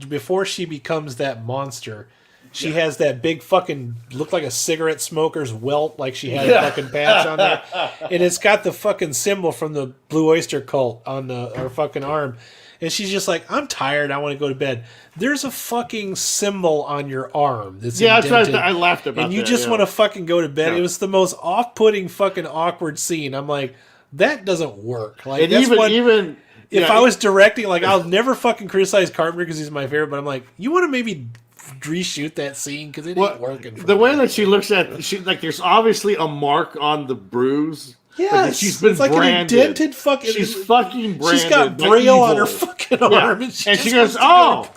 before she becomes that monster, she has that big fucking, look like a cigarette smoker's welt, like she had a fucking patch on there. And it's got the fucking symbol from the Blue Oyster Cult on her fucking arm. And she's just like, I'm tired. I want to go to bed. There's a fucking symbol on your arm that's indented. I laughed about that. And you just want to fucking go to bed. Yeah. It was the most off-putting fucking awkward scene. I'm like, that doesn't work. Like, and if I was directing, like, I'll never fucking criticize Carpenter because he's my favorite, but I'm like, you want to maybe reshoot that scene because it ain't working. The way that she looks at, there's obviously a mark on the bruise. Yeah, she's been like branded. An indented fucking. She's fucking branded. She's got braille on her fucking arm, and she goes, "Oh,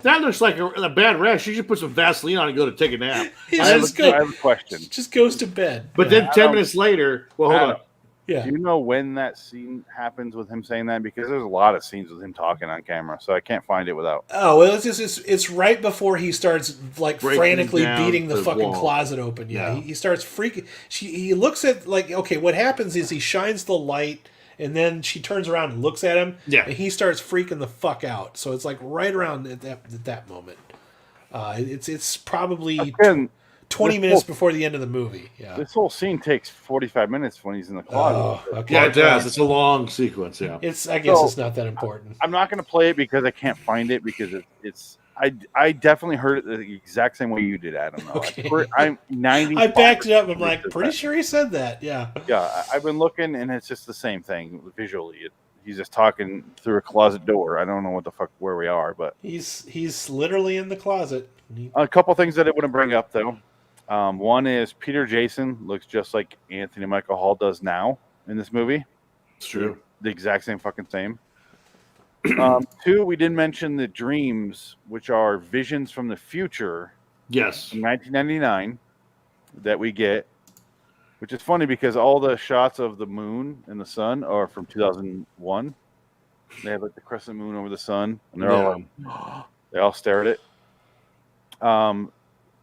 that looks like a bad rash. You should put some Vaseline on and go to take a nap. I have a question. Just goes to bed. But then 10 minutes later, well, hold on. Yeah. Do you know when that scene happens with him saying that? Because there's a lot of scenes with him talking on camera, so I can't find it without. Oh, well, it's right before he starts like breaking frantically down beating the fucking wall. closet open. Yeah, he starts freaking. He looks at like, okay, what happens is he shines the light, and then she turns around and looks at him. Yeah, and he starts freaking the fuck out. So it's like right around at that moment. It's probably 20 minutes before the end of the movie. Yeah. This whole scene takes 45 minutes when he's in the closet. Oh, okay. Yeah, it does. It's a long sequence. Yeah. I guess it's not that important. I'm not going to play it because I can't find it because it's. I definitely heard it the exact same way you did, Adam. Okay. I'm 90. I backed it up. I'm like, pretty sure he said that. Yeah. Yeah, I've been looking, and it's just the same thing visually. He's just talking through a closet door. I don't know what the fuck where we are, but he's literally in the closet. A couple things that I want to bring up though. One is Peter Jason looks just like Anthony Michael Hall does now in this movie. It's true. The exact same. Two, we didn't mention the dreams, which are visions from the future. Yes. In 1999 that we get, which is funny because all the shots of the moon and the sun are from 2001. They have like the crescent moon over the sun, and they're all like, they all stare at it.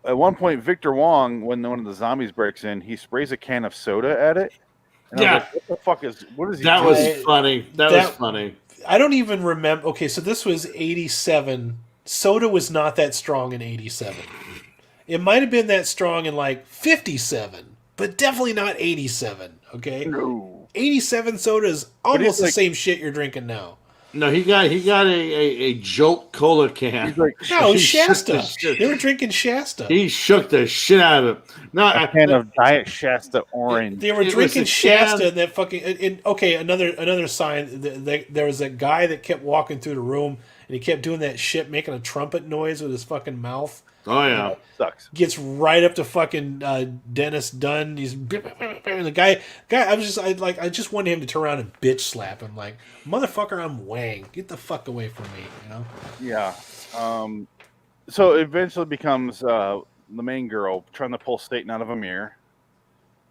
At one point, Victor Wong, when one of the zombies breaks in, he sprays a can of soda at it. And I was like, what the fuck is? What is he? That doing? was funny. That was funny. I don't even remember. Okay, so this was 87. Soda was not that strong in 87. It might have been that strong in like 57, but definitely not 87. Okay, No. 87 soda is almost the same shit you're drinking now. No, he got a Jolt Cola can. He's like, No, it was Shasta. They were drinking Shasta. He shook the shit out of it. No, a can of Diet Shasta Orange. They were drinking Shasta and that fucking. Okay, another sign. There was a guy that kept walking through the room and he kept doing that shit, making a trumpet noise with his fucking mouth. Oh yeah, sucks. Gets right up to fucking Dennis Dunn. He's the guy. I just wanted him to turn around and bitch slap him, like, motherfucker, I'm Wang. Get the fuck away from me, you know? Yeah. So it eventually becomes the main girl trying to pull Staten out of a mirror,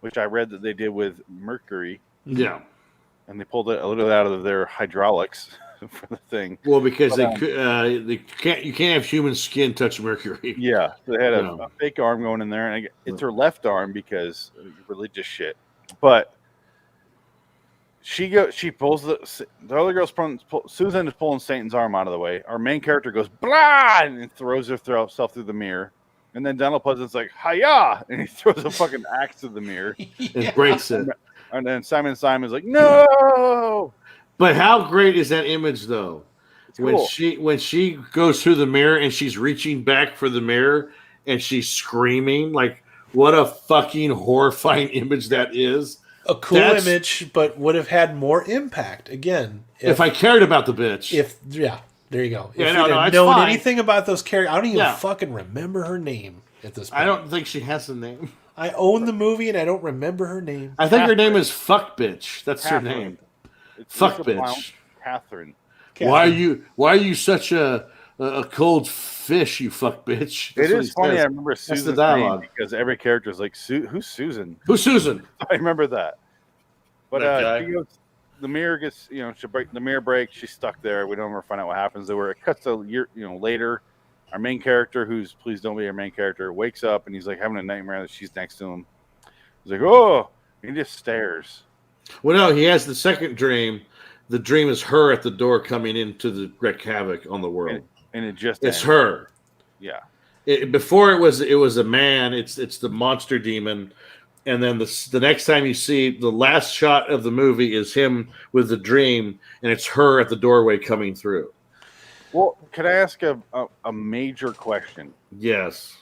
which I read that they did with Mercury. Yeah. And they pulled it a little out of their hydraulics for the thing. Well, because they can't. You can't have human skin touch mercury. Yeah, so they had a fake arm going in there, and it's her left arm because religious shit. But she pulls the other girl's Susan is pulling Satan's arm out of the way. Our main character goes blah and throws herself through the mirror, and then Donald Pleasant's like hiya, and he throws a fucking axe through the mirror and breaks it. And then Simon's like no. But how great is that image, though? When cool. she goes through the mirror and she's reaching back for the mirror and she's screaming, like, what a fucking horrifying image that is. A cool image, but would have had more impact, again. If I cared about the bitch. There you go. Yeah, if no, you'd have known anything about those characters, I don't even fucking remember her name at this point. I don't think she has a name. I own the movie and I don't remember her name. I think her name is Fuck Bitch. That's her name. It's Fuck Bitch. Catherine. Why are you such a cold fish, you fuck bitch? It is funny. I remember Susan's dialogue name because every character is like, who's Susan? Who's Susan? I remember that. But she goes, the mirror gets, the mirror breaks. She's stuck there. We don't ever find out what happens to her. It cuts a year, later. Our main character, who's please don't be our main character, wakes up and he's like having a nightmare that she's next to him. He's like, oh, he just stares. Well, no, he has the second dream. The dream is her at the door coming in to wreak havoc on the world, and it just it's her. Yeah. Before it was a man. It's the monster demon, and then the next time you see the last shot of the movie is him with the dream, and it's her at the doorway coming through. Well, could I ask a major question? Yes.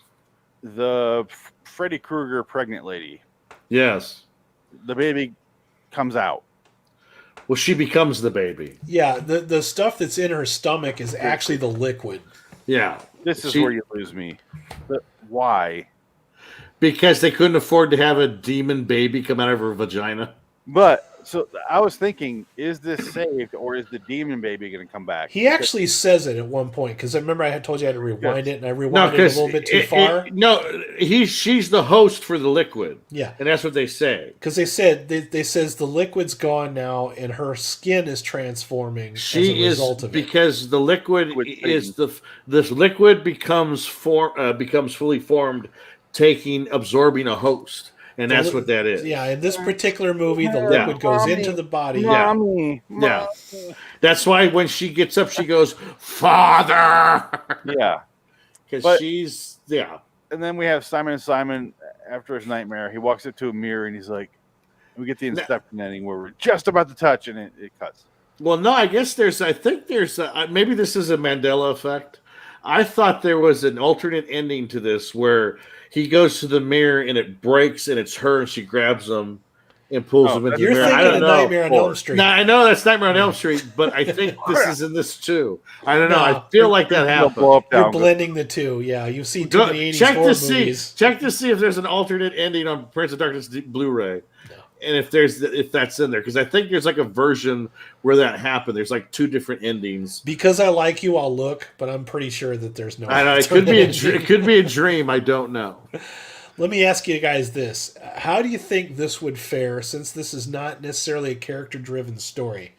The Freddy Krueger pregnant lady. Yes. The baby comes out. Well, she becomes the baby. Yeah, the stuff that's in her stomach is actually the liquid. Yeah. This is where you lose me. But why? Because they couldn't afford to have a demon baby come out of her vagina. But So I was thinking, is this saved or is the demon baby going to come back? He actually says it at one point because I remember I had told you I had to rewind it, and I No, rewinded it a because little bit too far. She's the host for the liquid. Yeah, and that's what they say. Because they said they says the liquid's gone now, and her skin is transforming. She as a result of because the liquid is this liquid becomes fully formed, absorbing a host. And that's what that is. Yeah, in this particular movie, the liquid goes into the body. Mommy. Yeah. That's why when she gets up, she goes, "Father." Yeah. Because she's, And then we have Simon after his nightmare. He walks up to a mirror and he's like, we get the Inception ending where we're just about to touch and it cuts. Well, no, I think there's maybe this is a Mandela effect. I thought there was an alternate ending to this where he goes to the mirror and it breaks and it's her and she grabs him and pulls him into the mirror. You're thinking of Nightmare on Elm Street. No, I know that's Nightmare on Elm Street, but I think this is in this too. I don't know. I feel like that happened. You're blending the two. Yeah, you've seen too many 80s horror movies. Check to see if there's an alternate ending on Prince of Darkness Blu-ray. And if that's in there, because I think there's like a version where that happened. There's like two different endings. Because I like you, I'll look, but I'm pretty sure that there's no. I know it could be a dream. I don't know. Let me ask you guys this: how do you think this would fare? Since this is not necessarily a character-driven story,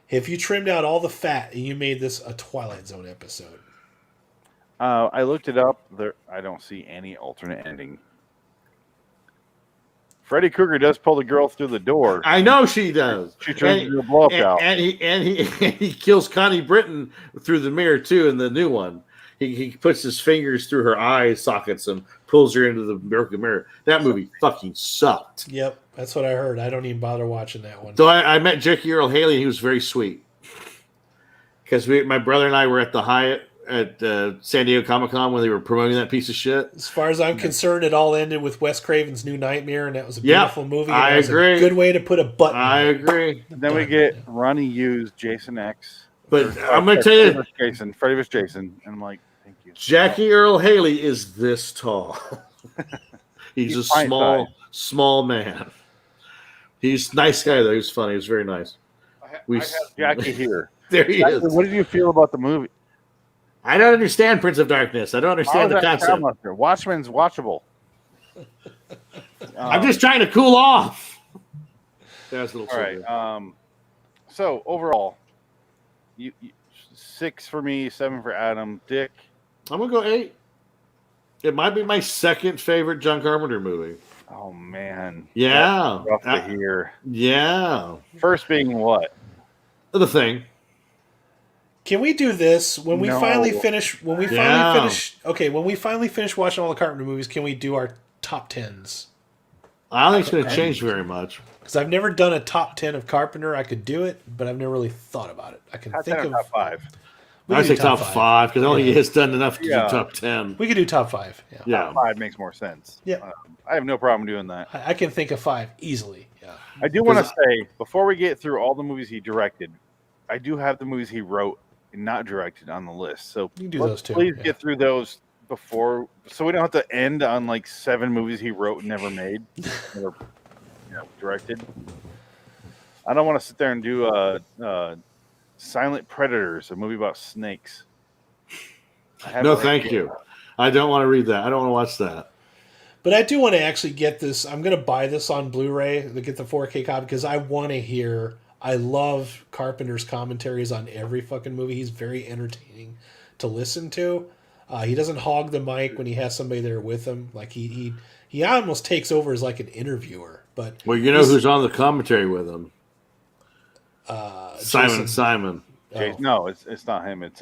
if you trimmed out all the fat and you made this a Twilight Zone episode? I looked it up. I don't see any alternate ending. Freddy Krueger does pull the girl through the door. I know she does. She turns into a blow-up doll. And he kills Connie Britton through the mirror too in the new one. He puts his fingers through her eye sockets and pulls her into the mirror. That movie fucking sucked. Yep, that's what I heard. I don't even bother watching that one. So I met Jackie Earle Haley and he was very sweet. Because my brother and I were at the Hyatt at San Diego Comic-Con when they were promoting that piece of shit. As far as I'm concerned, it all ended with Wes Craven's New Nightmare, and that was a beautiful movie. I agree. A good way to put a button. I agree. Then we get Ronnie Yu's Jason X. But I'm going to tell you, Freddy vs. Jason, and I'm like, thank you. Jackie Earle Haley is this tall. He's a small man. He's a nice guy though. He's funny. He's very nice. I have Jackie here. There he is. What did you feel about the movie? I don't understand Prince of Darkness. I don't understand the concept. Watchmen's watchable. I'm just trying to cool off. That's a little all right. So overall, you 6 for me, 7 for Adam. Dick, I'm gonna go 8. It might be my second favorite John Carpenter movie. Oh man, yeah, rough to hear. Yeah, first being what? The Thing. Can we do this when we finally finish? When we finally finish watching all the Carpenter movies, can we do our top 10s? I don't think it's going to change very much. Because I've never done a top 10 of Carpenter. I could do it, but I've never really thought about it. I can think of top 5. I say top 5 because only he has done enough to do top 10. We could do top 5. Yeah. Top 5 makes more sense. Yeah, I have no problem doing that. I can think of 5 easily. Yeah. I do want to say before we get through all the movies he directed, I do have the movies he wrote and not directed on the list. So you can do those too. Please get through those before, so we don't have to end on like 7 movies he wrote and never made, never directed. I don't want to sit there and do Silent Predators, a movie about snakes. No, thank you. I don't want to read that. I don't want to watch that. But I do want to actually get this. I'm going to buy this on Blu-ray to get the 4K copy because I want to hear. I love Carpenter's commentaries on every fucking movie. He's very entertaining to listen to. He doesn't hog the mic when he has somebody there with him. Like he almost takes over as like an interviewer. But well, you know who's on the commentary with him? Simon. Oh. No, it's not him. It's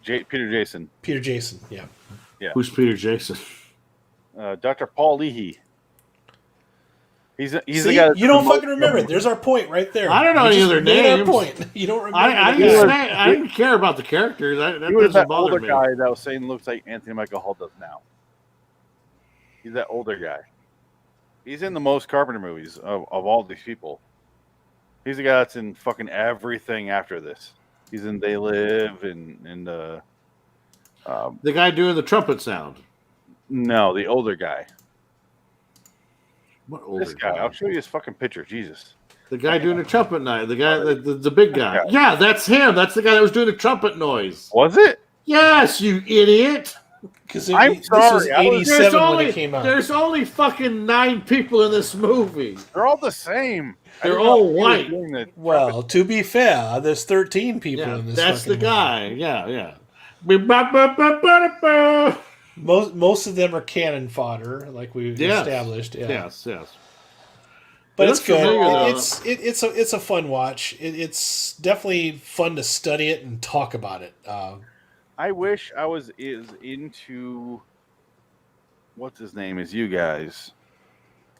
Peter Jason. Peter Jason. Yeah. Who's Peter Jason? Dr. Paul Leahy. He's the guy. You don't fucking remember it. There's our point right there. I don't know any other names. Our point. You don't remember. I didn't care about the characters. That he was doesn't that bother older me. guy that was saying looks like Anthony Michael Hall does now. He's that older guy. He's in the most Carpenter movies of all these people. He's the guy that's in fucking everything after this. He's in They Live and the guy doing the trumpet sound. No, the older guy. What older This guy. I'll show you his fucking picture. Jesus. The guy doing the trumpet noise. The guy, the big guy. Yeah, that's him. That's the guy that was doing the trumpet noise. Was it? Yes, you idiot. Because I'm this was sorry. 87 when it came out. There's only fucking 9 people in this movie. They're all the same. They're all white. Well, to be fair, there's 13 people in this. That's the movie. guy. Yeah. Most of them are cannon fodder, like we've established. Yeah. Yes. But it's good. Familiar, it's a fun watch. It's definitely fun to study it and talk about it. I wish I was into what's his name as you guys.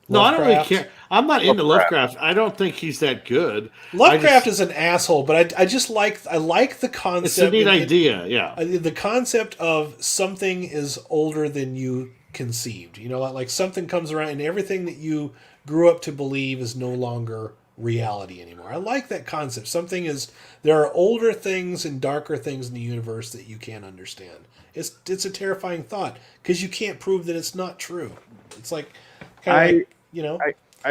No, I don't really care. I'm not into Lovecraft. I don't think he's that good. Lovecraft is an asshole, but I like the concept. It's a neat idea, yeah. The concept of something is older than you conceived. You know, like something comes around and everything that you grew up to believe is no longer reality anymore. I like that concept. There are older things and darker things in the universe that you can't understand. It's a terrifying thought because you can't prove that it's not true. It's like I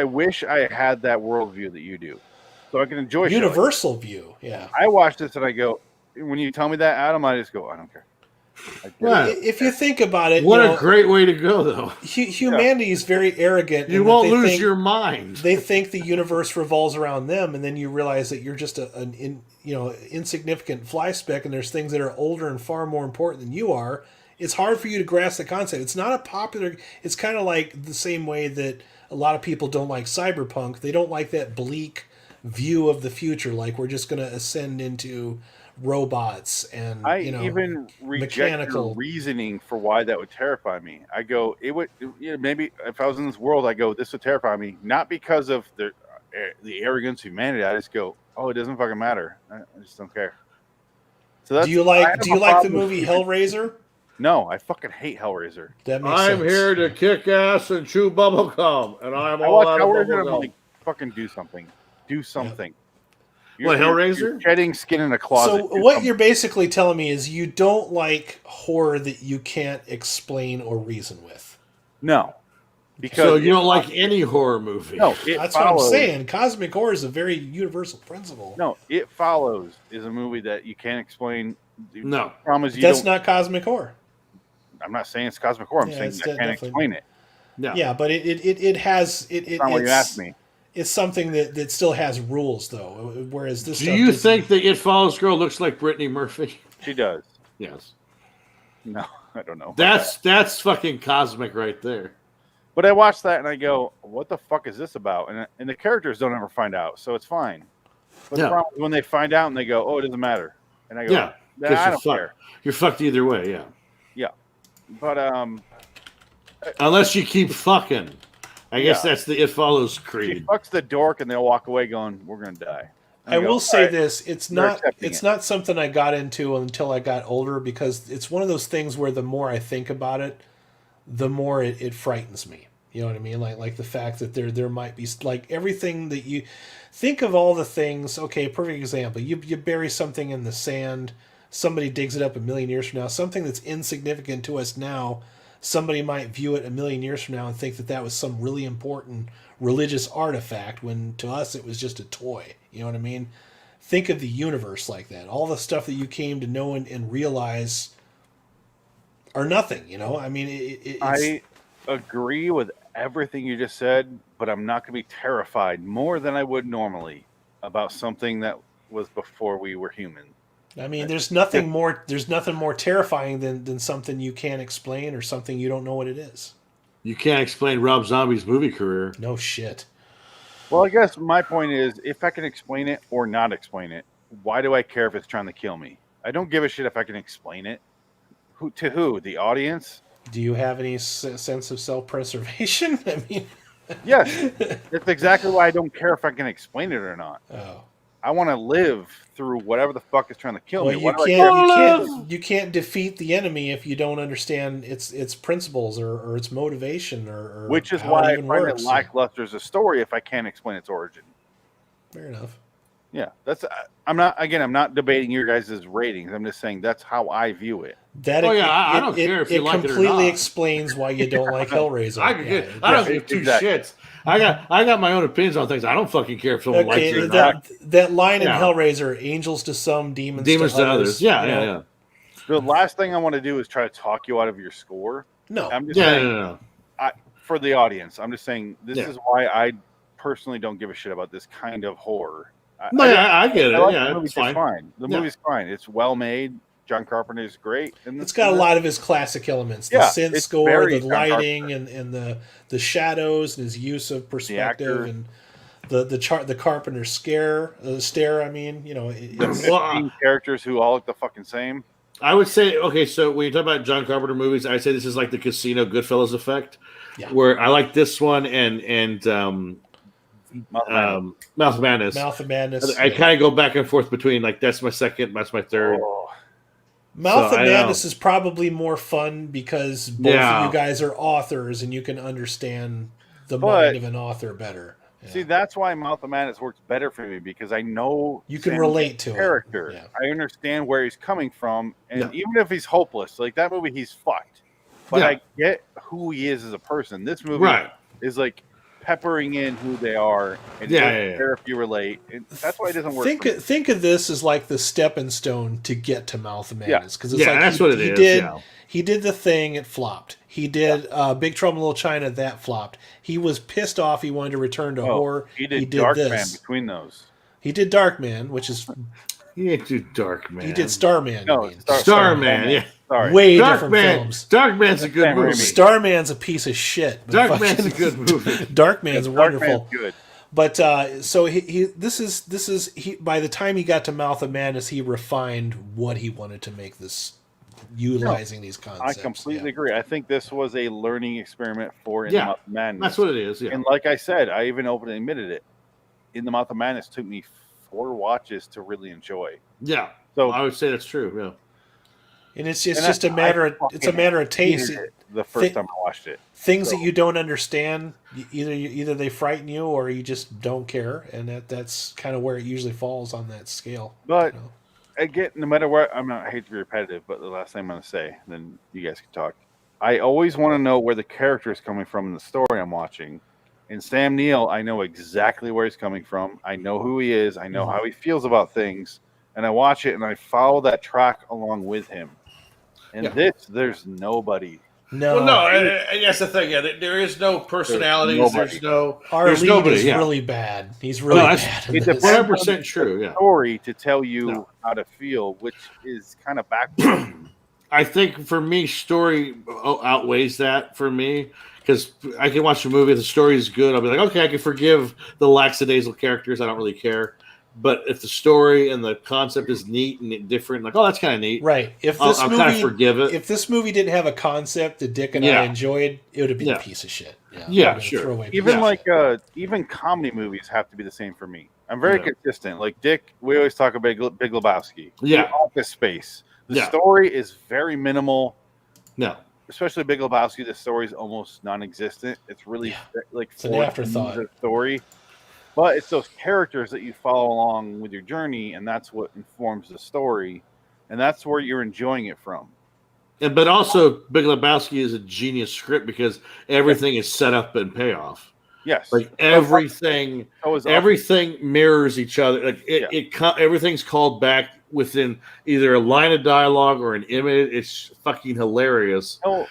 wish I had that worldview that you do, so I can enjoy universal view. Yeah, I watch this and I go, when you tell me that, Adam, I just go, I don't care. If you think about it, what a great way to go, though. Humanity is very arrogant. You won't lose your mind. They think the universe revolves around them, and then you realize that you're just an insignificant fly speck, and there's things that are older and far more important than you are. It's hard for you to grasp the concept. It's not a popular. It's kind of like the same way that a lot of people don't like cyberpunk. They don't like that bleak view of the future, like we're just going to ascend into robots and even reject your reasoning for why that would terrify me. I go, it would maybe if I was in this world, I go, this would terrify me, not because of the arrogance of humanity. I just go, oh, it doesn't fucking matter. I just don't care. So do you like the movie Hellraiser? No, I fucking hate Hellraiser. That makes sense. I'm here to kick ass and chew bubblegum, and I'm all out of bubblegum. I'm like, fucking do something. Do something. Yeah. What, Hellraiser? You're shedding skin in a closet. So what you're basically telling me is you don't like horror that you can't explain or reason with. No. Because so you don't like any horror movie. No, that's what I'm saying. Cosmic horror is a very universal principle. No, It Follows is a movie that you can't explain. No. Promise you that's not cosmic horror. I'm not saying it's cosmic horror. I'm saying I can't explain it. No. Yeah, but it has it. Not what you asked me. It's something that still has rules, though. Whereas this. Do you think the It Follows girl looks like Brittany Murphy? She does. Yes. No, I don't know. That's fucking cosmic right there. But I watched that and I go, what the fuck is this about? And the characters don't ever find out, so it's fine. But the problem is when they find out and they go, oh, it doesn't matter. And I go, I don't care. You're fucked either way, yeah. Yeah. But unless you keep fucking. I guess that's the It Follows creed. She fucks the dork and they'll walk away going, we're gonna die. I will say this, it's not something I got into until I got older, because it's one of those things where the more I think about it, the more it frightens me. You know what I mean? Like the fact that there might be, like, everything that you think of, all the things. Okay, perfect example. You bury something in the sand, somebody digs it up a million years from now, something that's insignificant to us now, somebody might view it a million years from now and think that was some really important religious artifact, when to us it was just a toy. You know what I mean? Think of the universe like that. All the stuff that you came to know and realize are nothing, you know? I mean, I agree with everything you just said, but I'm not going to be terrified more than I would normally about something that was before we were human. I mean, there's nothing more terrifying than something you can't explain, or something you don't know what it is. You can't explain Rob Zombie's movie career. No shit. Well, I guess my point is, if I can explain it or not explain it, why do I care if it's trying to kill me? I don't give a shit if I can explain it. To who? The audience? Do you have any sense of self-preservation? I mean, yes. That's exactly why I don't care if I can explain it or not. Oh. I want to live through whatever the fuck is trying to kill me. You can't defeat the enemy if you don't understand its principles or its motivation or which is why I find it lackluster as a story if I can't explain its origin. Fair enough. Yeah, that's. I'm not debating your guys' ratings. I'm just saying that's how I view it. I don't care if you like it or not. It completely explains why you don't like Hellraiser. I don't give two shits. I got my own opinions on things. I don't fucking care if someone likes it or not. That line in Hellraiser, angels to some, demons to others. Yeah. The last thing I want to do is try to talk you out of your score. No. I'm just saying, for the audience, I'm just saying this is why I personally don't give a shit about this kind of horror. I get it. The movie's fine. The movie's fine. It's well made. John Carpenter is great. It's got a lot of his classic elements. The synth score, the lighting, and the shadows, and his use of perspective, and the Carpenter stare. I mean, it's characters who all look the fucking same. I would say, okay, so when you talk about John Carpenter movies, I'd say this is like the Casino Goodfellas effect, where I like this one and Mouth of Madness. Mouth of Madness. I kind of go back and forth between like that's my second, that's my third. Mouth of Madness is probably more fun because both of you guys are authors and you can understand the mind of an author better. Yeah. See, that's why Mouth of Madness works better for me because I know you can relate to character. Yeah. I understand where he's coming from, and even if he's hopeless, like that movie, he's fucked. But I get who he is as a person. This movie is like peppering in who they are, and care if you relate. And that's why it doesn't work. Think of this as like the stepping stone to get to Mouth of Madness because it's like that's what it is. He did the thing, it flopped. He did Big Trouble in Little China, that flopped. He was pissed off. He wanted to return to horror. He did Darkman between those. He did Darkman, which is he didn't do Darkman. He did Starman. No, Starman. Yeah. Sorry. Way different films. Darkman's a good movie. Starman's a piece of shit. Darkman's a good movie. Darkman's wonderful. Darkman's good. But so this is by the time he got to Mouth of Madness, he refined what he wanted to make this, utilizing these concepts. I completely agree. I think this was a learning experiment for In the Mouth of Madness. That's what it is. Yeah. And like I said, I even openly admitted it. In the Mouth of Madness took me 4 watches to really enjoy. Yeah. So I would say that's true. Yeah. And it's just a matter of taste. The first time I watched it, things that you don't understand, either they frighten you or you just don't care, and that's kind of where it usually falls on that scale. But again, no matter what, I hate to be repetitive, but the last thing I'm going to say, then you guys can talk. I always want to know where the character is coming from in the story I'm watching. And Sam Neill, I know exactly where he's coming from. I know who he is. I know how he feels about things, and I watch it and I follow that track along with him. And there's nobody. No, well, no, and that's the thing. Yeah, there is no personalities. There's nobody. He's really bad. He's really bad. It's 100% true. Yeah, story to tell you how to feel, which is kind of backwards. I think for me, story outweighs that for me because I can watch a movie. If the story is good, I'll be like, okay, I can forgive the lackadaisical characters. I don't really care. But if the story and the concept is neat and different, like, oh, that's kind of neat. Right. If this movie, kind of forgive it. If this movie didn't have a concept that Dick and I enjoyed, it would have been a piece of shit. Yeah, sure. Even comedy movies have to be the same for me. I'm very consistent. Like Dick, we always talk about Big Lebowski. Yeah. Office Space. The story is very minimal. No. Especially Big Lebowski, the story is almost non-existent. It's really it's an afterthought. Story. But it's those characters that you follow along with your journey, and that's what informs the story, and that's where you're enjoying it from. But also, Big Lebowski is a genius script because everything is set up and payoff. Yes, like everything mirrors each other. Like everything's called back within either a line of dialogue or an image. It's fucking hilarious. Oh,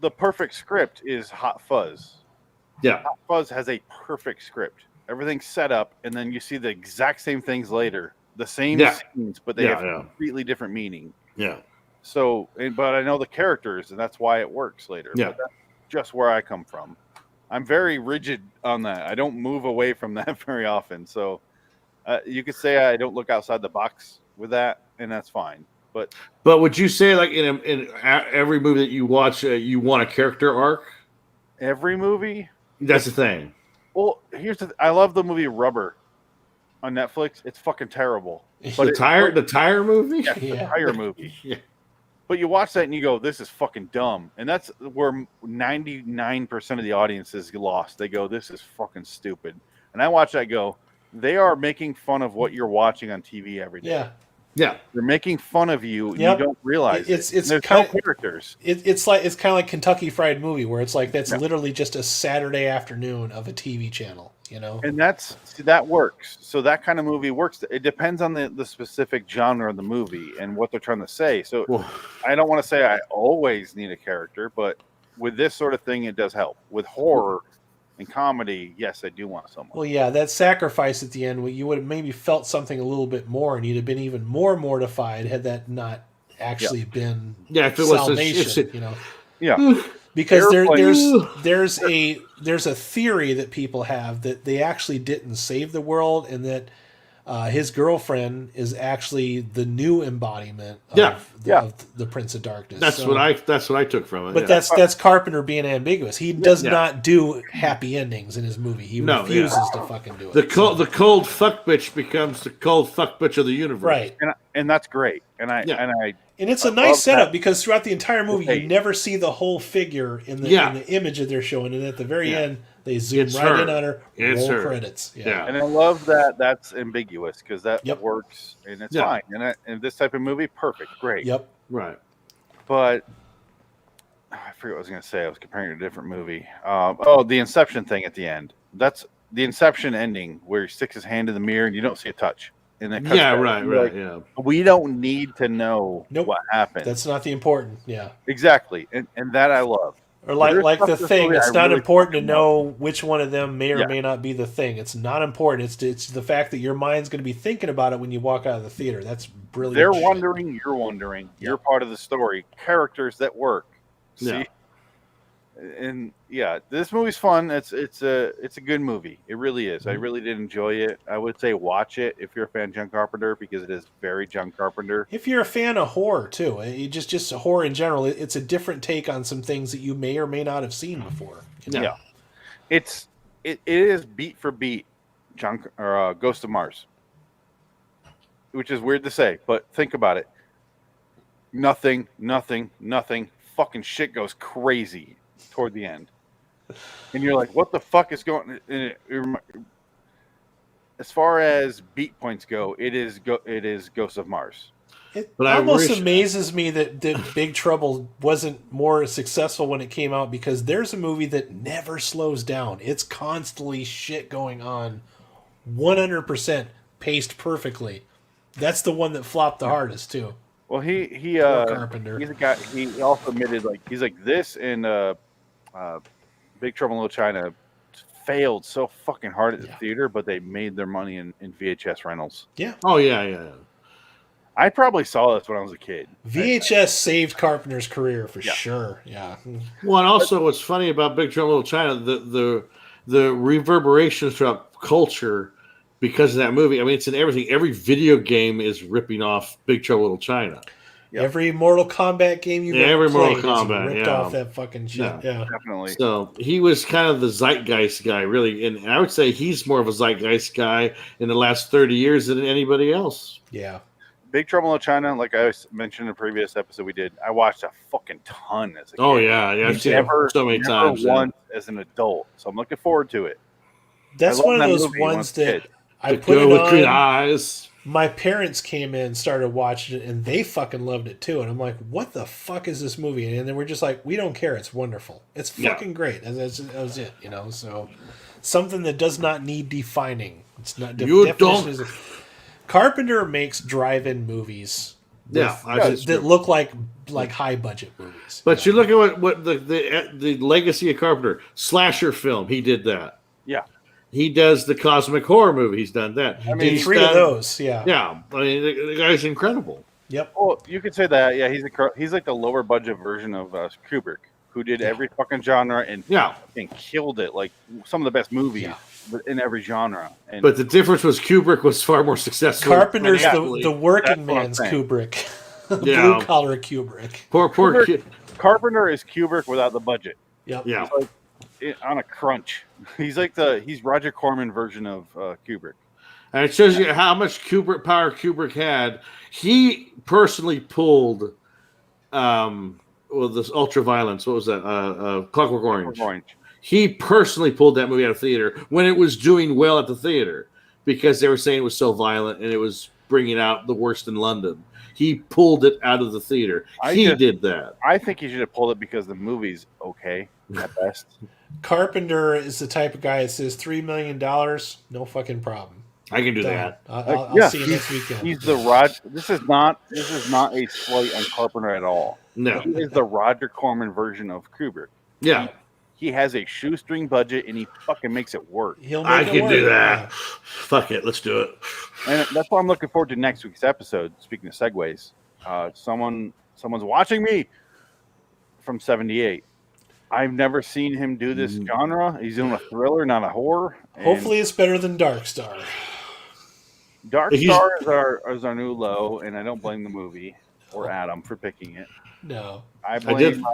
the perfect script is Hot Fuzz. Yeah, Hot Fuzz has a perfect script. Everything's set up, and then you see the exact same things later. The same scenes, but they have completely different meaning. Yeah. So, but I know the characters, and that's why it works later. Yeah. But that's just where I come from. I'm very rigid on that. I don't move away from that very often. So, you could say I don't look outside the box with that, and that's fine. But would you say, like in every movie that you watch, you want a character arc? Every movie? That's the thing. Well, I love the movie Rubber on Netflix. It's fucking terrible. But the tire movie? Yeah, the tire movie. Yeah. But you watch that and you go, this is fucking dumb. And that's where 99% of the audience is lost. They go, this is fucking stupid. And I watch that and go, they are making fun of what you're watching on TV every day. Yeah. They're making fun of you. And Yep. You don't realize it's there's kind no characters. It's kind of like Kentucky Fried Movie, where it's like that's literally just a Saturday afternoon of a TV channel, And that works. So that kind of movie works. It depends on the specific genre of the movie and what they're trying to say. So I don't want to say I always need a character, but with this sort of thing, it does help. With horror and comedy, yes, I do want someone. Well, yeah, that sacrifice at the end, you would have maybe felt something a little bit more, and you'd have been even more mortified had that not actually been if it salvation, was because there's a theory that people have that they actually didn't save the world, and that his girlfriend is actually the new embodiment of the Prince of Darkness. That's what I took from it. But that's Carpenter being ambiguous. He does not do happy endings in his movie. He refuses to fucking do it. The cold fuck bitch becomes the cold fuck bitch of the universe. Right. And that's great. And it's a nice setup because throughout the entire movie you never see the whole figure in the image that they're showing, and at the very end they zoom in on her, roll credits. And I love that that's ambiguous because that works and it's fine. And this type of movie, perfect, great. Yep. Right. But I forget what I was going to say. I was comparing it to a different movie. The Inception thing at the end. That's the Inception ending where he sticks his hand in the mirror and you don't see a touch. And then right. We don't need to know what happened. That's not the important. Yeah. Exactly. And that I love. Or like the Thing, it's not important to know which one of them may or may not be the Thing. It's not important. It's the fact that your mind's going to be thinking about it when you walk out of the theater. That's brilliant. They're wondering, you're wondering. You're part of the story. Characters that work. See? And this movie's fun. It's a good movie. It really is. I really did enjoy it. I would say watch it if you're a fan of John Carpenter because it is very John Carpenter. If you're a fan of horror too, just horror in general, it's a different take on some things that you may or may not have seen before. Yeah, it is beat for beat Ghost of Mars, which is weird to say, but think about it. Nothing. Fucking shit goes crazy toward the end, and you're like, "What the fuck is going?" As far as beat points go, it is Ghost of Mars. It almost amazes me that Big Trouble wasn't more successful when it came out because there's a movie that never slows down. It's constantly shit going on, 100% paced perfectly. That's the one that flopped the hardest too. Well, he Carpenter. He's a guy. He also admitted he's like this and Big Trouble in Little China failed so fucking hard at the theater, but they made their money in VHS rentals. Yeah. Oh yeah. I probably saw this when I was a kid. VHS saved Carpenter's career for sure. Yeah. Well, and also what's funny about Big Trouble in Little China, the reverberations throughout culture because of that movie. I mean, it's in everything. Every video game is ripping off Big Trouble in Little China. Yep. Every Mortal Kombat game you've ever played ripped off that fucking shit. Yeah, definitely. So he was kind of the zeitgeist guy, really, and I would say he's more of a zeitgeist guy in the last 30 years than anybody else. Yeah. Big Trouble in Little China, like I mentioned in a previous episode we did, I watched a fucking ton as a kid. Oh yeah, I've seen it so many times. Once as an adult, so I'm looking forward to it. That's one of those ones that I put it on. Green eyes. My parents came in, started watching it, and they fucking loved it too. And I'm like, "What the fuck is this movie?" And then we're just like, "We don't care. It's wonderful. It's fucking great." And that was it, So something that does not need defining. It's not. You don't. Carpenter makes drive-in movies. That look like high budget movies. But you look at what the legacy of Carpenter slasher film. He did that. Yeah. He does the cosmic horror movie. He's done that. I mean, three of those. Yeah. Yeah. I mean, the guy's incredible. Yep. Well, you could say that. Yeah, he's like the lower budget version of Kubrick, who did every fucking genre and killed it. Like some of the best movies in every genre. But the difference was Kubrick was far more successful. Carpenter's the working man's Kubrick, blue collar Kubrick. Poor Carpenter is Kubrick without the budget. Yep. Yeah. He's like on a crunch. He's like he's Roger Corman version of Kubrick. And it shows you how much power Kubrick had. He personally pulled this Ultraviolence. What was that? Clockwork Orange. He personally pulled that movie out of theater when it was doing well at the theater. because they were saying it was so violent and it was bringing out the worst in London. He pulled it out of the theater. He did that. I think he should have pulled it because the movie's okay at best. Carpenter is the type of guy that says $3 million, no fucking problem. I can do that. I'll see you next weekend. He's the Roger. This is not a slight on Carpenter at all. No, he is the Roger Corman version of Kubrick. Yeah, he has a shoestring budget and he fucking makes it work. I can do that. Yeah. Fuck it, let's do it. And that's why I'm looking forward to next week's episode. Speaking of segues, someone's watching me from '78. I've never seen him do this genre. He's doing a thriller, not a horror. Hopefully, it's better than Dark Star. Dark Star is our new low, and I don't blame the movie or Adam for picking it. No, I blame.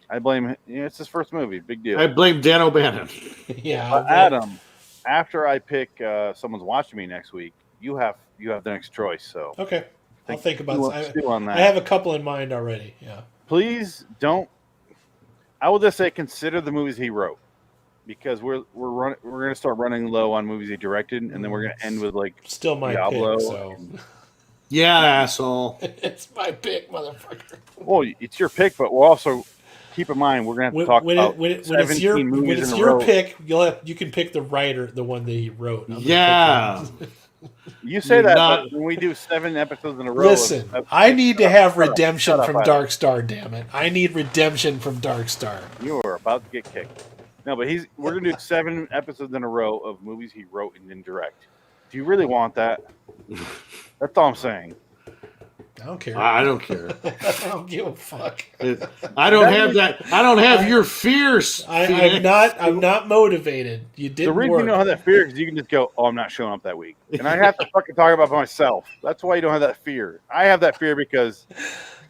I blame. It's his first movie. Big deal. I blame Dan O'Bannon. Yeah, but Adam. After I pick someone's watching me next week, you have the next choice. So okay, I'll think about it. I have a couple in mind already. Yeah. Please don't. I will just say consider the movies he wrote, because we're going to start running low on movies he directed, and then we're going to end with like still my Diablo. Pick, so. Yeah, asshole. It's my pick, motherfucker. Well, it's your pick, but we'll also keep in mind we're going to have to talk about when it's your pick. You can pick the writer, the one that he wrote. Yeah. You say that, but when we do 7 episodes in a row. Listen, I need to have redemption from Dark Star, damn it. I need redemption from Dark Star. You are about to get kicked. No, but we're going to do 7 episodes in a row of movies he wrote and didn't direct. Do you really want that? That's all I'm saying. I don't care. I don't care. I don't give a fuck. I don't have that. I don't have your fears. I'm not motivated. You didn't. The reason you don't have that fear is you can just go, "Oh, I'm not showing up that week," and I have to fucking talk about myself. That's why you don't have that fear. I have that fear because,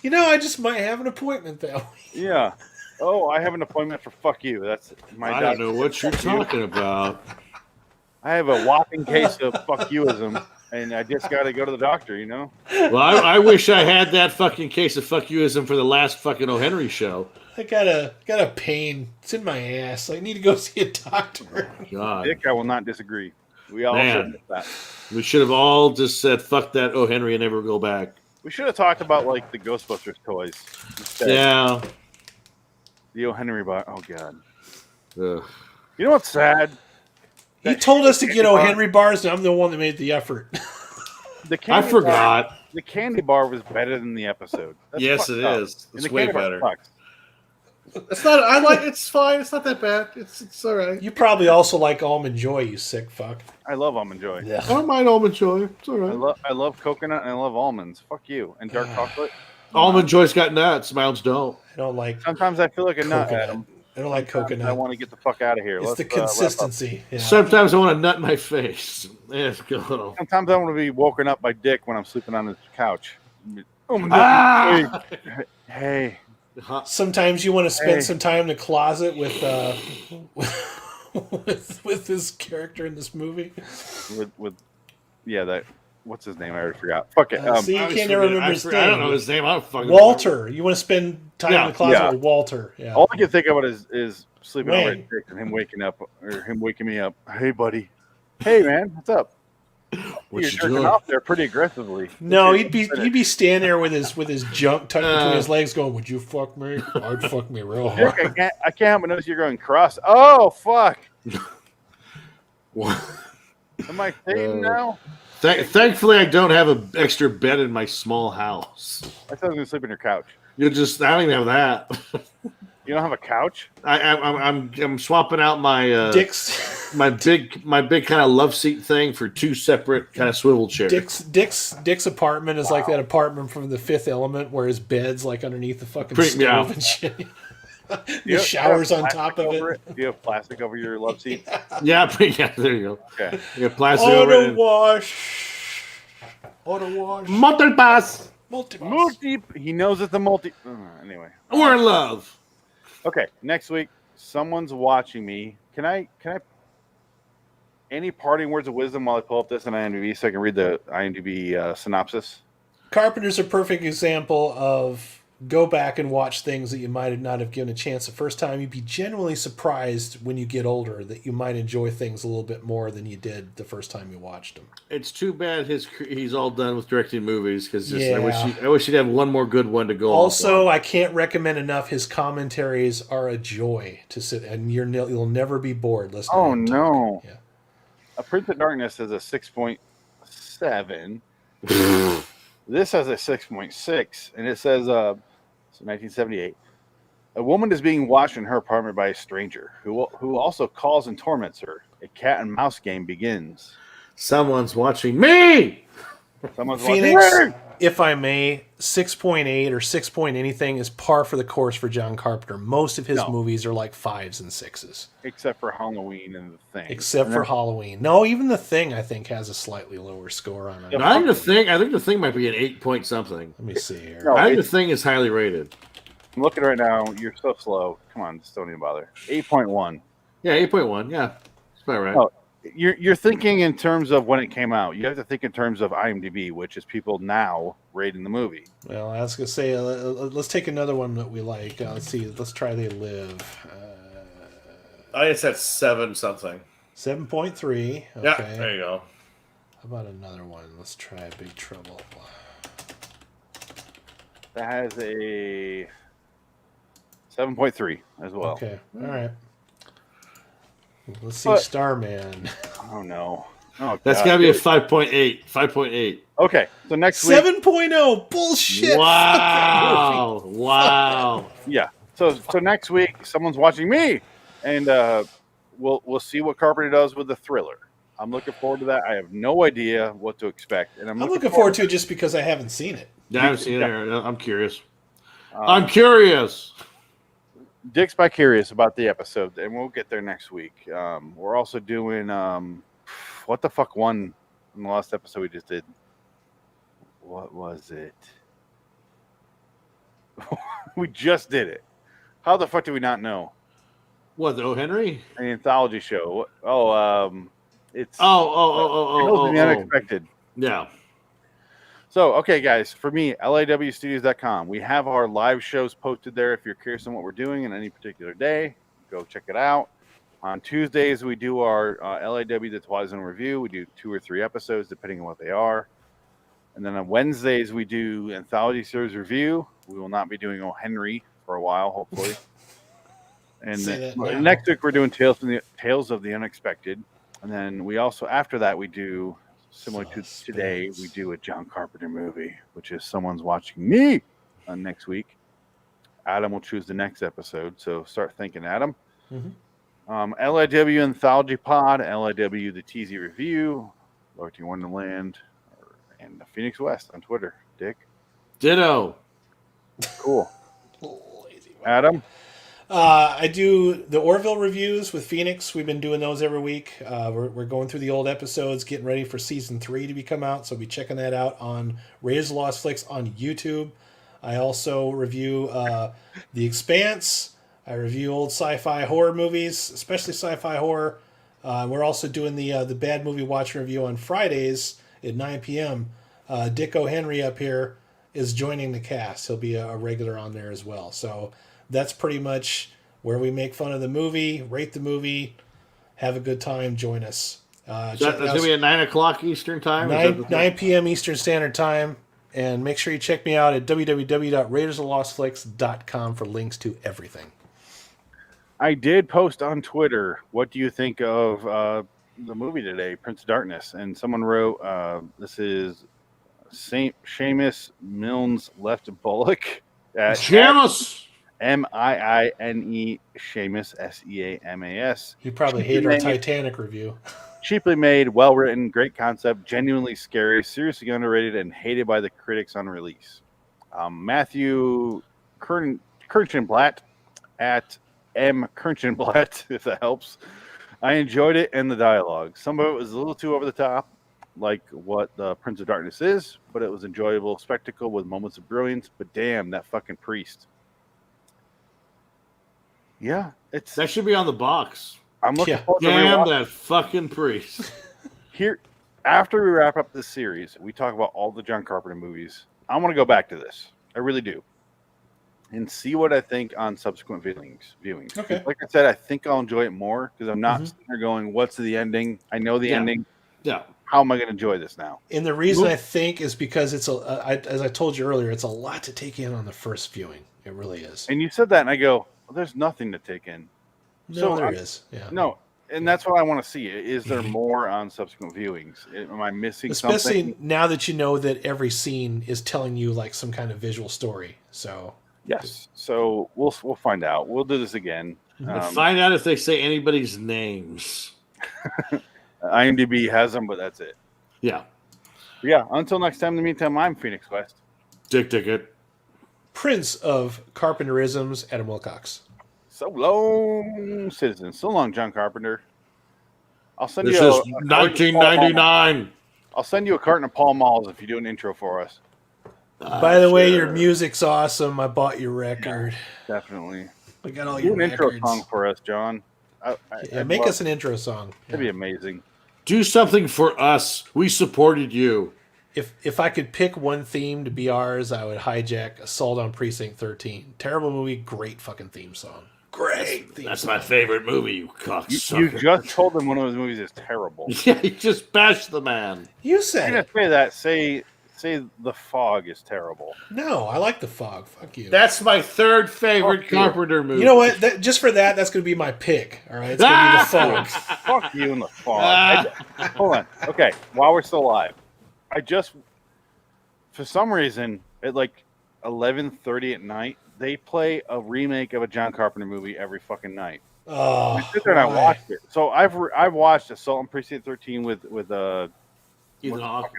I just might have an appointment that week. Yeah. Oh, I have an appointment for fuck you. That's my. I don't know what you're talking about. I have a whopping case of fuck youism. And I just got to go to the doctor, Well, I wish I had that fucking case of fuck youism for the last fucking O. Henry show. I got a pain. It's in my ass. I need to go see a doctor. Oh, God. Dick, I will not disagree. We all should have that. We should have all just said fuck that O. Henry and never go back. We should have talked about like the Ghostbusters toys instead. Yeah. The O. Henry bar. Oh God. Ugh. You know what's sad? He told us to get O. Henry bars, and I'm the one that made the effort. I forgot. The candy bar was better than the episode. That's yes, it is. It's way better. It's not. I like. It's fine. It's not that bad. It's all right. You probably also like Almond Joy, you sick fuck. I love Almond Joy. Yeah. I don't mind Almond Joy. It's all right. I love coconut and I love almonds. Fuck you. And dark chocolate. Almond Joy's got nuts. Mounds don't. I don't like. Sometimes I feel like a nut, coconut. Adam. I don't like coconut. I want to get the fuck out of here. It's the consistency. Yeah. Sometimes I want a nut in my face. Let's go. Sometimes I want to be woken up by Dick when I'm sleeping on his couch. Ah! Hey. Sometimes you want to spend some time in the closet with with this character in this movie. With that. What's his name? I already forgot. Fuck it. See, you can't never remember his name. I don't know his name. I don't fucking Walter. You want to spend time in the closet with Walter. Yeah. All I can think about is sleeping over at Dick and him waking up or him waking me up. Hey, buddy. Hey, man. What's up? You're jerking off there pretty aggressively. No, he'd be standing there with his junk tucked between his legs, going, "Would you fuck me? I'd fuck me real hard." Dick, I can't help but notice you're going cross. Oh fuck! Am I Satan now? Thankfully, I don't have an extra bed in my small house. I thought I was gonna sleep on your couch. I don't even have that. You don't have a couch? I'm swapping out my Dick's my big kind of love seat thing for 2 separate kind of swivel chairs. Dick's apartment is like that apartment from The Fifth Element where his bed's like underneath the fucking stove and shit. The showers on top of it. Do you have plastic over your love seat? Yeah, there you go. Okay. You have plastic over it. Auto wash. Multipass. He knows it's a multi. Anyway. We're in love. Okay, next week, someone's watching me. Can I any parting words of wisdom while I pull up this on IMDb so I can read the IMDb synopsis? Carpenter's a perfect example of go back and watch things that you might not have given a chance the first time. You'd be genuinely surprised when you get older that you might enjoy things a little bit more than you did the first time you watched them. It's too bad he's all done with directing movies because Yeah. I wish he'd have one more good one to go. Also, I can't recommend enough. His commentaries are a joy to sit, and you'll never be bored listening. Oh to him no! talk. Yeah. A Prince of Darkness has a 6.7. This has a 6.6, and it says, 1978. A woman is being watched in her apartment by a stranger who also calls and torments her. A cat and mouse game begins. Someone's watching me. Someone's Phoenix, watching me. if I may, 6.8 or 6 point anything is par for the course for John Carpenter. Most of his movies are like 5s and 6s. Except for Halloween and The Thing. Except for Halloween. No, even The Thing, I think, has a slightly lower score on it. I think The Thing might be an 8 point something. Let me see here. No, I think The Thing is highly rated. I'm looking right now. You're so slow. Come on, just don't even bother. 8.1. Yeah, 8.1. Yeah, that's about right. Oh, you're thinking in terms of when it came out. You have to think in terms of IMDb, which is people now rating the movie. Well, I was going to say, let's take another one that we like. Let's see. Let's try They Live. I think it's at 7 something. 7.3. Okay. Yeah, there you go. How about another one? Let's try Big Trouble. That has a 7.3 as well. Okay. All right. Let's see Starman. Oh, no. Oh, that's got to be a 5.8. 5.8. Okay, so next week. 7.0. Bullshit. Wow. Wow. Yeah. So next week, someone's watching me, and we'll see what Carpenter does with the thriller. I'm looking forward to that. I have no idea what to expect, and I'm looking forward to it just because I haven't seen it. Yeah, I haven't seen it. I'm curious. I'm curious. Dick's by curious about the episode, and we'll get there next week. We're also doing what the fuck one in the last episode we just did. What was it? We just did it. How the fuck do we not know? What, the O. Henry? An anthology show. It's the Unexpected. Yeah. So, okay, guys, for me, LIWstudios.com. We have our live shows posted there. If you're curious on what we're doing in any particular day, go check it out. On Tuesdays, we do our LIW The Twilight Zone review. We do 2 or 3 episodes, depending on what they are. And then on Wednesdays, we do Anthology Series review. We will not be doing O. Henry for a while, hopefully. And then, next week, we're doing Tales of the Unexpected. And then we also, after that, we do... Similar to today, we do a John Carpenter movie, which is Someone's Watching Me next week. Adam will choose the next episode, so start thinking, Adam. Mm-hmm. LIW Anthology Pod, LIW The TZ Review, Loyalty Wonderland, and the Phoenix West on Twitter. Dick? Ditto. Cool. Adam? I do the Orville reviews with Phoenix. We've been doing those every week. We're going through the old episodes, getting ready for season 3 to come out. So be checking that out on Raiders of the Lost Flicks on YouTube. I also review The Expanse. I review old sci-fi horror movies, especially sci-fi horror. We're also doing the Bad Movie Watch review on Fridays at 9 p.m. Dick O'Henry up here is joining the cast. He'll be a regular on there as well. So that's pretty much where we make fun of the movie, rate the movie, have a good time. Join us. That's going to be at 9 o'clock Eastern Time? 9 p.m. Eastern Standard Time. And make sure you check me out at www.raidersoflostflicks.com for links to everything. I did post on Twitter, what do you think of the movie today, Prince of Darkness? And someone wrote, this is Seamus Milne's Left Bullock. Seamus! Miine Seamus, Seamas. You probably hate our Titanic review. Cheaply made, well written, great concept, genuinely scary, seriously underrated, and hated by the critics on release. Matthew Kirchenblatt at M. Kirchenblatt, if that helps. I enjoyed it and the dialogue. Some of it was a little too over the top, like what the Prince of Darkness is, but it was enjoyable spectacle with moments of brilliance. But damn, that fucking priest. Yeah, that should be on the box. I'm looking forward to damn that fucking priest. Here, after we wrap up this series, we talk about all the John Carpenter movies. I want to go back to this. I really do. and see what I think on subsequent viewings. Okay. Like I said, I think I'll enjoy it more because I'm not sitting there going, "What's the ending?" I know the ending. Yeah. How am I going to enjoy this now? And the reason I think is because it's as I told you earlier, it's a lot to take in on the first viewing. It really is. And you said that, and I go, "Well, there's nothing to take in." No, there is. Yeah. No, and that's what I want to see. Is there more on subsequent viewings? Am I missing something? Especially now that you know that every scene is telling you like some kind of visual story. So yes. So we'll find out. We'll do this again. Find out if they say anybody's names. IMDb has them, but that's it. Yeah. Yeah. Until next time. In the meantime, I'm Phoenix West. Dick Ticket. Prince of Carpenterisms, Adam Wilcox. So long, citizens. So long, John Carpenter. I'll send This you. is 1999. I'll send you a carton of Pall Malls if you do an intro for us. By the way, your music's awesome. I bought your record. Yeah, definitely. I got all do your an records. intro song for us, John. Make us an intro song. That'd be amazing. Do something for us. We supported you. If I could pick one theme to be ours, I would hijack Assault on Precinct 13. Terrible movie, great fucking theme song. Great theme That's song. my favorite movie, you cocksucker. You just told them one of those movies is terrible. Yeah, you just bashed the man. You said it. Say that. Say The Fog is terrible. No, I like The Fog. Fuck you. That's my third favorite Carpenter movie. You know what? Just for that, that's going to be my pick. All right, it's going to be The Fog. Fuck you and The Fog. Hold on. Okay, while we're still live, for some reason, at like 11:30 at night, they play a remake of a John Carpenter movie every fucking night. Oh, I sit there and I watched it. So I've watched Assault on Precinct 13 with Ethan Hawke. Ethan Hawke.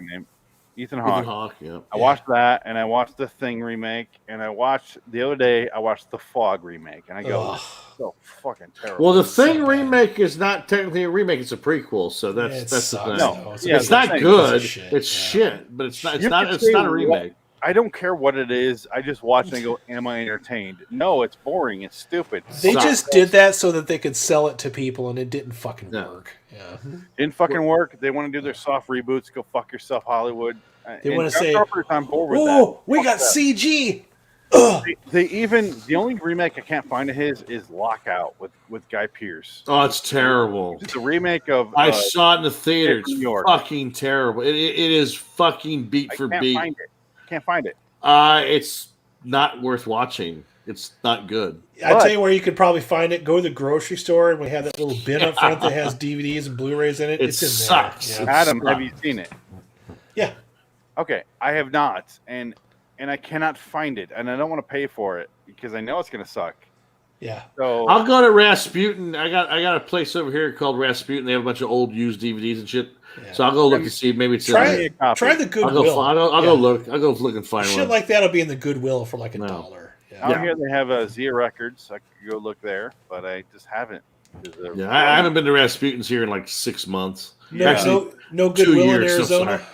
Ethan Hawke, yeah. I watched that, and I watched the Thing remake, and the other day I watched the Fog remake, and I go, so fucking terrible. Well, the Thing remake is not technically a remake; it's a prequel. So that's the thing. No, it's not good. It's shit, but it's not. It's not a remake. I don't care what it is. I just watch it and go, "Am I entertained?" No, it's boring. It's stupid. They just did that so that they could sell it to people, and it didn't fucking work. Yeah, didn't fucking work. They want to do their soft reboots. Go fuck yourself, Hollywood. They want to say, I'm bored with "Oh, that. we got CG." The only remake I can't find of his is Lockout with Guy Pearce. Oh, it's terrible. It's a remake of. I saw it in the theater. It's New York. fucking terrible. It is fucking beat for beat. Can't find it. It's not worth watching. It's not good. I tell you where you could probably find it. Go to the grocery store, and we have that little bin up front that has DVDs and Blu-rays in it. It's in sucks. there. Yeah. Adam, have you seen it? Yeah. Okay, I have not, and I cannot find it, and I don't want to pay for it because I know it's going to suck. Yeah. So I'll go to Rasputin. I got a place over here called Rasputin. They have a bunch of old used DVDs and shit. Yeah. So I'll go look and see. Maybe it's try the Goodwill. I'll go look. I'll go look and find shit one. like that'll be in the Goodwill for like $1. Yeah. Out here they have Zia Records. I could go look there, but I just haven't. Yeah, I haven't been to Rasputin's here in like 6 months. No, actually, no Goodwill in Arizona. So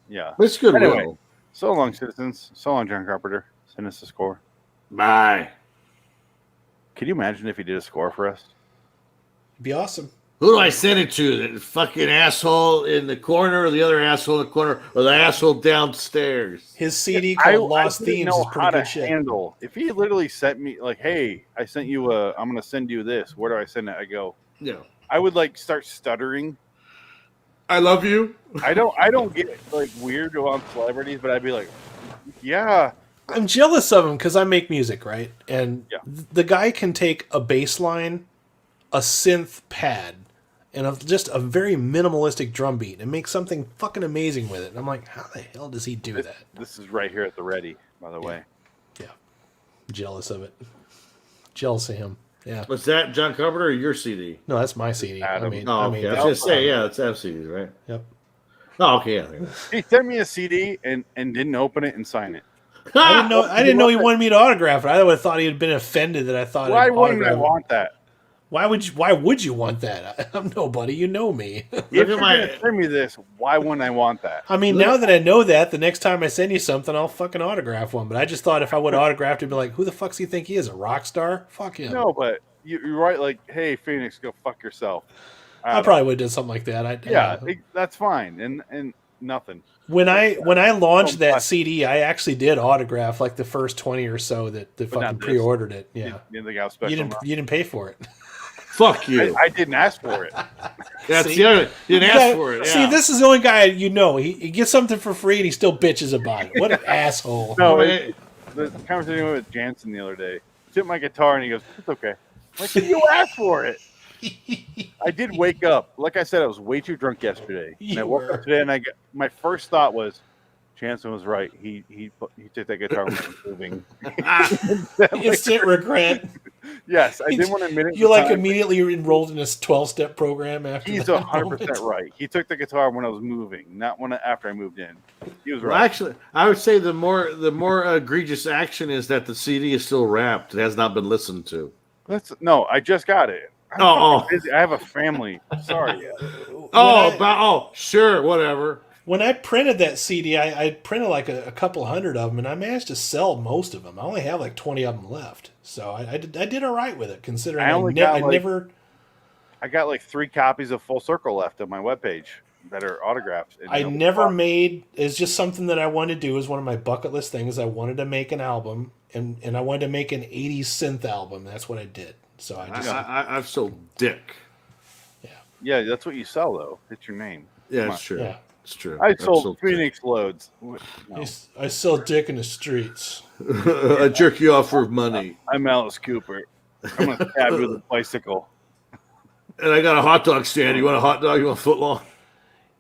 yeah, it's Goodwill. Anyway, so long, citizens. So long, John Carpenter. Send us a score. Bye. Can you imagine if he did a score for us? It'd be awesome. Who do I send it to? The fucking asshole in the corner, or the other asshole in the corner, or the asshole downstairs? His CD called Lost Themes is pretty good shit. Handle. If he literally sent me like, "Hey, I sent you I'm going to send you this. Where do I send it?" I go, "Yeah." I would like start stuttering. I love you. I don't get like weird around celebrities, but I'd be like, "Yeah." I'm jealous of him because I make music, right? And the guy can take a bass line, a synth pad, and just a very minimalistic drum beat and make something fucking amazing with it. And I'm like, how the hell does he do that? This is right here at the ready, by the way. Yeah. Jealous of it. Jealous of him. Yeah. Was that John Carpenter or your CD? No, that's my CD. Adam. I mean, I was going to say, yeah, it's have CDs, right? Yep. Oh, okay, yeah. He sent me a CD and didn't open it and sign it. I didn't know he wanted me to autograph it. I would have thought he had been offended that I thought. Why wouldn't I want that? Why would you want that? I'm nobody. You know me. If you're going to send me this, why wouldn't I want that? I mean, now that I know that, the next time I send you something, I'll fucking autograph one. But I just thought if I would have autographed it, I'd be like, who the fuck's he think he is? A rock star? Fuck him. No, but you're right. Like, hey, Phoenix, go fuck yourself. I probably would have done something like that. That's fine. And nothing. When I launched that CD, I actually did autograph like the first 20 or so that fucking pre-ordered it. Yeah, you think I was special? You didn't pay for it. Fuck you. I didn't ask for it. That's the other. You didn't ask for it. Yeah. See, this is the only guy he gets something for free and he still bitches about it. What an asshole! No, the conversation with Jansen the other day. Took my guitar and he goes, "It's okay." I'm like, you asked for it. I did wake up. Like I said, I was way too drunk yesterday. And I woke up today, and my first thought was, Jansen was right. He took that guitar when he was moving. Instant regret. Yes, I didn't want to admit it. You immediately enrolled in this 12-step program after. He's 100% right. He took the guitar when I was moving, not after I moved in. He was right. Well, actually, I would say the more egregious action is that the CD is still wrapped. It has not been listened to. No, I just got it. I'm busy. I have a family. Sorry. Sure, whatever. When I printed that CD, I printed like a couple hundred of them, and I managed to sell most of them. I only have like 20 of them left, so I did all right with it, considering I got like 3 copies of Full Circle left on my webpage that are autographs. It's just something that I wanted to do. Is one of my bucket list things. I wanted to make an album, and I wanted to make an 80s synth album. That's what I did. So I've sold dick. Yeah, that's what you sell though. It's your name. Yeah, it's true. Yeah. It's true. I sold Phoenix loads. No. I sell dick in the streets. I jerk you off for money. I'm Alice Cooper. I'm gonna stab you with a bicycle. And I got a hot dog stand. You want a hot dog? You want a foot long?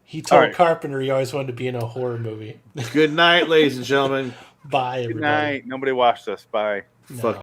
He told Carpenter he always wanted to be in a horror movie. Good night, ladies and gentlemen. Bye, everybody. Good night. Nobody watched us. Bye. No. Fuck.